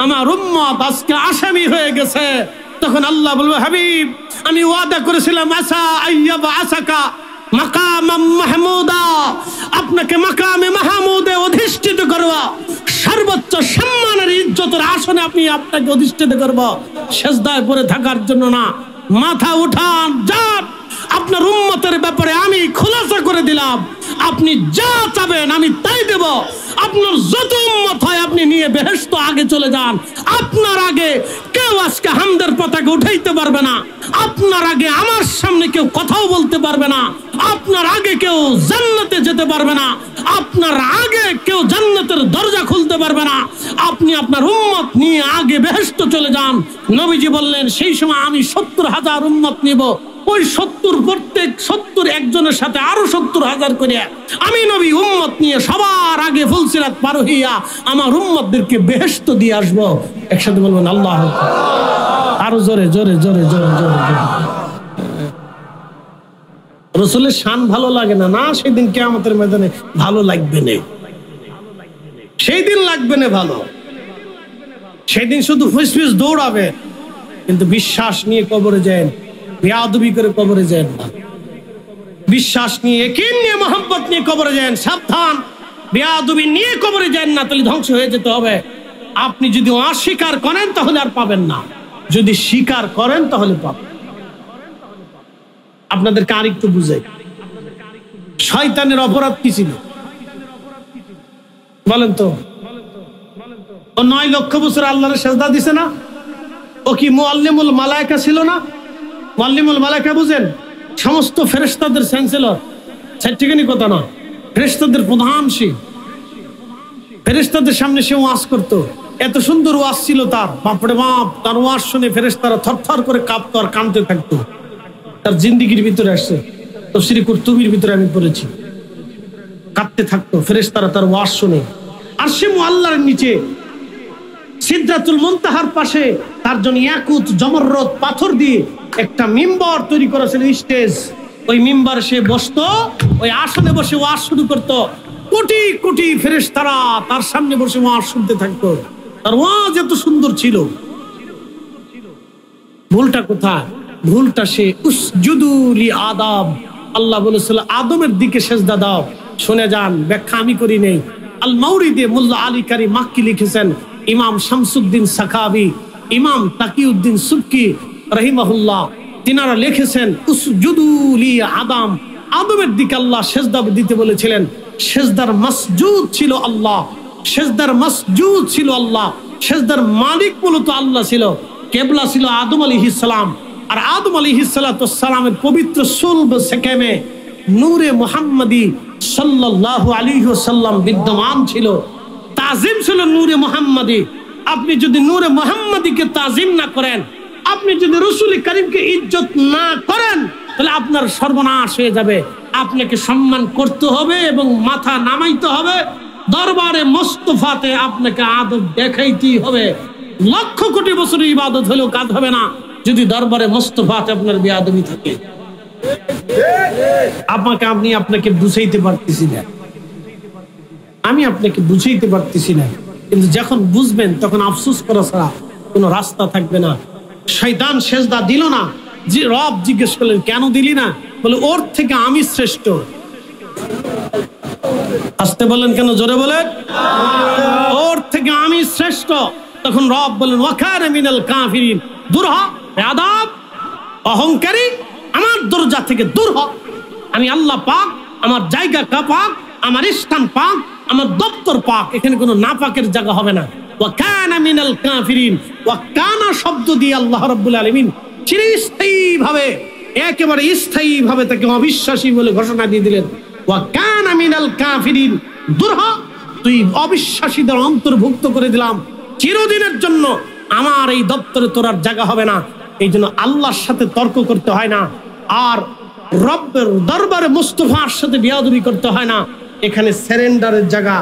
আমার উম্মত আজকে আসামি হয়ে গেছে। তখন আল্লাহ বলবে, হাবিব আমি ওয়াদা করেছিলাম, আসা আইয়াবা আসাকা মাকামাম মাহমুদা, আপনাকে মাকামে মাহমুদে অধিষ্ঠিত করব, সর্বোচ্চ সম্মানের ইজ্জতের আসনে আপনাকে অধিষ্ঠিত করব, সেজদায় পড়ে থাকার জন্য না। মাথা উঠান, যান, আপনার উম্মতের ব্যাপারে আমি খুলাসা করে দিলাম, আপনি যা চাবেন আমি তাই দেব। আপনার যত উম্মত হয় আপনি নিয়ে বেহেশত আগে চলে যান। আপনার আগে কেউ আজকে হামদের পতাকা উঠাইতে পারবে না, আপনার আগে আমার সামনে কেউ কথাও বলতে পারবে না, আপনার আগে কেউ জান্নাতে যেতে পারবে না, আপনার আগে কেউ জান্নাতের দরজা খুলতে পারবে না। আপনি আপনার উম্মত নিয়ে আগে বেহেশত চলে যান। নবীজি বললেন, সেই সময় আমি 70,000 উম্মত নিব, ওই 70 প্রত্যেক 70 একজনের সাথে আরো 70,000 করে আমি নবী উম্মত নিয়ে সবার আগে ফুলসিরাত পার হইয়া আমার উম্মতদেরকে বেহেশত দিয়ে আসবো। একসাথে বলবেন আল্লাহ আকবার, আরো জোরে জোরে জোরে জোরে জোরে জোরে। রসুলের শান ভালো লাগে না? না, সেদিন কিয়ামতের ময়দানে ভালো লাগবে না, সেই দিন লাগবে না ভালো। সেদিন শুধু ফুসফুস দৌড়াবে, কিন্তু বিশ্বাস নিয়ে কবরে যায়, বেয়াদবি করে কবরে যায় না। বিশ্বাস নিয়ে, ইয়াকিন নিয়ে, মহব্বত নিয়ে কবরে যায়। সাবধান, বেয়াদবি নিয়ে কবরে যায় না, তাহলে ধ্বংস হয়ে যেতে হবে। আপনি যদি অস্বীকার করেন তাহলে আর পাবেন না, যদি স্বীকার করেন তাহলে পাবেন। আপনাদেরকে আরেকটু বুঝাই, শয়তানের অপরাধ কি ছিল বলেন তো? ও 9 লক্ষ বছর আল্লাহর সেজদা দিছে না? ও কি মুআল্লিমুল মালায়েকা ছিল না? মুআল্লিমুল মালায়েকা বুঝেন, সমস্ত ফেরেশতাদের চ্যান্সেলর, ঠিকই কথা না, ফেরেশতাদের প্রধান সে। ফেরেশতাদের সামনে সে ওয়াজ করতো, এত সুন্দর ওয়াজ ছিল তার, বাপরে বাপ, তার ওয়াজ শুনে ফেরেশতারা থরথর করে কাঁপতো আর কাঁদতে থাকতো। তার জিন্দেগির ভিতরে আসছে, তাফসীরে কুরতুবীর ভিতরে আমি পড়েছি, কাঁদতে থাকতো ফেরেশতারা তার ওয়াজ শুনে। আরশে মুআল্লার নিচে সিদরাতুল মুনতাহার পাশে তার জন্য ইয়াকুত জমররত পাথর দিয়ে একটা মিম্বার তৈরি করেছিল, স্টেজ। ওই মিম্বার সে বসতো, ওই আসনে বসে ওয়াজ শুরু করতো, কোটি কোটি ফেরেশতারা তার সামনে বসে ওয়াজ শুনতে থাকতো। তার ওয়াজ এত সুন্দর ছিল। ভুলটা কোথায়? ভুলটা সে উসজুদু লি আদম, আল্লাহ বলেছিল আদমের দিকে সেজদা দাও। শুনে যান, ব্যাখ্যা আমি করি নেই, আল মাউরিদে মুল্লা আলী কারি মাক্কি লিখেছেন, ইমাম শামসুদ্দিন সাখাবি, ইমাম তাকিউদ্দিন সুবকি রাহিমাহুল্লাহ, তিনারা লিখেছেন উসজুদু লি আদম, আদমের দিকে আল্লাহ সেজদা দিতে বলেছিলেন। সেজদার মাসজুদ ছিল আল্লাহ, সেজদার মাসজুদ ছিল আল্লাহ, সেজদার মালিক মূলত আল্লাহ ছিল, কেবলা ছিল আদম আলাইহিস সালাম, আর আদম আলাইহিস সালামের পবিত্র সুলব সেকেমে নূরে মুহাম্মাদি সাল্লাল্লাহু আলাইহি ওয়াসাল্লাম বিদ্যমান ছিল। তাজিম ছিল নূরে মুহাম্মাদি। আপনি যদি নূরে মুহাম্মাদিকে তাজিম না করেন, আপনি যদি রাসূল কারীমকে ইজ্জত না করেন, তাহলে আপনার সর্বনাশ হয়ে যাবে। আপনাকে সম্মান করতে হবে এবং মাথা নামাইতে হবে। দরবারে মুস্তাফাতে আপনাকে আদব দেখাইতেই হবে। লক্ষ কোটি বছরের ইবাদত হলেও কাজ হবে না যদি দরবারে মুস্তাফাতে আপনার বেয়াদবি থাকে। আপনাকে বুঝাইতে পারতেছি না, আমি আপনাকে বুঝাইতে পারতেছি না, কিন্তু যখন বুঝবেন তখন আফসোস করা ছাড়া কোনো রাস্তা থাকবে না। শয়তান সেজদা দিল না, যে রব জিজ্ঞেস করলেন কেন দিলি না? বলে ওর থেকে আমি শ্রেষ্ঠ। আসতে বলেন কেন, জোরে বলেন। ওর থেকে আমি শ্রেষ্ঠ। তখন রব বলেন ওয়াকানা মিনাল কাফিরিন, দূর হ বেয়াদব অহংকারী, আমার দরজা থেকে দূর হ। আমি আল্লাহ পাক, আমার জায়গা পাক, আমার স্থান পাক, আমার দপ্তর পাক, এখানে কোনো নাপাকের জায়গা হবে না। ওয়াকানা মিনাল কাফিরিন, ওয়াকানা শব্দ দিয়ে আল্লাহ রাব্বুল আলামিন চিরস্থায়ীভাবে, একেবারে স্থায়ীভাবে তাকে অবিশ্বাসী বলে ঘোষণা দিয়ে দিলেন। ওয়াকানা মিনাল কাফিরিন, দূর হ, তুই অবিশ্বাসীদের অন্তর্ভুক্ত করে দিলাম চিরদিনের জন্য। আমার এই দপ্তরে তোর আর জায়গা হবে না। এই জন্য আল্লাহর সাথে তর্ক করতে হয় না, আর রব্বের দরবারে মুস্তাফার সাথে বিয়াদবি করতে হয় না। এখানে সারেন্ডারের জায়গা।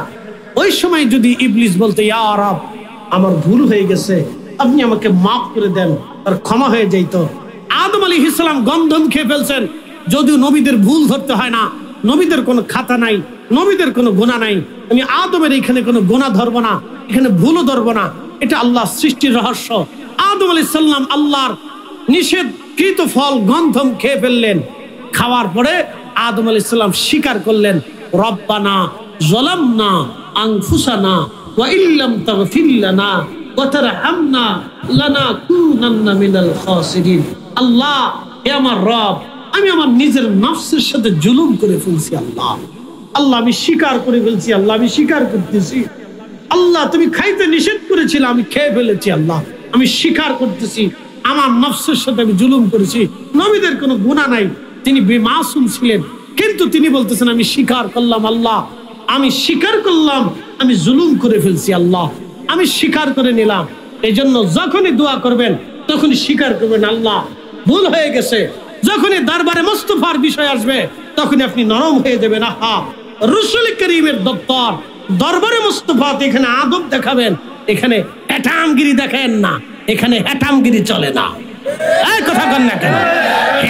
ওই সময় যদি ইবলিস বলতে ইয়া রব আমার ভুল হয়ে গেছে, আপনি আমাকে মাফ করে দেন, আর ক্ষমা হয়ে যাইতো। আদম আলাইহিস সালাম গন্ধম খেয়ে ফেলছেন, যদিও নবীদের ভুল ধরতে হয় না, নবীদের কোনো খাতা নাই, নবীদের কোনো গুনাহ নাই। আমি আদমের এখানে কোনো গুনাহ ধরবো না, এখানে ভুলও ধরবো না। এটা আল্লাহ সৃষ্টির রহস্য। আদম আলাইহিস সালাম আল্লাহর নিষেধকৃত ফল গন্ধম খেয়ে ফেললেন। খাওয়ার পরে আদম আলাইহিস সালাম স্বীকার করলেন, রব্বানা যালামনা আনফুসানা ওয়া ইল্লাম তাগফির লানা ওয়া তারহামনা লানাকুনান্না মিনাল খাসিরিন। আল্লাহ, হে আমার রব, আমি আমার নিজের নফসের সাথে জুলুম করে ফেলছি। আল্লাহ, আল্লাহ আমি স্বীকার করে ফেলছি। আল্লাহ আমি স্বীকার করতেছি। আল্লাহ তুমি খাইতে নিষেধ করেছিলে, আমি খেয়ে ফেলেছি। আল্লাহ আমি স্বীকার করতেছি, আমার নফসের সাথে আমি জুলুম করেছি। নবীদের কোনো গুনাহ নাই, তিনি বেমাসুম ছিলেন, কিন্তু তিনি বলতেছেন আমি স্বীকার করলাম। আল্লাহ আমি স্বীকার করলাম, আমি জুলুম করে ফেলছি। আল্লাহ আমি স্বীকার করে নিলাম। এই জন্য যখনই দোয়া করবেন তখনই স্বীকার করবেন আল্লাহ ভুল হয়ে গেছে। যখনই দরবারে মুস্তাফার বিষয় আসবে তখনই আপনি নরম হয়ে যাবেন। আহা, রাসূল করিমের দপ্তর, দরবারে মুস্তাফাতে এখানে আদব দেখাবেন, এখানে হ্যাটামগিরি দেখেন না, এখানে হ্যাটামগিরি চলে না। এই কথা বলেন না কেন?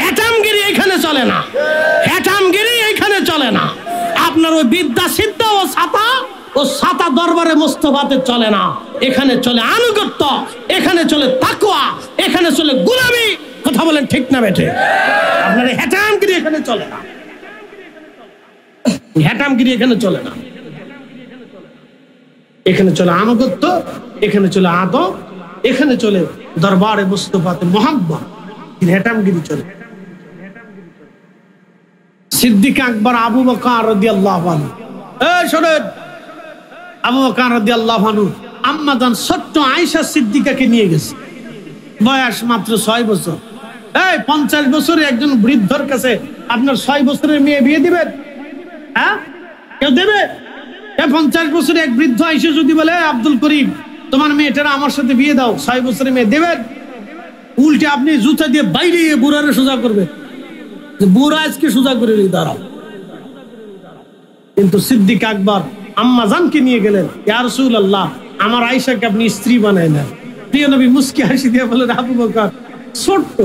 হ্যাটামগিরি এখানে চলে না, হ্যাটামগিরি এখানে চলে না। আপনার ওই বিদ্যা সিদ্ধা ও ছাতা দরবারে মুস্তাফাতে চলে না। এখানে চলে আনুগত্য, এখানে চলে তাকওয়া, এখানে চলে গোলামি। কথা বলেন ঠিক না বেঠে? আপনার হ্যাটামগিরি এখানে চলে না, হ্যাটামগিরি এখানে চলে না। এখানে চলে আনুগত্য, এখানে চলে আদব, এখানে চলে দরবারে মুস্তাফাতে মুহাব্বত, হ্যাটামগিরি চলে। সিদ্দিক আকবর আবু বকর রাদিয়াল্লাহু আনহু, এই শোনেন, আবু বকর রাদিয়াল্লাহু আনহু আম্মা জান ছোট্ট আয়েশা সিদ্দিকাকে নিয়ে গেছে, বয়স মাত্র 6 বছর। এই 50 বছরের একজন বৃদ্ধর কাছে আপনার 6 বছরের মেয়ে বিয়ে দিবেন? হ্যাঁ, কেউ দেবে? 50 বছরের এক বৃদ্ধ আইসে যদি বলে আব্দুল করিম তোমার মেয়েটারা আমার সাথে বিয়ে দাও, 6 বছরের মেয়ে দেবেন? উল্টে আপনি জুতা দিয়ে বাইরে বুড়ারে সোজা করবে, বুড়া আজকে সোজা করে দাঁড়াও। কিন্তু সিদ্দিক আকবর আম্মা জানকে নিয়ে গেলেন, ইয়া রাসূলুল্লাহ আমার আয়েশাকে আপনি স্ত্রী বানায় না। প্রিয় নবী মুস্কি হাসি দিয়ে বলেন, আবু বকর ছোট্ট,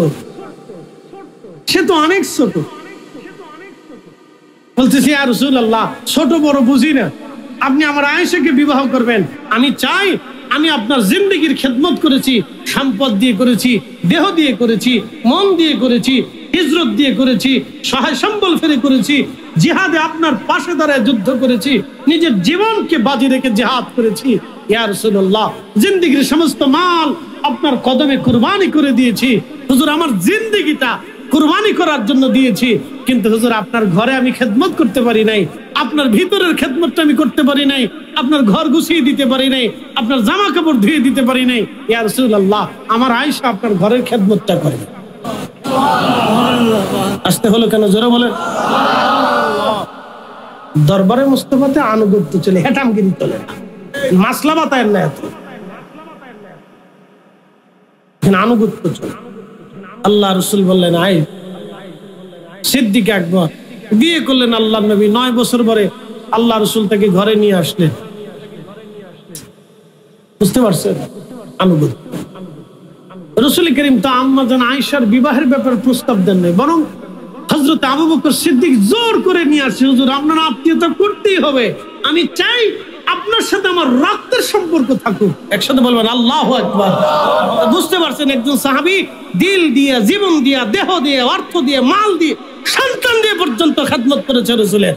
সে তো অনেক ছোট। বলতেছি ইয়া রাসূলুল্লাহ ছোট বড় বুঝি না, আপনি আমার আয়েশাকে বিবাহ করবেন। আমি চাই, আমি আপনার জিন্দেগির খেদমত করেছি, সম্পদ দিয়ে করেছি, দেহ দিয়ে করেছি, মন দিয়ে করেছি, হিজরত দিয়ে করেছি, সহায় সম্বল ফেলে করেছি, জিহাদে আপনার পাশে দাঁড়ায় যুদ্ধ করেছি, নিজের জীবনকে বাজি রেখে জিহাদ করেছি। ইয়া রাসূলুল্লাহ জিন্দেগির সমস্ত মাল আপনার কদমে কুরবানি করে দিয়েছি। হুজুর আমার জিন্দেগিটা কুরবানি করার জন্য দিয়েছি। কিন্তু হুজুর আপনার ঘরে আমি খেদমত করতে পারি নাই, আপনার ভিতরের খেদমতটা আমি করতে পারি নাই, আপনার ঘর গুছিয়ে দিতে পারি নাই, আপনার জামা কাপড় ধুয়ে দিতে পারি নাই। ইয়া রাসূলুল্লাহ, আমার আয়েশা আপনার ঘরের খেদমতটা করে। আসতে হলো কেন, জোরে বলেন। দরবারে মুস্তাফাতে আনুগত্য চলে, হেটামগিরি চলে না, মাসলা বাতায়ের না, এত আনুগত্য চলে। আল্লাহ রসুল বললেন আই সিদ্দিক আকবর বিয়ে করলেন আল্লাহ নবী, 9 বছর পরে আল্লাহ রসুল তাকে ঘরে নিয়ে আসলেন। বুঝতে পারছেন, আনুগত্য। রসুল করিম তো আম্মা জান আয়েশার বিবাহের ব্যাপারে প্রস্তাব দেন নাই, বরং হযরত আবু বকর সিদ্দিক জোর করে নিয়ে আসছে, হুজুর আপনার আত্মীয়তা করতেই হবে, আমি চাই আপনার সাথে আমার রক্তের সম্পর্ক থাকুক। একসাথে বলবেন আল্লাহু আকবার। বুঝতে পারছেন, একজন সাহাবী দিল দিয়ে, জীবন দিয়ে, দেহ দিয়ে, অর্থ দিয়ে, মাল দিয়ে, সন্তান দিয়ে পর্যন্ত খেদমত করেছে রাসূলের।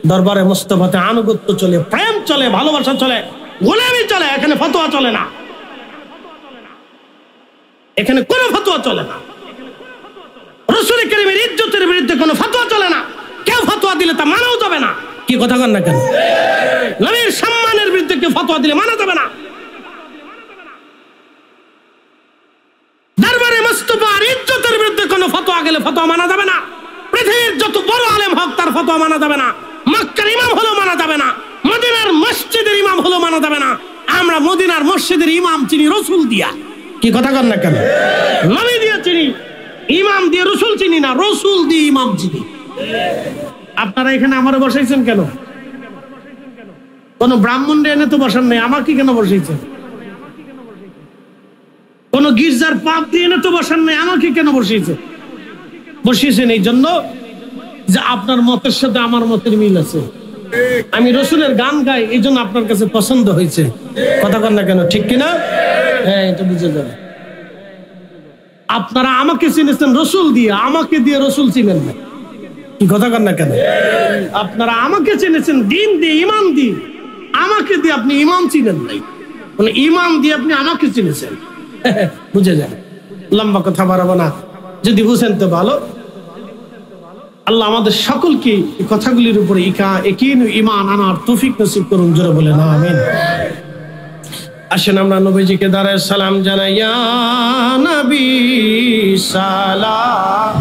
দরবারে মুস্তাফাতে আনুগত্য চলে, প্রেম চলে, ভালোবাসা চলে, গোলামি চলে। এখানে ফতোয়া চলে না, এখানে কোনো ফতোয়া চলে না। রাসূল কারীমের ইজ্জতের বিরুদ্ধে কোনো ফতোয়া চলে না, কেউ ফতোয়া দিলে তা মানাও যাবে না। কি কথা কন না কেন? নবীর সম্মানের বিরুদ্ধে কেউ ফতোয়া দিলে মানা যাবে না। দরবারে মুস্তাফার ইজ্জতের বিরুদ্ধে কোনো ফতোয়া গেলে ফতোয়া মানা যাবে না। পৃথিবীর যত বড় আলেম হোক তার ফতোয়া মানা যাবে না। মক্কার ইমাম হলেও মানা যাবে না, মদিনার মসজিদের ইমাম হলেও মানা যাবে না। আমরা মদিনার মসজিদের ইমাম চিনি রাসূল দিয়া। কি কথা কন না কেন? নবী দিয়ে চিনি, ইমাম দিয়ে রাসূল চিনি না, রাসূল দিয়ে ইমাম চিনি। আপনারা এখানে আমারে বসাইছেন কেন? কোন ব্রাহ্মণ এনে তো বসান নাই, আমাকে কেন বসাইছেন? কোন গির্জার পাপ দিয়ে এনে তো বসান নাই, আমাকে কেন বসিয়েছেন? বসিয়েছেন এই জন্য যে আপনার মতের সাথে আমার মতের মিল আছে। আমি রাসূলের গান গাই, এই জন্য আপনার কাছে পছন্দ হয়েছে। কথা কন না কেন, ঠিক কিনা? হ্যাঁ, এটা বুঝে যাবে। আপনারা আমাকে চিনেছেন রাসূল দিয়ে, আমাকে দিয়ে রাসূল চিনেন না। কি কথা কন না কেন? আপনারা আমাকে চিনেছেন দিন দিয়ে, ইমান দিয়ে, আমাকে দিয়ে আপনি ইমাম চিনেন নাই, মানে ইমাম দিয়ে আপনি আমাকে চিনেছেন। বুঝে যান, লম্বা কথা বাড়াবো না, যদি বুঝেন তো ভালো। আল্লাহ আমাদের সকলকে এই কথাগুলির উপরে ঈমান আনার তৌফিক নসিব করুন, জোরে বলেন আমিন। আসেন আমরা নবীজিকে দাঁড়ায় সালাম জানাই, ইয়া নবী সালাম